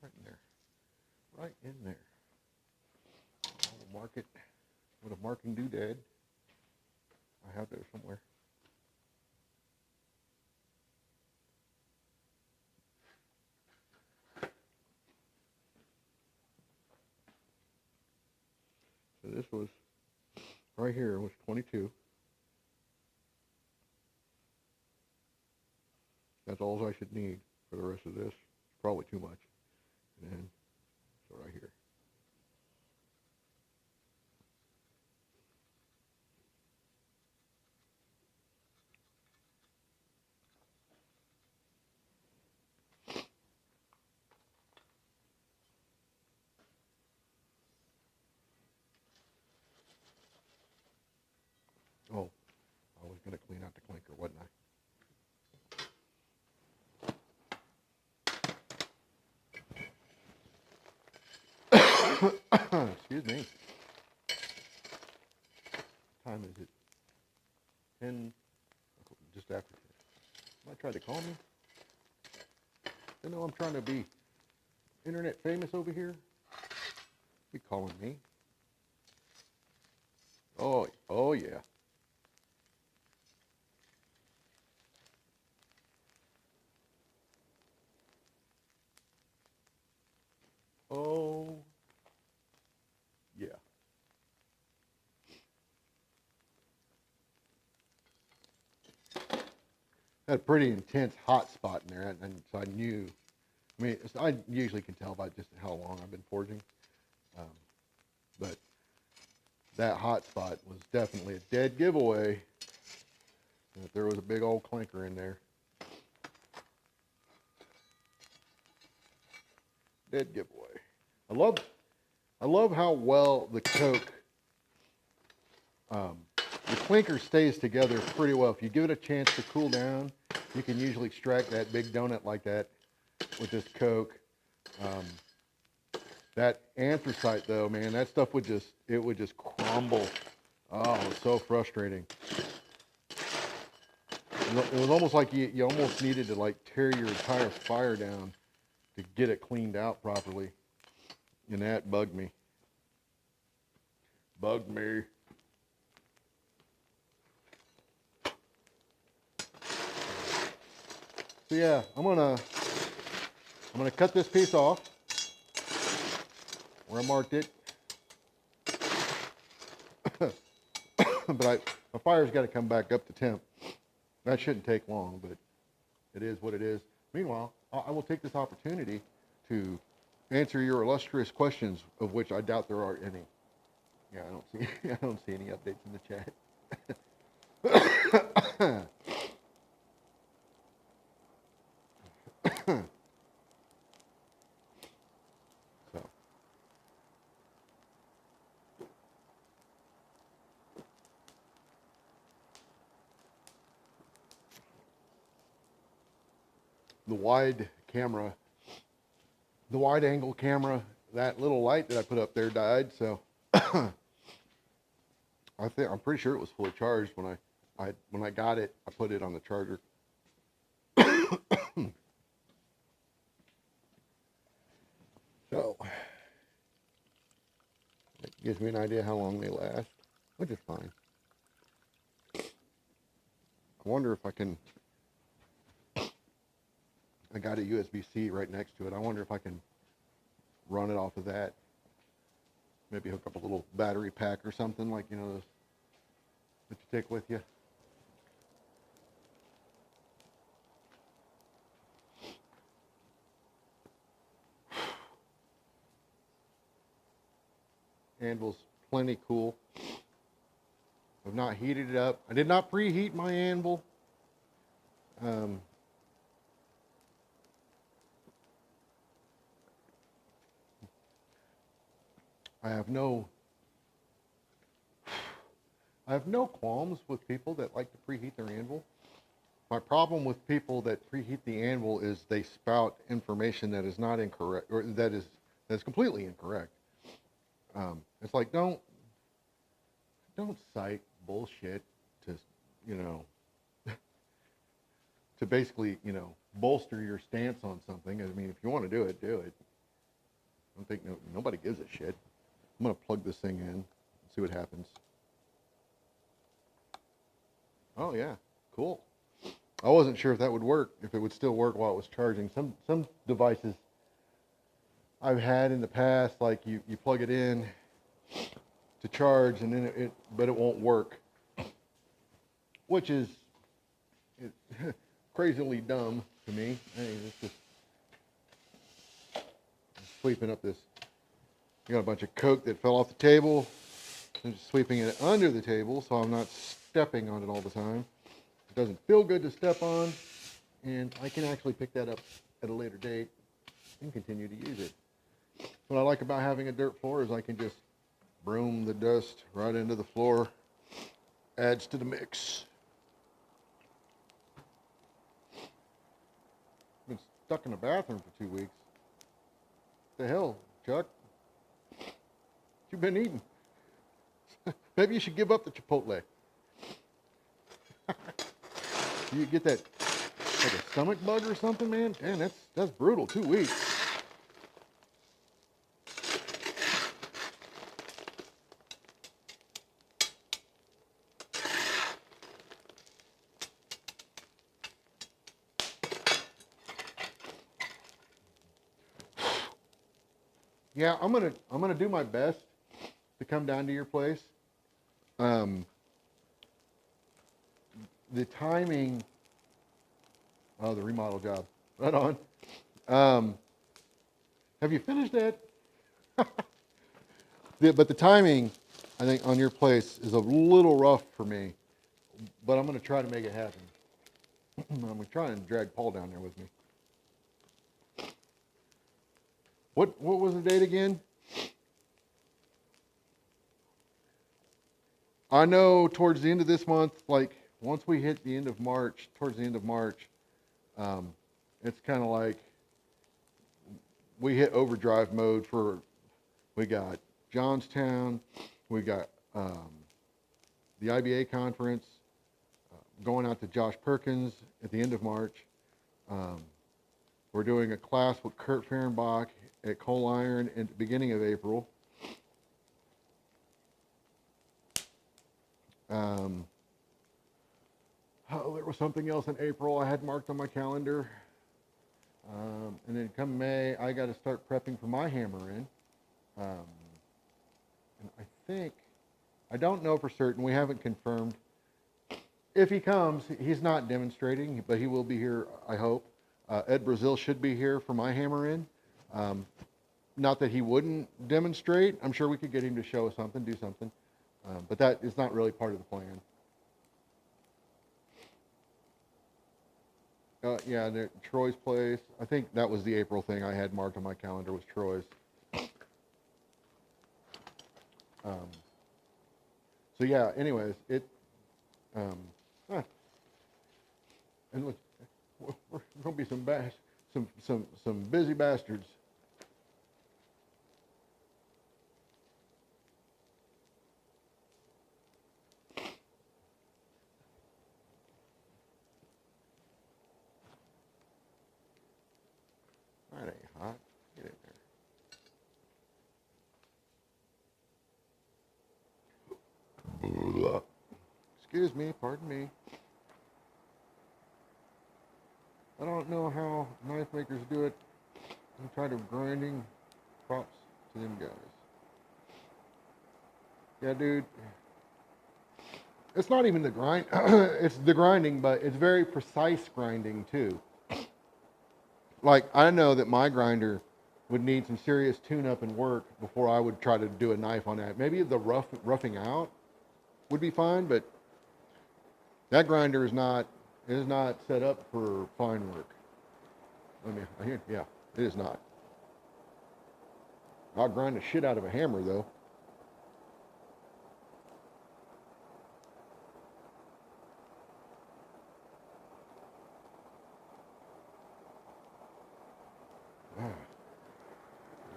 Right in there. Right in there. I'll mark it with a marking doodad. I have those somewhere. So this was, right here was 22. That's all I should need for the rest of this. Probably too much. And then, so right here. Oh, I was going to clean out the clinker, wasn't I? Excuse me. What time is it? 10, just after 10. Somebody tried to call me? They know I'm trying to be internet famous over here. Be calling me. Oh yeah. Oh yeah. Had a pretty intense hot spot in there, and so I knew. I mean, I usually can tell by just how long I've been forging, but that hot spot was definitely a dead giveaway that there was a big old clinker in there. Dead giveaway. I love how well the coke, the clinker stays together pretty well. If you give it a chance to cool down, you can usually extract that big donut like that with this coke. That anthracite though, man, that stuff would just crumble Oh, it was so frustrating. It was almost like you almost needed to like tear your entire fire down to get it cleaned out properly. And that bugged me. Bugged me. So yeah, I'm gonna cut this piece off where I marked it. But my fire's got to come back up to temp. That shouldn't take long, but it is what it is. Meanwhile, I will take this opportunity to answer your illustrious questions, of which I doubt there are any. Yeah, I don't see any updates in the chat. So, the wide angle camera, that little light that I put up there died. So I'm pretty sure it was fully charged when I got it. I put it on the charger. So that gives me an idea how long they last, which is fine. I wonder if I can. I got a USB-C right next to it. I wonder if I can run it off of that. Maybe hook up a little battery pack or something, like, you know, those that you take with you. Anvil's plenty cool. I've not heated it up. I did not preheat my anvil. I have no qualms with people that like to preheat their anvil. My problem with people that preheat the anvil is they spout information that is not incorrect, or that's completely incorrect. It's like, don't cite bullshit to, you know, to basically, you know, bolster your stance on something. I mean, if you want to do it, do it. I don't think nobody gives a shit. I'm gonna plug this thing in and see what happens. Oh yeah, cool. I wasn't sure if that would work, if it would still work while it was charging. Some devices I've had in the past, like you plug it in to charge and then but it won't work, which is crazily dumb to me. Hey, it's just sweeping up this. You got a bunch of Coke that fell off the table. I'm just sweeping it under the table so I'm not stepping on it all the time. It doesn't feel good to step on, and I can actually pick that up at a later date and continue to use it. What I like about having a dirt floor is I can just broom the dust right into the floor. Adds to the mix. Been stuck in the bathroom for 2 weeks. What the hell, Chuck? What you been eating? Maybe you should give up the Chipotle. You get that like a stomach bug or something, man? Man, that's brutal. 2 weeks. Yeah, I'm gonna do my best to come down to your place. The timing. Oh, the remodel job. Right on. Have you finished that? But the timing, I think, on your place is a little rough for me. But I'm going to try to make it happen. I'm going to try and drag Paul down there with me. What was the date again? I know towards the end of this month, like once we hit the end of March, towards the end of March, it's kind of like we hit overdrive mode for, we got Johnstown, we got the IBA conference, going out to Josh Perkins at the end of March. We're doing a class with Kurt Fehrenbach at Coal Iron at the beginning of April. There was something else in April I had marked on my calendar. And then come May, I got to start prepping for my hammer-in. And I don't know for certain, we haven't confirmed. If he comes, he's not demonstrating, but he will be here, I hope. Ed Brazil should be here for my hammer-in. Not that he wouldn't demonstrate. I'm sure we could get him to show us something, do something. But that is not really part of the plan. Yeah, Troy's place. I think that was the April thing I had marked on my calendar, was Troy's. So yeah, anyways, and look, we're gonna be some busy bastards. That ain't hot. Get in there. Excuse me, pardon me. I don't know how knife makers do it. I'm tired of grinding. Props to them guys. Yeah, dude. It's not even the grind. It's the grinding, but it's very precise grinding too. Like, I know that my grinder would need some serious tune-up and work before I would try to do a knife on that. Maybe the roughing out would be fine, but that grinder is not set up for fine work. Yeah, it is not. I'll grind the shit out of a hammer, though.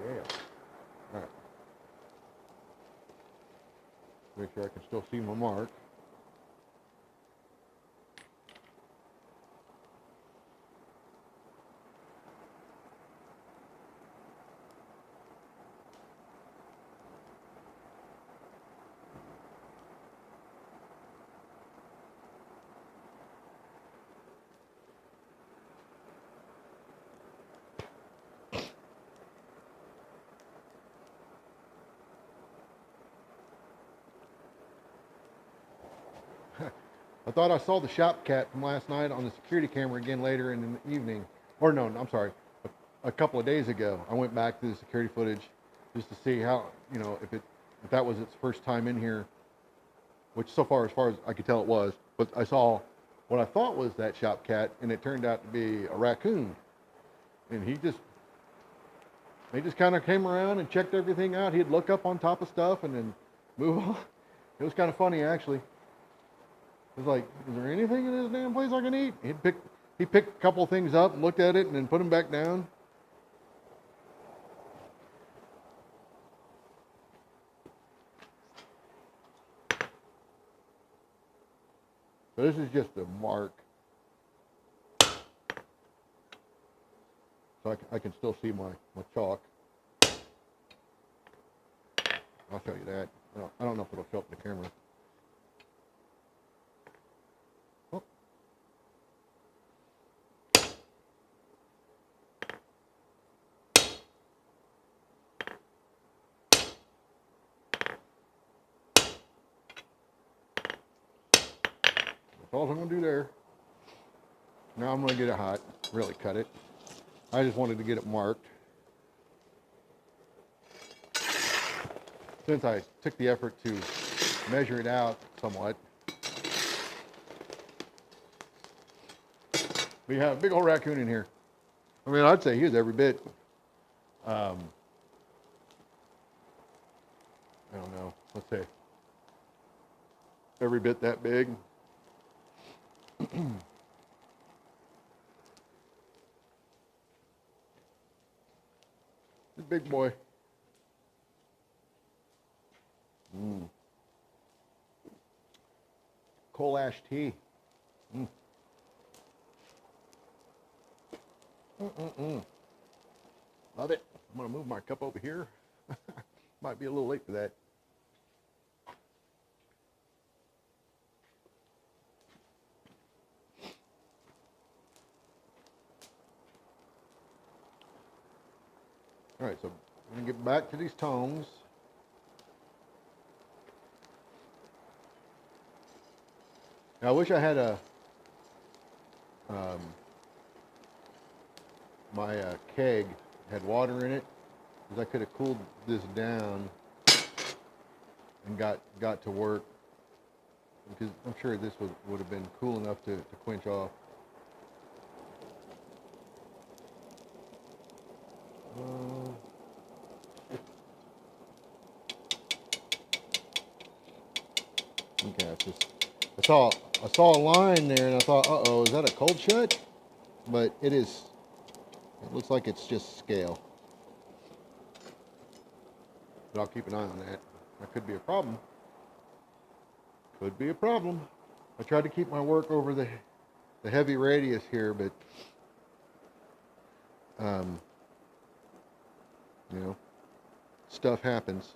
Yeah. All right. Make sure I can still see my mark. I thought I saw the shop cat from last night on the security camera again later in the evening. Or no, I'm sorry, a couple of days ago. I went back to the security footage just to see how, if that was its first time in here, which as far as I could tell it was. But I saw what I thought was that shop cat, and it turned out to be a raccoon. And he just kind of came around and checked everything out. He'd look up on top of stuff and then move on. It was kind of funny, actually. It was like, is there anything in this damn place I can eat? He picked a couple of things up and looked at it and then put them back down. So this is just a mark. So I can still see my chalk. I'll show you that. I don't know if it'll show up in the camera. Oh. That's all I'm going to do there. Now I'm going to get it hot, really cut it. I just wanted to get it marked. Since I took the effort to measure it out somewhat. We have a big old raccoon in here. I mean, I'd say he was every bit, I don't know, let's say, every bit that big. Big boy. coal ash tea. Love it. I'm gonna move my cup over here. Might be a little late for that. All right, so I'm gonna get back to these tongs. Now, I wish I had my keg had water in it, because I could have cooled this down and got to work, because I'm sure this would have been cool enough to quench off. Okay, I saw a line there and I thought, uh-oh, is that a cold shut? But it is. It looks like it's just scale. But I'll keep an eye on that. That could be a problem. Could be a problem. I tried to keep my work over the heavy radius here, but you know, stuff happens.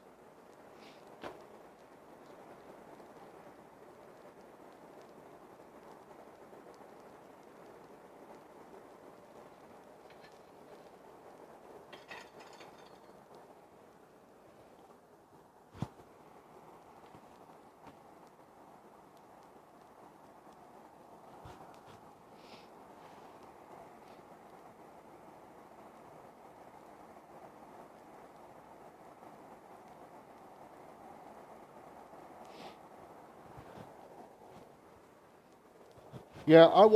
Yeah, I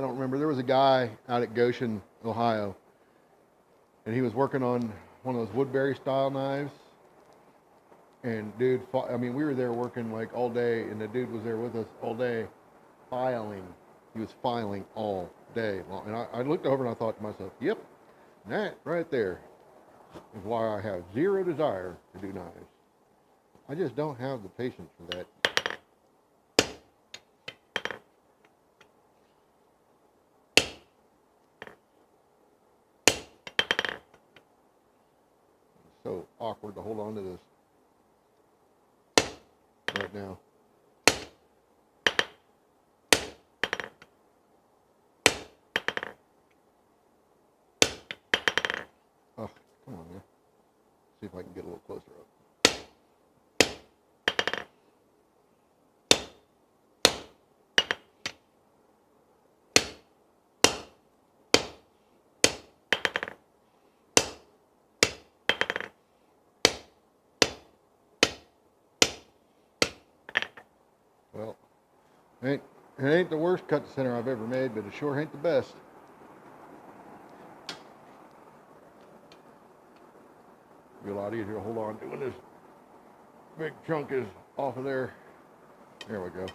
don't remember, there was a guy out at Goshen, Ohio, and he was working on one of those Woodbury style knives. And dude, I mean, we were there working like all day, and the dude was there with us all day, filing. He was filing all day long. And I looked over and I thought to myself, yep, that right there is why I have zero desire to do knives. I just don't have the patience for that. It's so awkward to hold on to this right now. Oh, come on, man. See if I can get a little closer up. Well, it ain't the worst cut to center I've ever made, but it sure ain't the best. Be a lot easier to hold on to when this big chunk is off of there. There we go.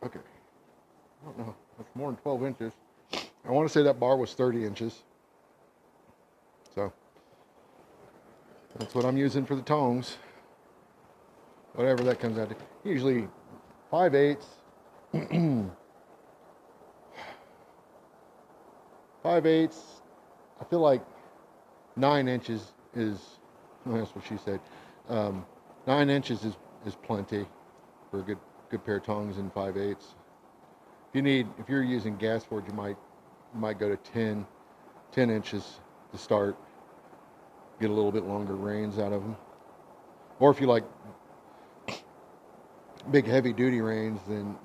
Okay. I don't know. That's more than 12 inches. I want to say that bar was 30 inches. So that's what I'm using for the tongs. Whatever that comes out to. Usually 5/8. 5/8. I feel like 9 inches is, well, that's what she said. 9 inches is plenty for a good pair of tongs in 5/8. If you're using gas forge, you might go to 10 inches to start. Get a little bit longer reins out of them. Or if you like big heavy duty reins, then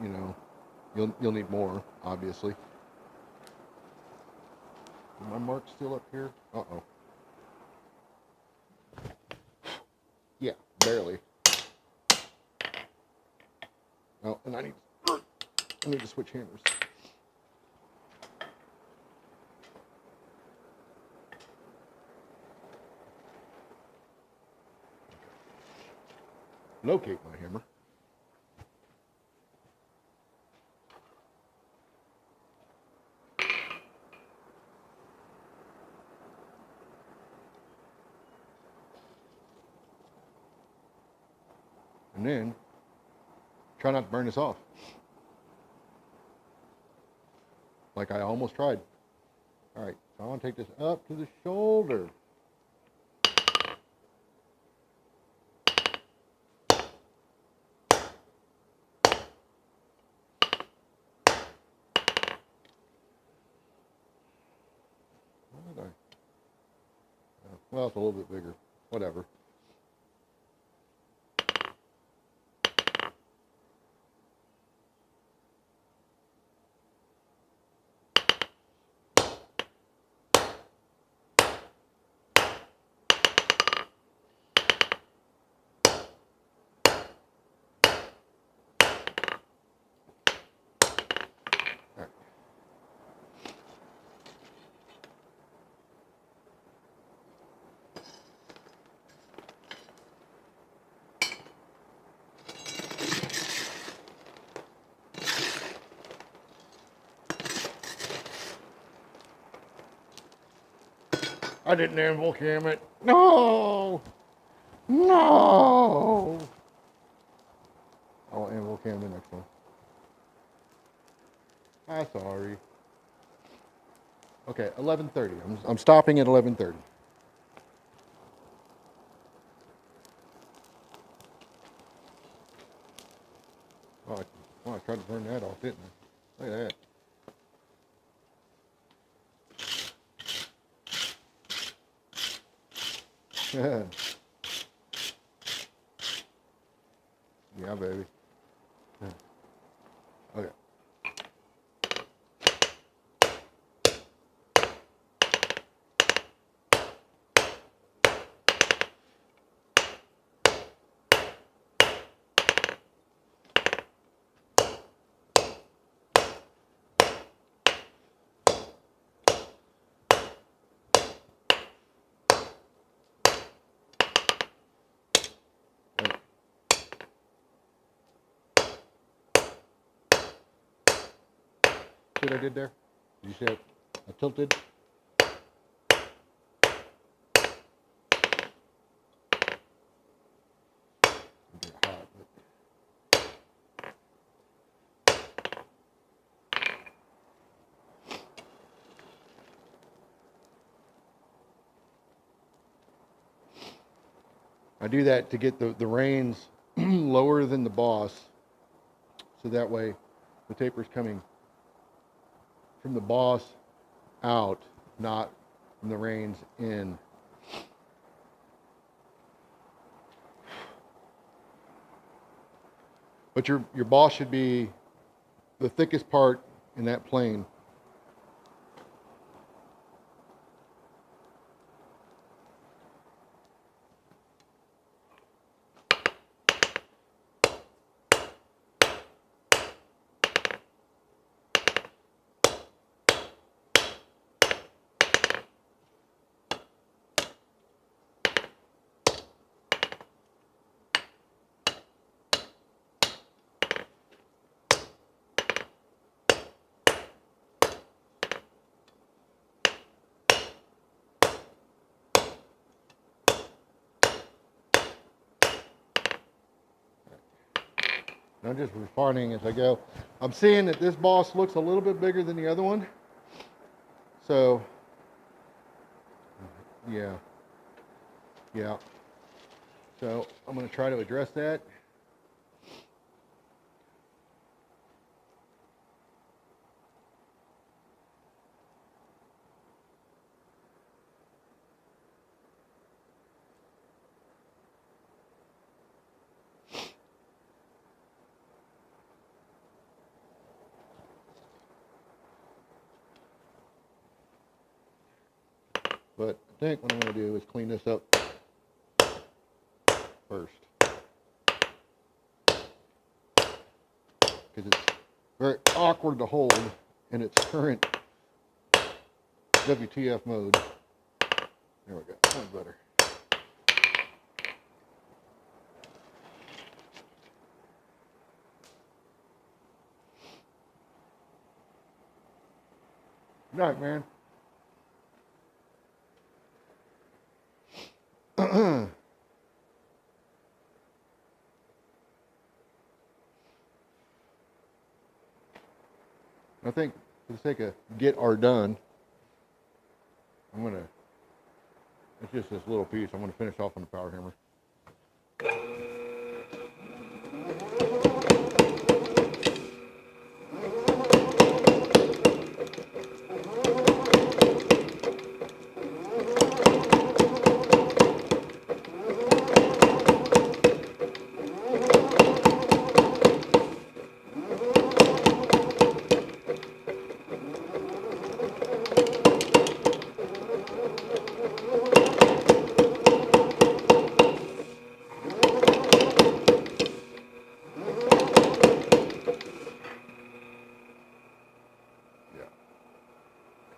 you'll need more, obviously. Is my mark still up here? Uh-oh. Yeah, barely. Oh, and I need to switch hammers. Locate my hammer. And then try not to burn this off. Like I almost tried. All right, so I want to take this up to the shoulder. Well, it's a little bit bigger. Whatever. I didn't anvil cam it. No! No! I'll anvil cam the next one. I'm sorry. Okay, 11:30. I'm stopping at 11:30. Oh, I tried to burn that off, didn't I? Look at that. Yeah, baby. Okay. See what I did there? Did you see I tilted? Get hot, but... I do that to get the reins lower than the boss, so that way the taper's coming from the boss out, not from the reins in. But your boss should be the thickest part in that plane. I'm just refining as I go. I'm seeing that this boss looks a little bit bigger than the other one. So, yeah. So, I'm going to try to address that. But I think what I'm going to do is clean this up first. Because it's very awkward to hold in its current WTF mode. There we go. That's better. Good night, man. I think for the sake of get our done, I'm gonna, it's just this little piece. I'm gonna finish off on the power hammer.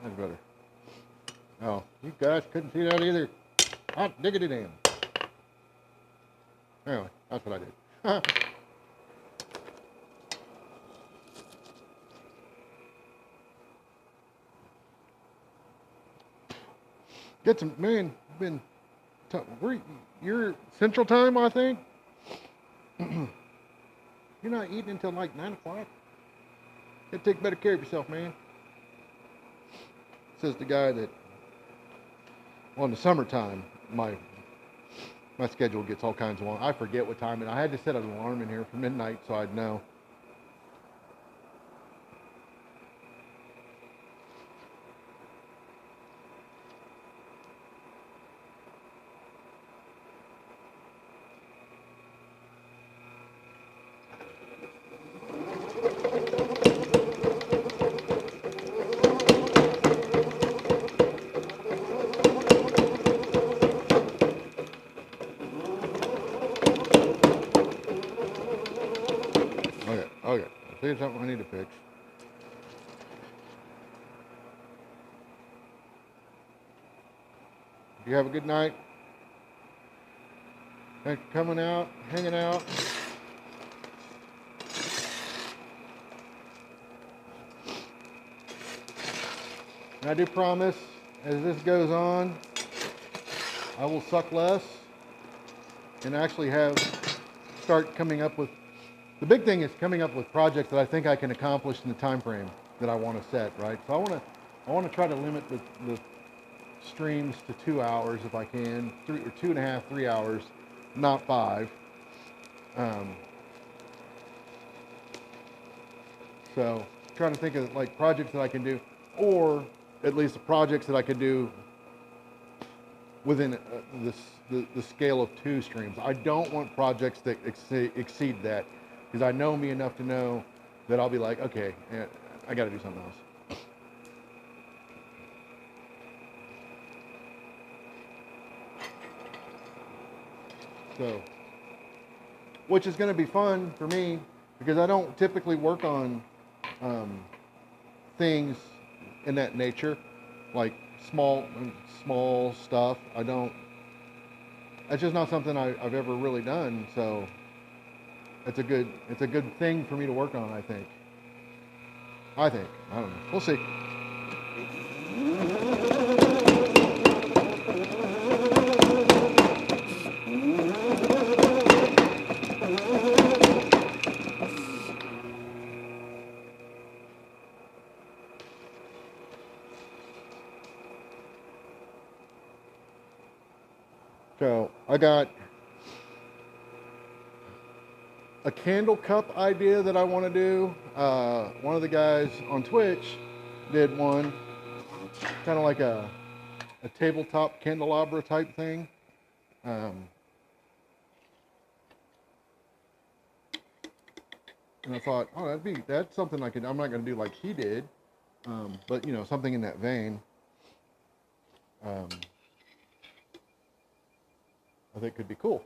That's better. Oh, you guys couldn't see that either. Hot diggity damn. Anyway, that's what I did. Get some, man, you're Central Time, I think? You're not eating until like 9 o'clock? You gotta take better care of yourself, man. Says the guy that, well, in the summertime, my schedule gets all kinds of long. I forget what time, and I had to set an alarm in here for midnight so I'd know. Okay, I think it's something I need to fix. You have a good night. Thanks for coming out, hanging out. And I do promise, as this goes on, I will suck less and actually start coming up with, the big thing is coming up with projects that I think I can accomplish in the time frame that I want to set, right? So I want to try to limit the streams to 2 hours if I can, 2.5, 3 hours, not 5. So trying to think of like projects that I can do, or at least the projects that I could do within the scale of 2 streams. I don't want projects that exceed that, because I know me enough to know that I'll be like, okay, I got to do something else. So, which is going to be fun for me, because I don't typically work on things in that nature, like small stuff. That's just not something I've ever really done. So it's a good thing for me to work on, I think. I don't know. We'll see. So I got a candle cup idea that I want to do. One of the guys on Twitch did one, kind of like a tabletop candelabra type thing. And I thought, oh, that's something I'm not going to do like he did, but you know, something in that vein. I think could be cool.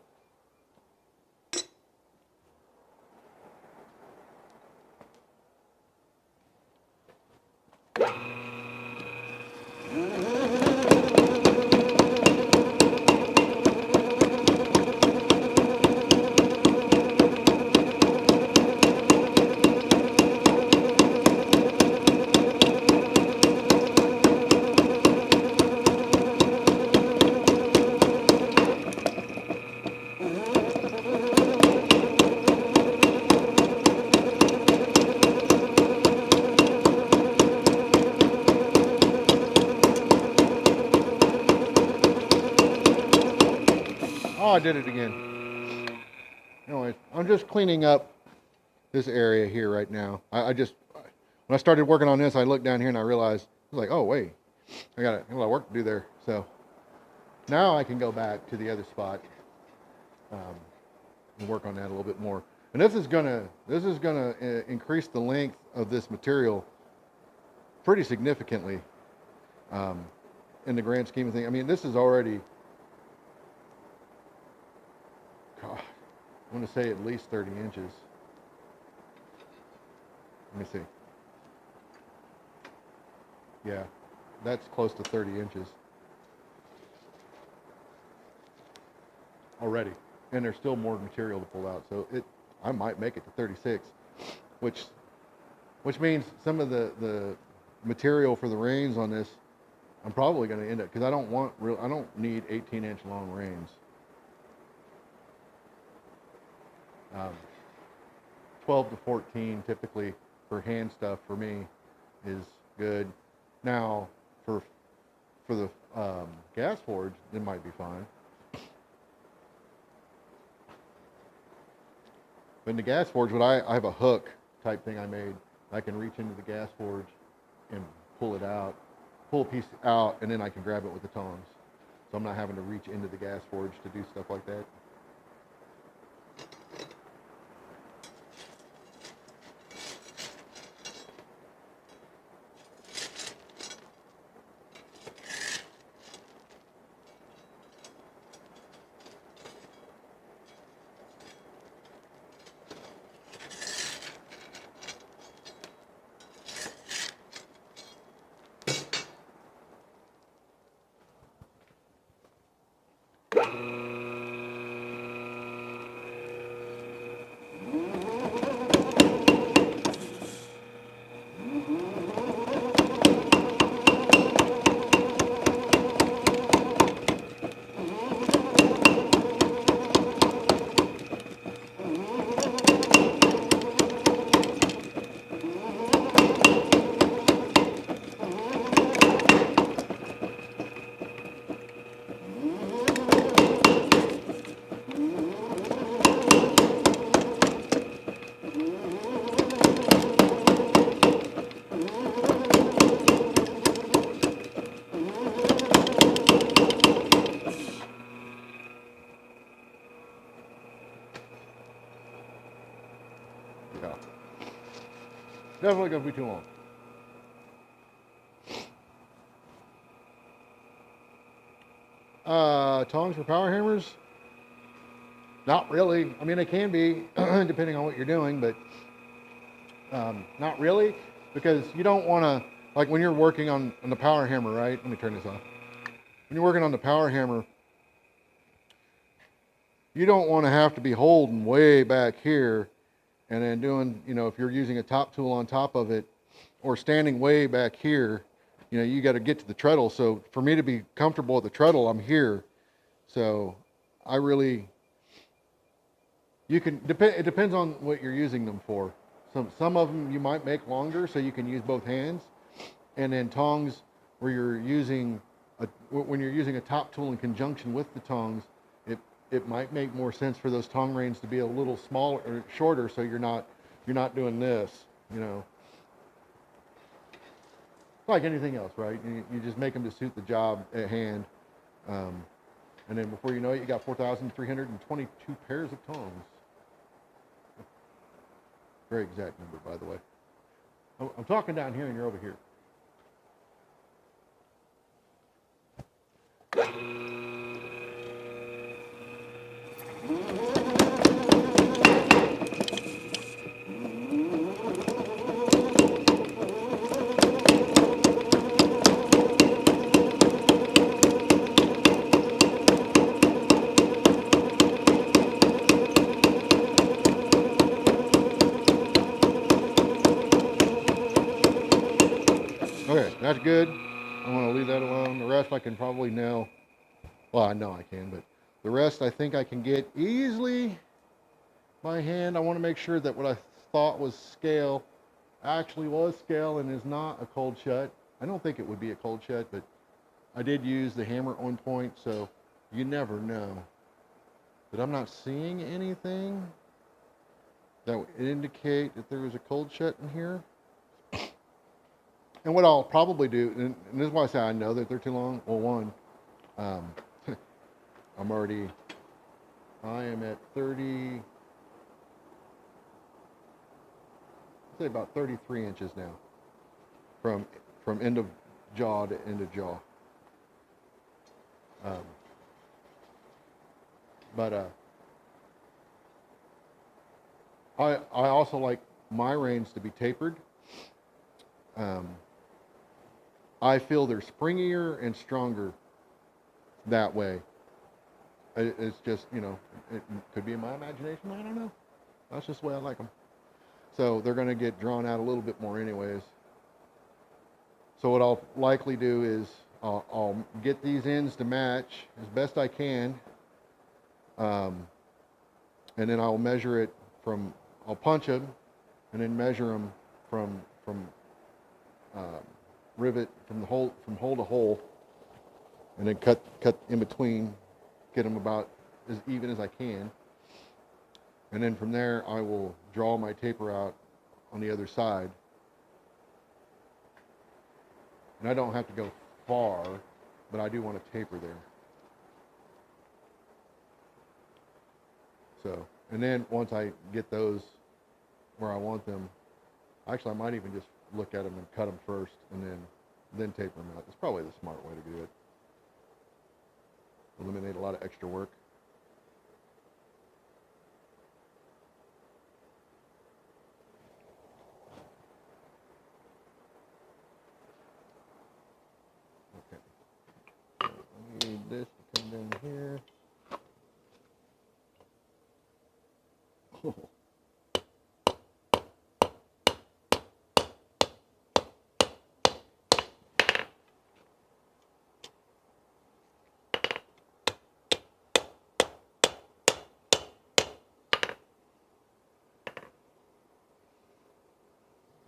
did it again. Anyway, I'm just cleaning up this area here right now. I just, when I started working on this, I looked down here and I realized, I was like, oh wait, I got a lot of work to do there. So now I can go back to the other spot and work on that a little bit more. And this is gonna increase the length of this material pretty significantly in the grand scheme of things. I mean, this is already, God, I want to say at least 30 inches. Let me see. Yeah, that's close to 30 inches already. And there's still more material to pull out. So I might make it to 36, which means some of the material for the reins on this, I'm probably going to end up, because I don't need 18-inch long reins. 12 to 14 typically for hand stuff for me is good. Now for the gas forge, it might be fine. But in the gas forge, I have a hook type thing I made. I can reach into the gas forge and pull a piece out, and then I can grab it with the tongs. So I'm not having to reach into the gas forge to do stuff like that. Yeah. Definitely gonna be too long. Tongs for power hammers? Not really. I mean, they can be, depending on what you're doing, but not really, because you don't want to, like when you're working on the power hammer, right? Let me turn this off. When you're working on the power hammer, you don't want to have to be holding way back here and then doing, if you're using a top tool on top of it or standing way back here, you got to get to the treadle. So for me to be comfortable at the treadle, I'm here. So it depends on what you're using them for. Some of them you might make longer so you can use both hands. And then tongs where when you're using a top tool in conjunction with the tongs, it might make more sense for those tong reins to be a little smaller or shorter, so you're not doing this, like anything else, right? You just make them to suit the job at hand, and then before you know it, you got 4,322 pairs of tongs. Very exact number, by the way. I'm talking down here and you're over here. Okay, that's good. I'm going to leave that alone. The rest I can probably nail. Well, I know I can, but the rest I think I can get easily by hand. I want to make sure that what I thought was scale actually was scale and is not a cold shut. I don't think it would be a cold shut, but I did use the hammer on point, so you never know. but I'm not seeing anything that would indicate that there was a cold shut in here. And what I'll probably do, and this is why I say I know that they're too long. Well, one, um, I am at 30, I'd say about 33 inches now from end of jaw to end of jaw. But I also like my reins to be tapered. I feel they're springier and stronger that way. It's just, you know, it could be in my imagination. I don't know. That's just the way I like them. So they're going to get drawn out a little bit more anyways. So what I'll likely do is I'll get these ends to match as best I can. And then I'll measure it I'll punch them and then measure them from rivet from hole to hole, and then cut in between, get them about as even as I can, and then from there I will draw my taper out on the other side, and I don't have to go far, but I do want to taper there. So, and then once I get those where I want them, actually I might even just look at them and cut them first, and then taper them out. It's probably the smart way to do it. Eliminate a lot of extra work. Okay. So I need this to come down here. Oh.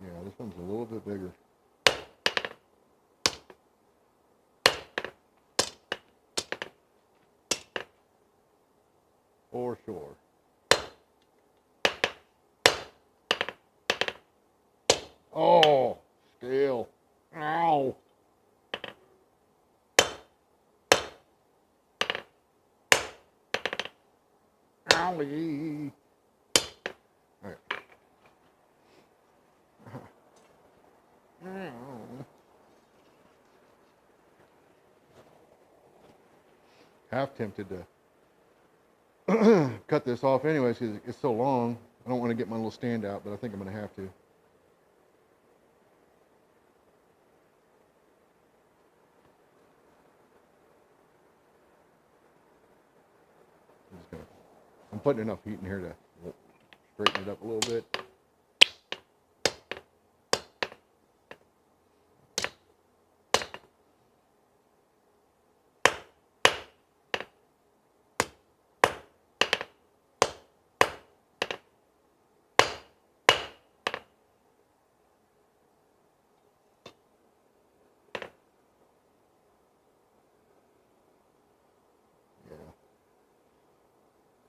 Yeah, this one's a little bit bigger. For sure. Oh, scale. Ow. Owie. All right. Half tempted to cut this off anyways because it's so long. I don't want to get my little stand out, but I think I'm going to have to. I'm putting enough heat in here to straighten it up a little bit.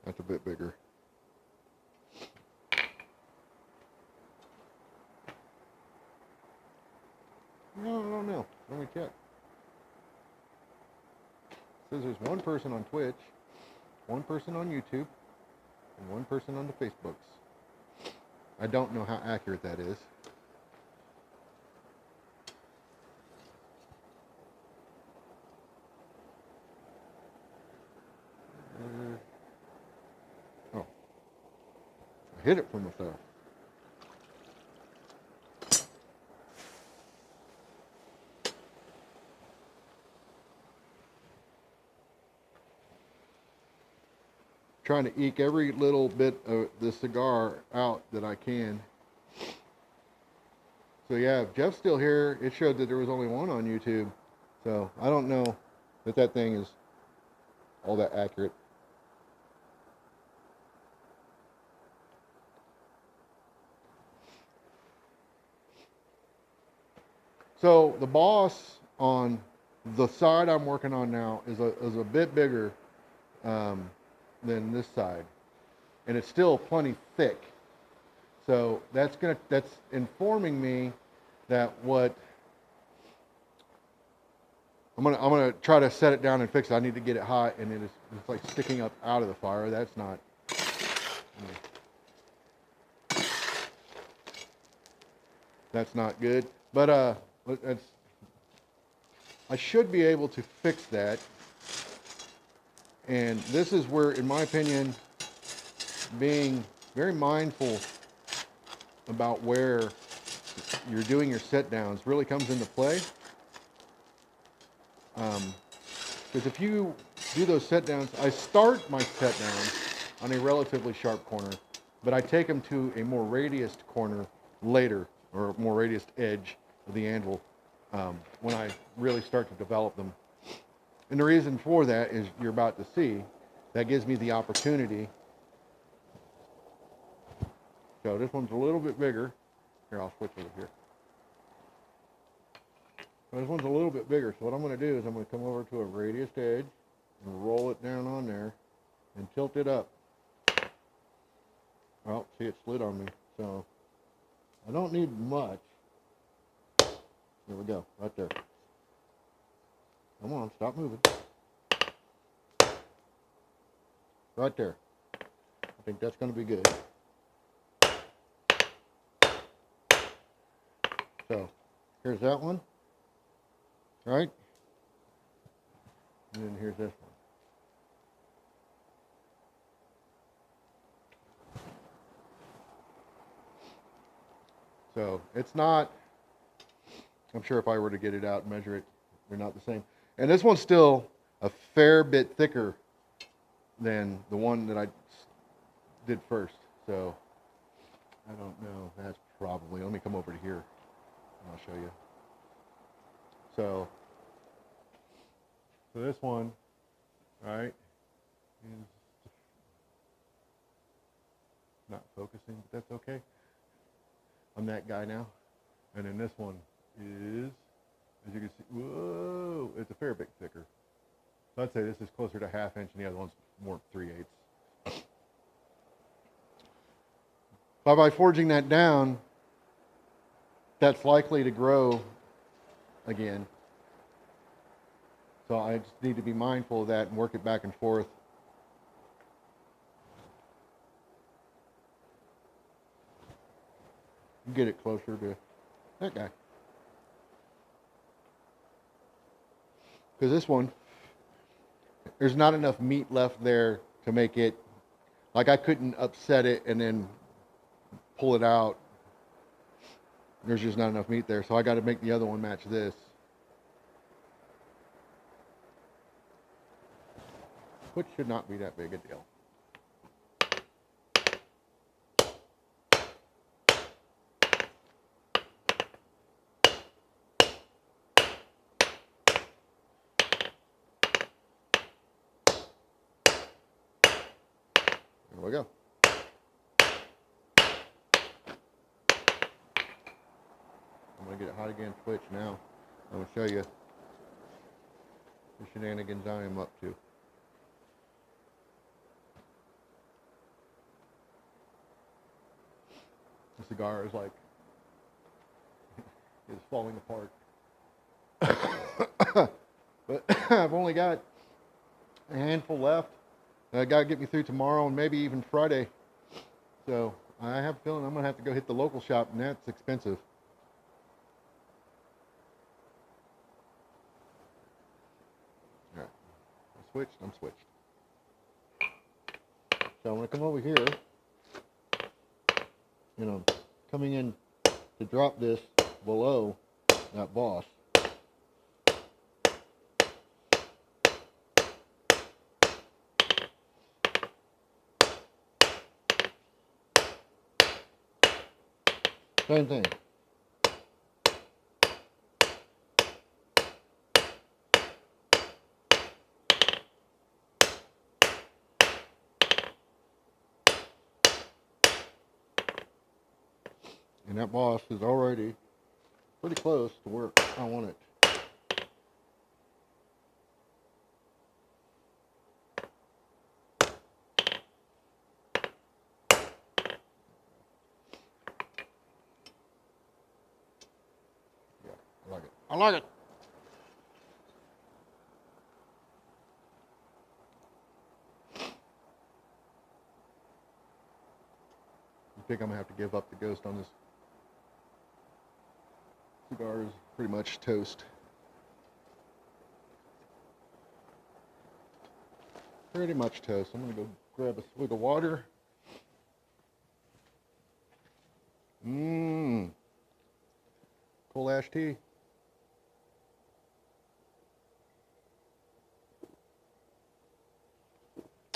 That's a bit bigger. No. Let me check. It says there's one person on Twitch, one person on YouTube, and one person on the Facebooks. I don't know how accurate that is. Oh. I hit it from myself. Trying to eke every little bit of the cigar out that I can. So yeah, if Jeff's still here, it showed that there was only one on YouTube. So I don't know that thing is all that accurate. So the boss on the side I'm working on now is a bit bigger. than this side, and it's still plenty thick. So that's informing me that what I'm gonna try to set it down and fix it. I need to get it hot, and it's like sticking up out of the fire. That's not. That's not good. But I should be able to fix that. And this is where, in my opinion, being very mindful about where you're doing your set downs really comes into play. Because if you do those set downs, I start my set downs on a relatively sharp corner, but I take them to a more radiused corner later, or more radiused edge of the anvil when I really start to develop them. And the reason for that is you're about to see. That gives me the opportunity. So this one's a little bit bigger. Here, I'll switch over here. This one's a little bit bigger, so what I'm going to do is I'm going to come over to a radiused edge and roll it down on there and tilt it up. Well, see, it slid on me, so I don't need much. There we go, right there. Come on, stop moving. Right there. I think that's going to be good. So, here's that one. Right? And then here's this one. So it's not, I'm sure if I were to get it out and measure it, they're not the same. And this one's still a fair bit thicker than the one that I did first. So I don't know, that's probably, let me come over to here and I'll show you. So this one, right, is not focusing, but that's okay. I'm that guy now. And then this one is, as you can see, whoa, it's a fair bit thicker. So I'd say this is closer to 1/2 inch and the other one's more 3/8. But by forging that down, that's likely to grow again. So I just need to be mindful of that and work it back and forth. Get it closer to that guy. Because this one, there's not enough meat left there to make it, like I couldn't upset it and then pull it out. There's just not enough meat there, so I got to make the other one match this. Which should not be that big a deal. There we go. I'm going to get it hot again, switch now. I'm going to show you the shenanigans I am up to. The cigar is like, it's falling apart. But I've only got a handful left. I got to get me through tomorrow and maybe even Friday. So I have a feeling I'm going to have to go hit the local shop, and that's expensive. All right, I'm switched. So I'm going to come over here. You know, coming in to drop this below that boss. Same thing. And that boss is already pretty close to where I want it. like it. I think I'm gonna have to give up the ghost on this. Cigar is pretty much toast. Pretty much toast. I'm gonna go grab a swig of water. Mmm. Cool ash tea.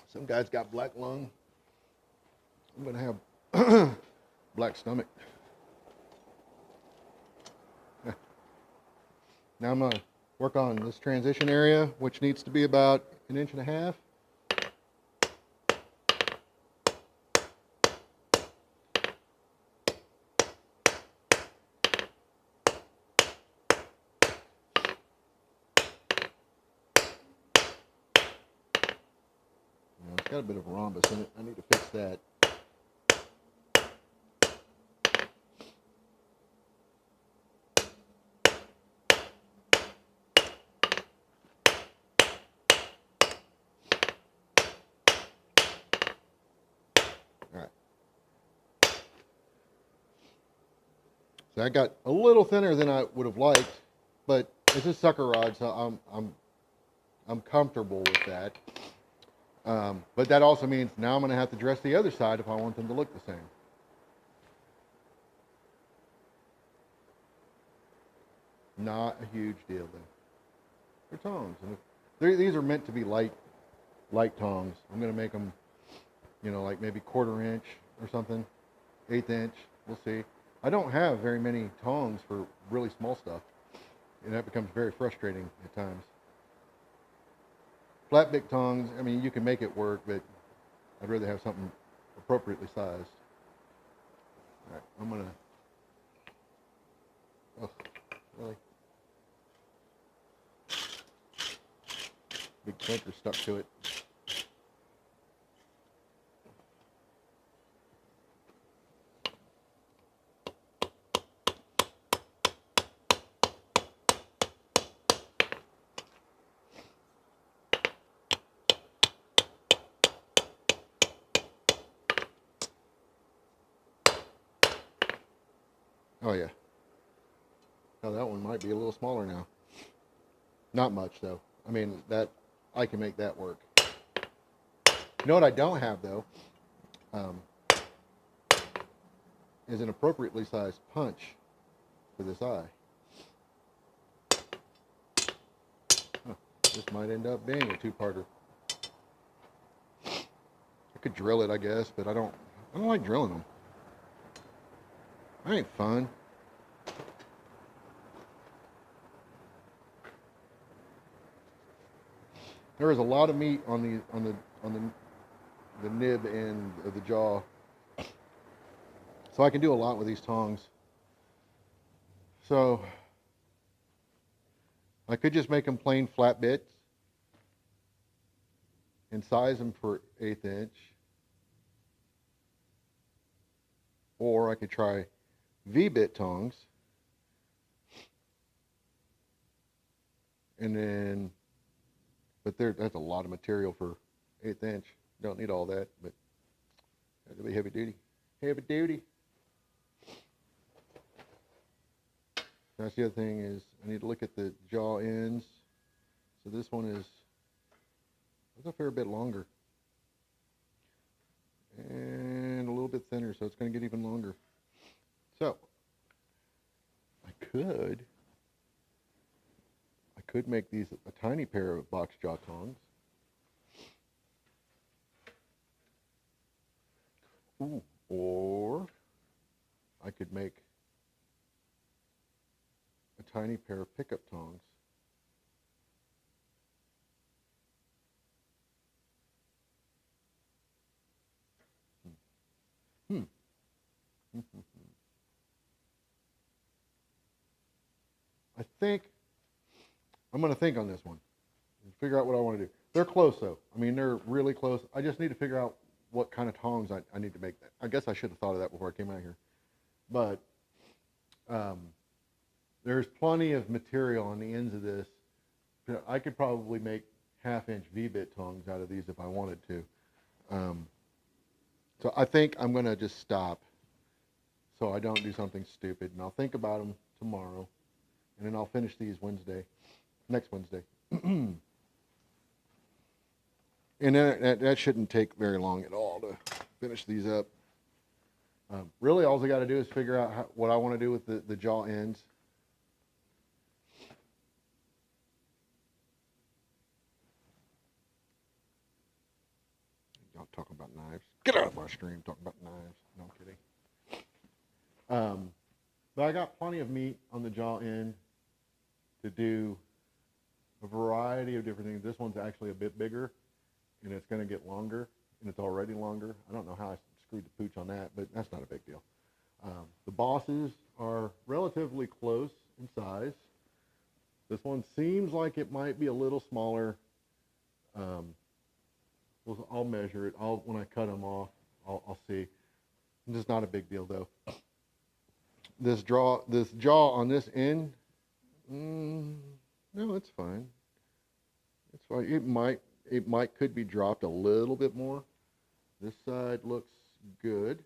Some guy's got black lung. I'm gonna have black stomach. Now I'm gonna work on this transition area, which needs to be about 1.5 inches. It's got a bit of a rhombus in it. I need to fix that. All right. So I got a little thinner than I would have liked, but it's a sucker rod, so I'm comfortable with that. But that also means now I'm going to have to dress the other side if I want them to look the same. Not a huge deal though. They're tongs, and these are meant to be light tongs. I'm going to make them, like maybe 1/4 inch or something, 1/8 inch. We'll see. I don't have very many tongs for really small stuff, and that becomes very frustrating at times. Flat bit tongs, I mean, you can make it work, but I'd rather have something appropriately sized. All right, I'm gonna. Oh, really? Big clinker stuck to it. Oh yeah. Oh, that one might be a little smaller now. Not much though. I mean, that I can make that work. You know what I don't have though, is an appropriately sized punch for this eye. Huh, this might end up being a two-parter. I could drill it, I guess, but I don't like drilling them. That ain't fun. There is a lot of meat on the nib end of the jaw, so I can do a lot with these tongs. So I could just make them plain flat bits and size them for 1/8 inch, or I could try V-bit tongs, and then, but that's a lot of material for 1/8 inch. Don't need all that, but that'll be heavy duty. Heavy duty. That's the other thing is I need to look at the jaw ends. So this one is a fair bit longer and a little bit thinner, so it's going to get even longer. So I could make these a tiny pair of box jaw tongs. Ooh, or I could make a tiny pair of pickup tongs. I think I'm going to think on this one and figure out what I want to do. They're close though. I mean, they're really close. I just need to figure out what kind of tongs I need to make. I guess I should have thought of that before I came out here. But there's plenty of material on the ends of this. I could probably make half-inch V-bit tongs out of these if I wanted to. So I think I'm going to just stop so I don't do something stupid, and I'll think about them tomorrow, and then I'll finish these next Wednesday. And then that shouldn't take very long at all to finish these up. Really, all I got to do is figure out what I want to do with the jaw ends. Y'all talking about knives. Get out of my stream talking about knives. No, I'm kidding. But I got plenty of meat on the jaw end to do a variety of different things. This one's actually a bit bigger, and it's going to get longer, and it's already longer. I don't know how I screwed the pooch on that, but that's not a big deal. The bosses are relatively close in size. This one seems like it might be a little smaller. I'll measure it. When I cut them off, I'll see. This is not a big deal though. This jaw on this end, no, it's fine. It's fine. Could be dropped a little bit more. This side looks good.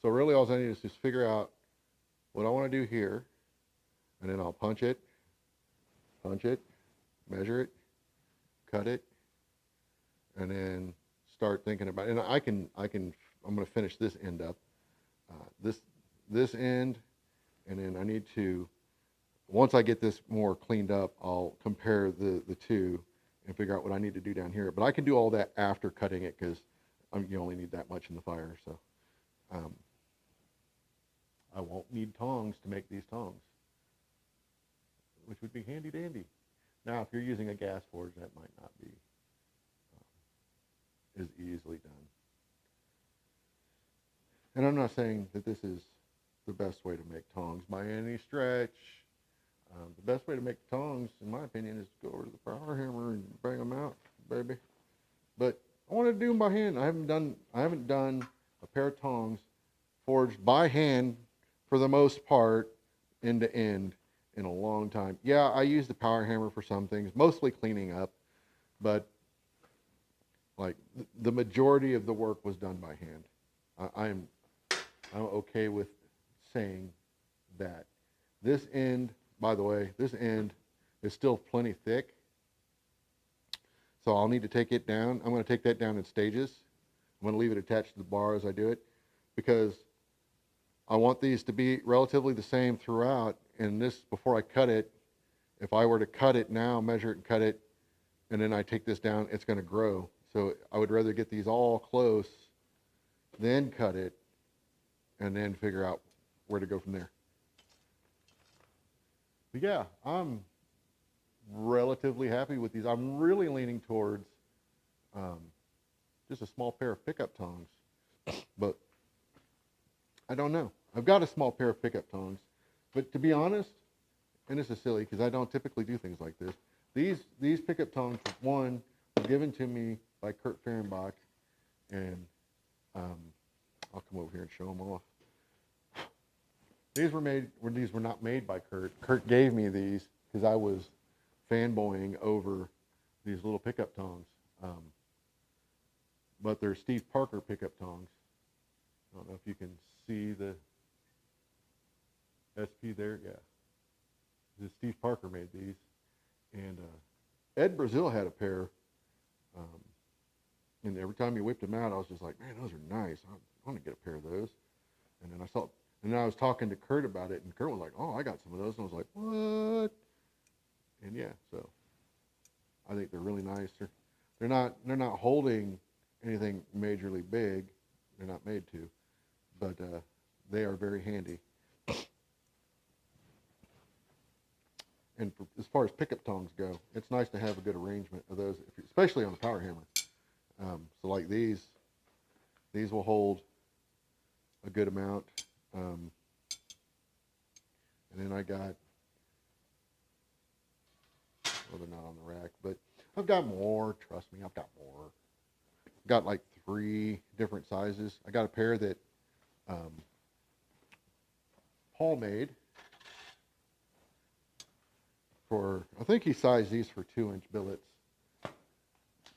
So really all I need is just figure out what I want to do here, and then I'll punch it, measure it, cut it, and then start thinking about it. And I'm going to finish this end up, this end, and then I need to, once I get this more cleaned up, I'll compare the two and figure out what I need to do down here. But I can do all that after cutting it because you only need that much in the fire. So I won't need tongs to make these tongs, which would be handy dandy. Now, if you're using a gas forge, that might not be as easily done. And I'm not saying that this is the best way to make tongs by any stretch. The best way to make tongs, in my opinion, is to go over to the power hammer and bang them out, baby. But I want to do them by hand. I haven't done a pair of tongs forged by hand for the most part, end to end, in a long time. Yeah, I use the power hammer for some things, mostly cleaning up, but like the majority of the work was done by hand. I'm okay with saying that. This end, by the way, this end is still plenty thick, so I'll need to take it down. I'm going to take that down in stages. I'm going to leave it attached to the bar as I do it, because I want these to be relatively the same throughout. And this, before I cut it, if I were to cut it now, measure it and cut it, and then I take this down, it's going to grow. So I would rather get these all close, then cut it, and then figure out where to go from there. But yeah, I'm relatively happy with these. I'm really leaning towards just a small pair of pickup tongs, but I don't know. I've got a small pair of pickup tongs, but to be honest, and this is silly because I don't typically do things like this, these pickup tongs, one, were given to me by Kurt Fehrenbach, and I'll come over here and show them off. These were not made by Kurt. Kurt gave me these because I was fanboying over these little pickup tongs. But they're Steve Parker pickup tongs. I don't know if you can see the SP there. Yeah. Steve Parker made these. And Ed Brazil had a pair. And every time he whipped them out, I was just like, man, those are nice. I want to get a pair of those. And then I was talking to Kurt about it, and Kurt was like, oh, I got some of those. And I was like, what? And yeah, so I think they're really nice. They're not holding anything majorly big. They're not made to, but they are very handy. And as far as pickup tongs go, it's nice to have a good arrangement of those, especially on a power hammer. So like these will hold a good amount. And then I got, well, they're not on the rack, but I've got more. Trust me, I've got more. I've got like 3 different sizes. I got a pair that Paul made. I think he sized these for 2-inch billets. I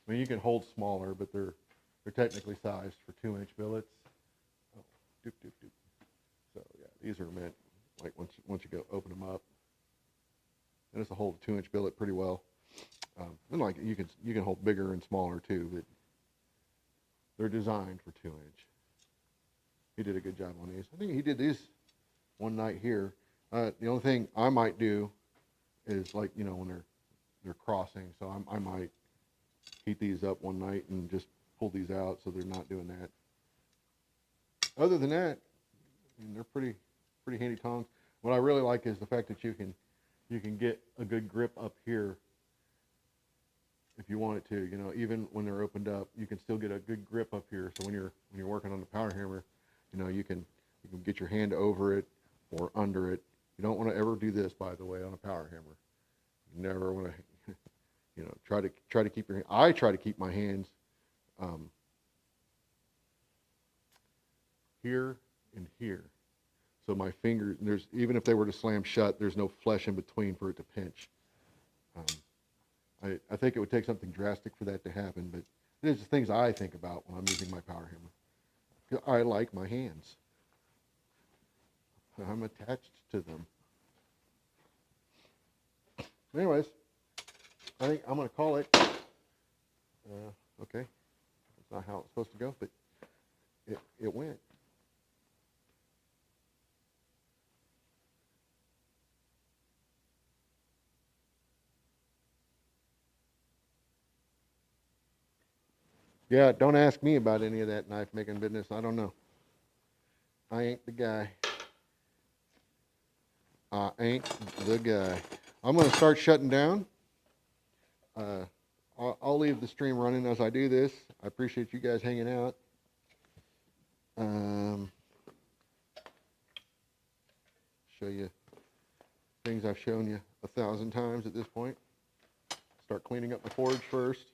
mean, you can hold smaller, but they're technically sized for 2-inch billets. Oh, doop, doop, doop. So yeah, these are meant like once you go open them up, and it's a hold 2-inch billet pretty well. And like you can hold bigger and smaller too, but they're designed for 2-inch. He did a good job on these. I think he did these one night here. The only thing I might do is like, you know, when they're crossing, so I might heat these up one night and just pull these out so they're not doing that. Other than that, I mean, they're pretty handy tongs. What I really like is the fact that you can get a good grip up here if you want it to. You know, even when they're opened up, you can still get a good grip up here. So when you're working on the power hammer, you know, you can get your hand over it or under it. You don't want to ever do this, by the way, on a power hammer. You never want to, you know, try to keep your. I try to keep my hands here and here, so my fingers. Even if they were to slam shut, there's no flesh in between for it to pinch. I think it would take something drastic for that to happen, but there's things I think about when I'm using my power hammer. I like my hands. I'm attached to them. Anyways, I think I'm going to call it. Okay, that's not how it's supposed to go, but it went. Yeah, don't ask me about any of that knife making business. I don't know. I ain't the guy. I ain't the guy. I'm going to start shutting down. I'll leave the stream running as I do this. I appreciate you guys hanging out. Show you things I've shown you 1,000 times at this point. Start cleaning up the forge first.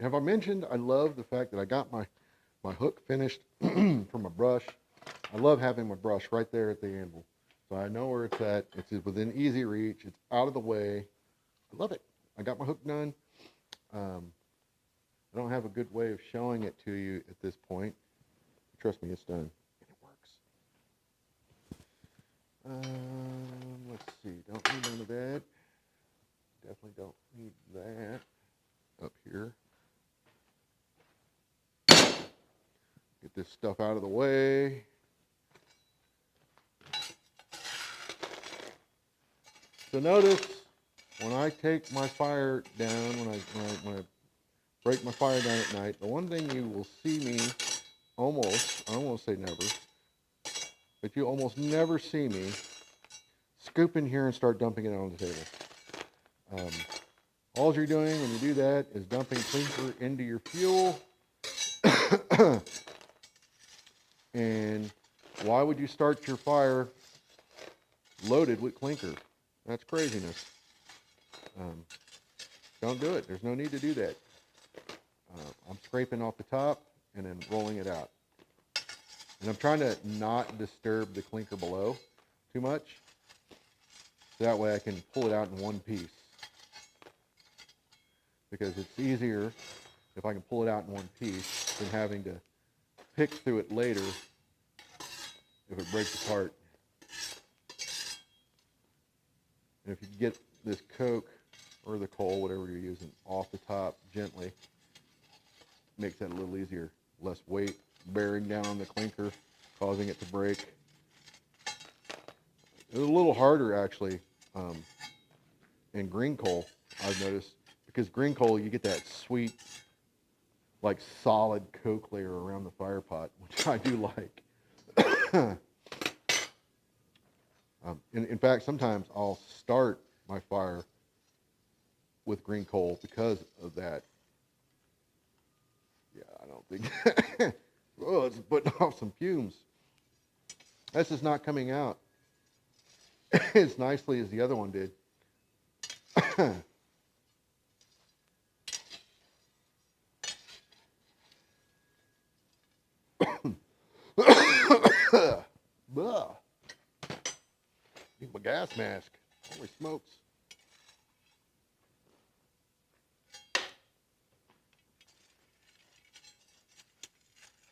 Have I mentioned I love the fact that I got my hook finished from a brush. I love having my brush right there at the anvil. So I know where it's at. It's within easy reach. It's out of the way. I love it. I got my hook done. I don't have a good way of showing it to you at this point. Trust me, it's done. And it works. Let's see. Don't need none of that. Definitely don't need that up here. Get this stuff out of the way. So notice when I take my fire down, when I break my fire down at night, the one thing you will see me almost, I don't want to say never, but you almost never see me scoop in here and start dumping it on the table. All you're doing when you do that is dumping clinker into your fuel. And why would you start your fire loaded with clinker? That's craziness. Don't do it. There's no need to do that. I'm scraping off the top and then rolling it out. And I'm trying to not disturb the clinker below too much. So that way I can pull it out in one piece. Because it's easier if I can pull it out in one piece than having to pick through it later if it breaks apart. And if you get this coke or the coal, whatever you're using, off the top gently, makes that a little easier. Less weight bearing down on the clinker, causing it to break. It's a little harder actually in green coal, I've noticed, because green coal you get that sweet, like solid coke layer around the fire pot, which I do like. In fact, sometimes I'll start my fire with green coal because of that. Yeah, I don't think. Oh, it's putting off some fumes. This is not coming out as nicely as the other one did. Blah. Need my gas mask. Holy smokes.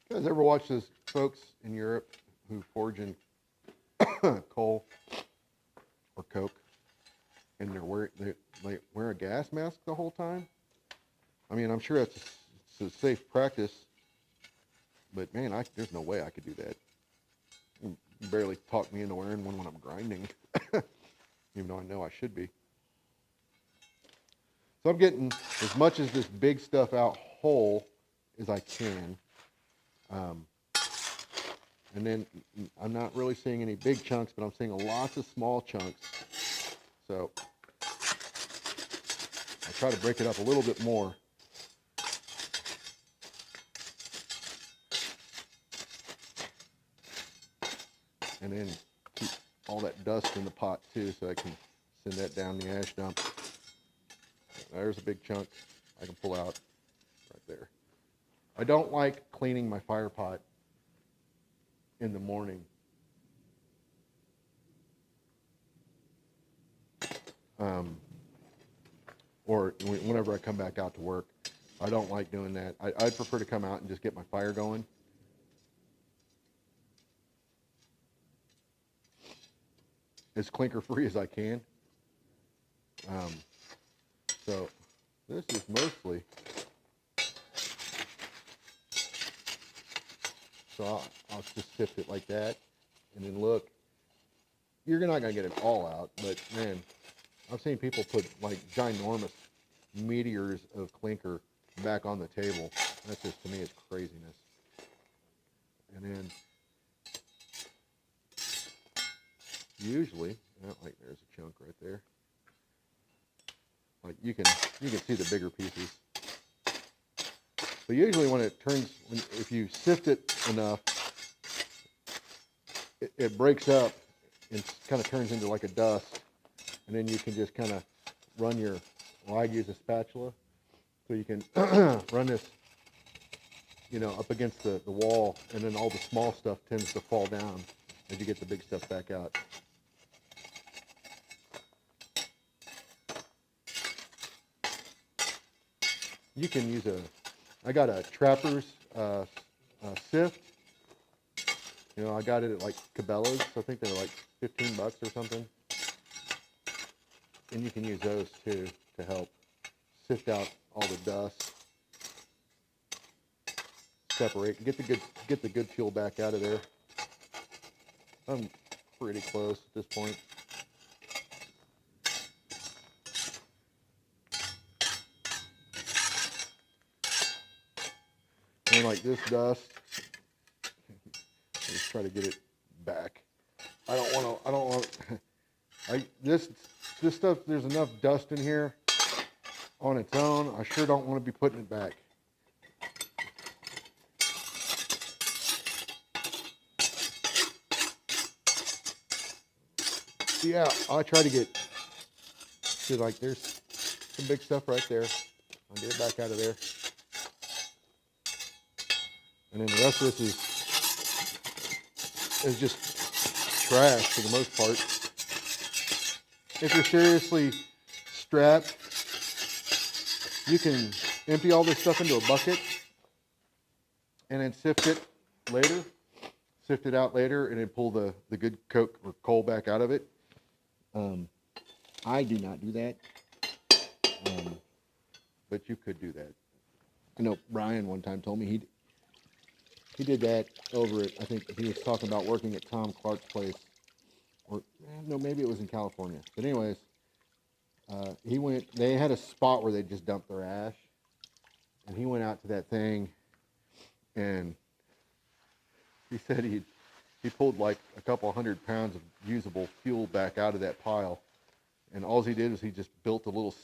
You guys ever watch those folks in Europe who forge in coal or coke, and they wear a gas mask the whole time? I mean, I'm sure it's a safe practice, but man, there's no way I could do that. You barely talk me into wearing one when I'm grinding, even though I know I should be. So I'm getting as much of this big stuff out whole as I can. And then I'm not really seeing any big chunks, but I'm seeing lots of small chunks. So I try to break it up a little bit more. And then keep all that dust in the pot too, so I can send that down the ash dump. There's a big chunk I can pull out right there. I don't like cleaning my fire pot in the morning. Or whenever I come back out to work. I don't like doing that. I'd prefer to come out and just get my fire going. As clinker free as I can. So this is mostly, so I'll just sift it like that, and then look, you're not going to get it all out, but man, I've seen people put like ginormous meteors of clinker back on the table. That's just, to me, it's craziness. And then usually, like there's a chunk right there. Like you can see the bigger pieces. But usually when it turns, if you sift it enough, it breaks up and kind of turns into like a dust. And then you can just kind of run I use a spatula. So you can run this, up against the wall, and then all the small stuff tends to fall down as you get the big stuff back out. You can use I got a Trapper's sift. I got it at like Cabela's. I think they're like $15 or something. And you can use those too to help sift out all the dust, separate, get the good fuel back out of there. I'm pretty close at this point. And like this dust, let's try to get it back. This stuff, there's enough dust in here on its own. I sure don't want to be putting it back. Yeah, I try to get, see, like there's some big stuff right there. I'll get it back out of there. And then the rest of this is just trash for the most part. If you're seriously strapped, you can empty all this stuff into a bucket and then sift it out later, and then pull the good coke or coal back out of it. I do not do that, but you could do that. I know Brian one time told me he did that over at, I think he was talking about working at Tom Clark's place, or no, maybe it was in California. But anyways, they had a spot where they just dumped their ash, and he went out to that thing, and he said he pulled like a couple 100 pounds of usable fuel back out of that pile, and all he did was he just built a little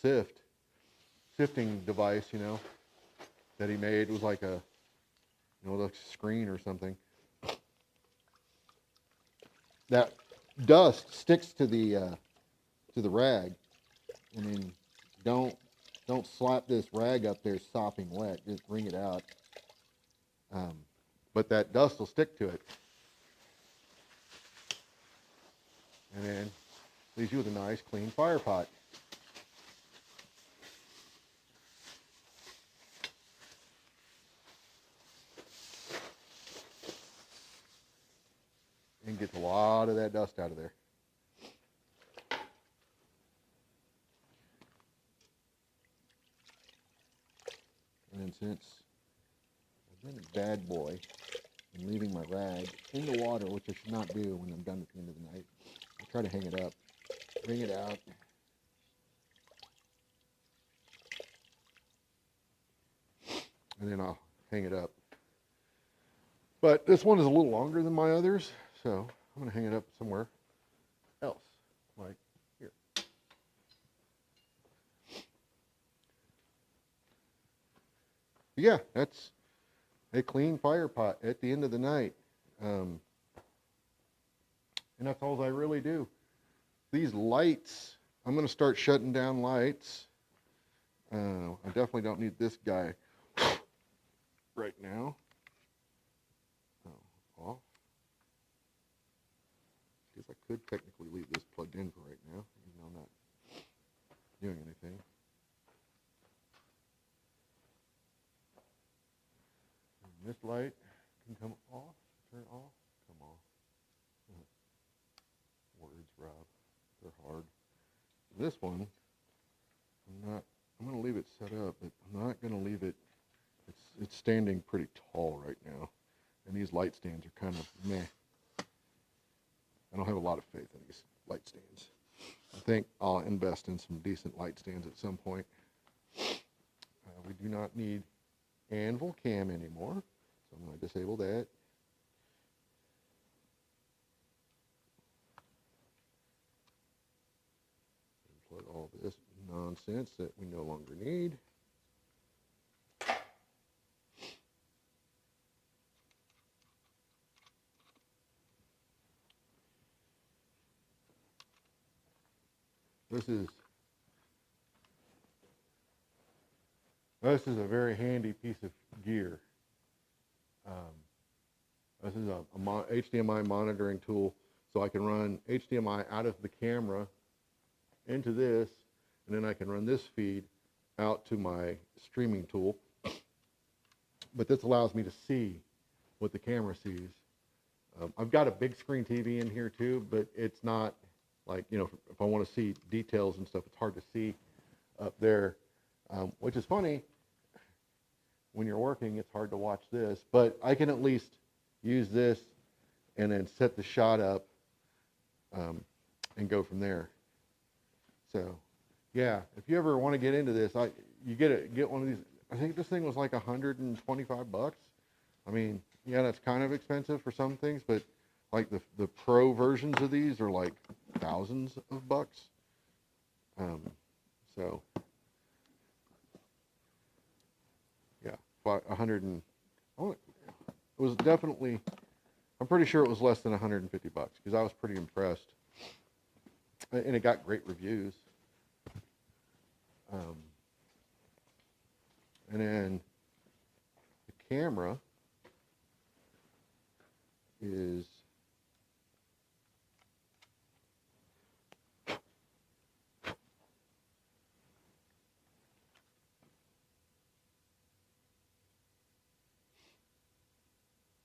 sifting device, that he made. It was like a you know, like a screen or something. That dust sticks to the rag. I mean, don't don't slap this rag up there sopping wet. Just wring it out. Um, but that dust will stick to it, and then leaves you with a nice clean fire pot. And gets a lot of that dust out of there. And then since I've been a bad boy and leaving my rag in the water, which I should not do when I'm done at the end of the night, I try to hang it up, wring it out. And then I'll hang it up. But this one is a little longer than my others, so I'm going to hang it up somewhere else, like here. Yeah, that's a clean fire pot at the end of the night. And that's all I really do. These lights, I'm going to start shutting down lights. I definitely don't need this guy right now. Oh, off. Guess I could technically leave this plugged in for right now, even though I'm not doing anything. And this light can come off, turn off, come off. Words, Rob, they're hard. This one, I'm going to leave it set up, but I'm not going to leave it, it's standing pretty tall right now. And these light stands are kind of meh. I don't have a lot of faith in these light stands. I think I'll invest in some decent light stands at some point. We do not need Anvil Cam anymore, so I'm going to disable that. Plug all this nonsense that we no longer need. This is a very handy piece of gear. This is a HDMI monitoring tool, so I can run HDMI out of the camera into this, and then I can run this feed out to my streaming tool. But this allows me to see what the camera sees. I've got a big screen TV in here too, but it's not like, you know, if I want to see details and stuff, it's hard to see up there, which is funny. When you're working, it's hard to watch this, but I can at least use this and then set the shot up and go from there. So, yeah, if you ever want to get into this, you get one of these. I think this thing was like $125. I mean, yeah, that's kind of expensive for some things, but like the pro versions of these are like thousands of bucks. So. Yeah, 100 and it was definitely. I'm pretty sure it was less than $150 because I was pretty impressed, and it got great reviews. And then the camera is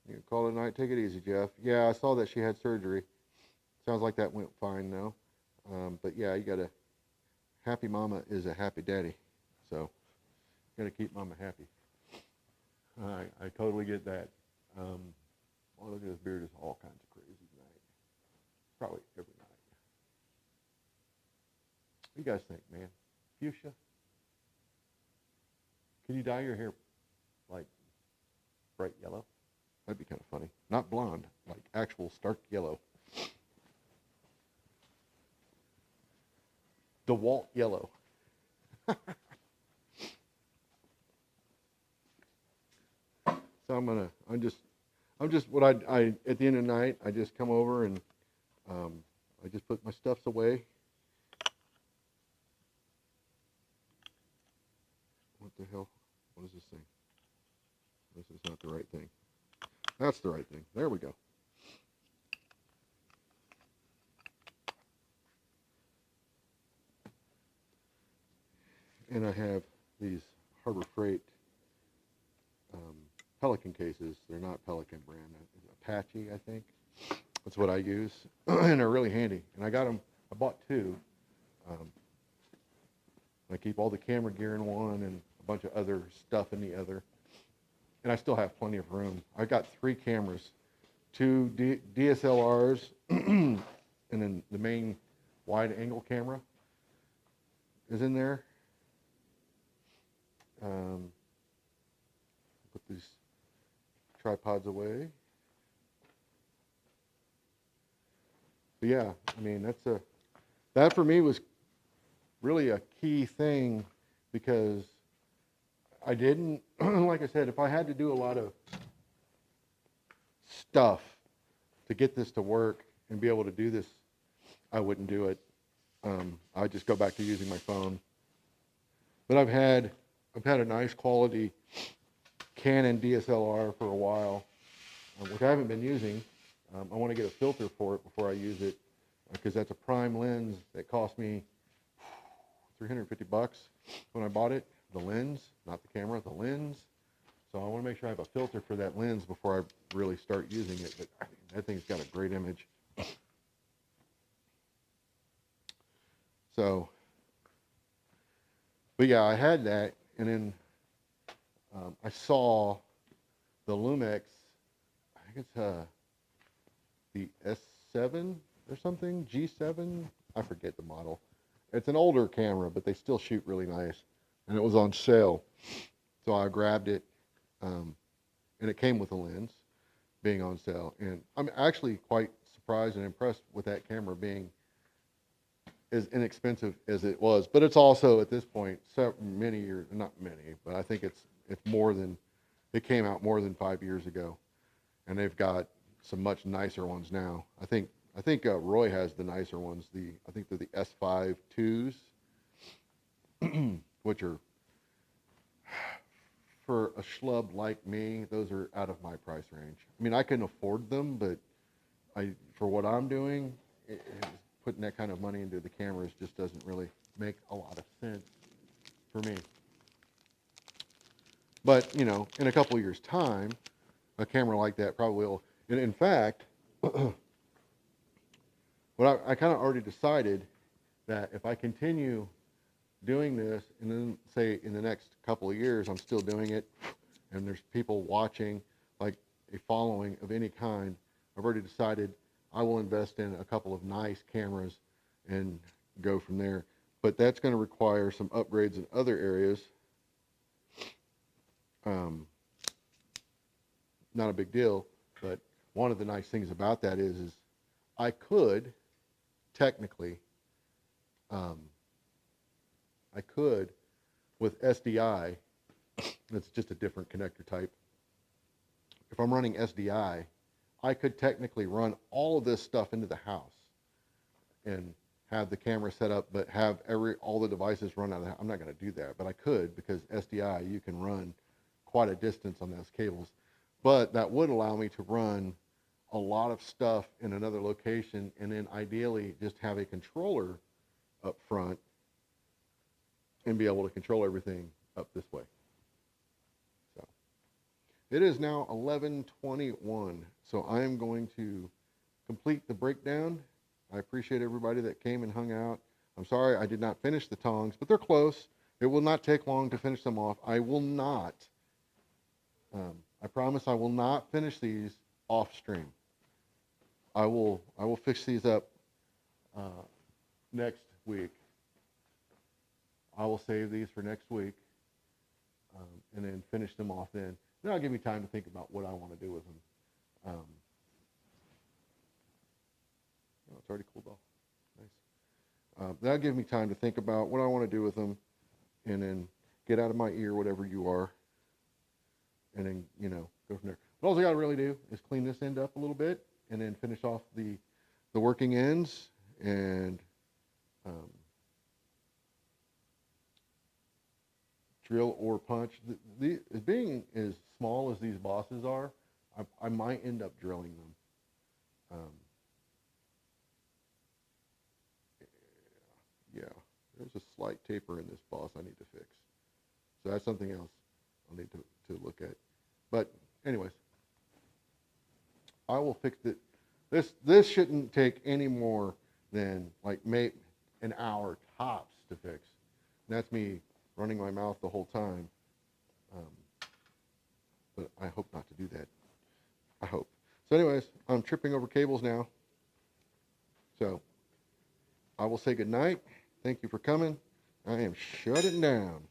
you can call it a night. Take it easy, Jeff. Yeah, I saw that she had surgery. Sounds like that went fine though. But yeah, you gotta. Happy mama is a happy daddy, so you gotta keep mama happy. I totally get that. Oh, look at this beard, is all kinds of crazy tonight. Probably every night. What do you guys think, man? Fuchsia? Can you dye your hair like bright yellow? That'd be kind of funny. Not blonde, like actual stark yellow. DeWalt yellow. So I'm just what I at the end of the night, I just come over and I just put my stuffs away. What the hell? What is this thing? This is not the right thing. That's the right thing. There we go. And I have these Harbor Freight Pelican cases. They're not Pelican brand. Apache, I think. That's what I use, and they're really handy. And I got them. I bought two. I keep all the camera gear in one and a bunch of other stuff in the other. And I still have plenty of room. I got 3 cameras, 2 DSLRs, and then the main wide angle camera is in there. Put these tripods away. But yeah, I mean, that for me was really a key thing, because I didn't, like I said, if I had to do a lot of stuff to get this to work and be able to do this, I wouldn't do it. I'd just go back to using my phone. But I've had a nice quality Canon DSLR for a while, which I haven't been using. I want to get a filter for it before I use it, because that's a prime lens that cost me $350 when I bought it. The lens, not the camera, the lens. So I want to make sure I have a filter for that lens before I really start using it. But I mean, that thing's got a great image. So, but yeah, I had that, and then I saw the Lumix. I think it's the S7 or something, G7. I forget the model. It's an older camera, but they still shoot really nice, and it was on sale, so I grabbed it, and it came with a lens, being on sale, and I'm actually quite surprised and impressed with that camera being as inexpensive as it was. But it's also, at this point, so many years, not many, but I think it's more than, it came out more than 5 years ago, and they've got some much nicer ones now. I think Roy has the nicer ones. I think they're the S5 2s, which are, for a schlub like me, those are out of my price range. I mean, I can afford them, but for what I'm doing, putting that kind of money into the cameras just doesn't really make a lot of sense for me. But, you know, in a couple of years' time, a camera like that probably will. And in fact, I kind of already decided that if I continue doing this, and then say in the next couple of years I'm still doing it, and there's people watching, like a following of any kind, I've already decided I will invest in a couple of nice cameras and go from there. But that's going to require some upgrades in other areas. Not a big deal, but one of the nice things about that is I could technically, with SDI, that's just a different connector type. If I'm running SDI, I could technically run all of this stuff into the house and have the camera set up, but have all the devices run out of the house. I'm not going to do that, but I could, because SDI, you can run quite a distance on those cables. But that would allow me to run a lot of stuff in another location, and then ideally just have a controller up front and be able to control everything up this way. So it is now 11:21, so I am going to complete the breakdown. I appreciate everybody that came and hung out. I'm sorry I did not finish the tongs, but they're close. It will not take long to finish them off. I will not, I promise I will not finish these off stream. I will fix these up next week. I will save these for next week, and then finish them off then. That'll give me time to think about what I want to do with them. Oh, it's already cooled off. Nice. That'll give me time to think about what I want to do with them, and then get out of my ear, whatever you are, and then, you know, go from there. But all I got to really do is clean this end up a little bit and then finish off the working ends and drill or punch. Being as small as these bosses are, I might end up drilling them. Yeah, there's a slight taper in this boss I need to fix. So that's something else I'll need to look at. But anyways, I will fix it. This shouldn't take any more than like maybe an hour tops to fix. And that's me running my mouth the whole time. But I hope not to do that. I hope. So anyways, I'm tripping over cables now. So I will say good night. Thank you for coming. I am shutting down.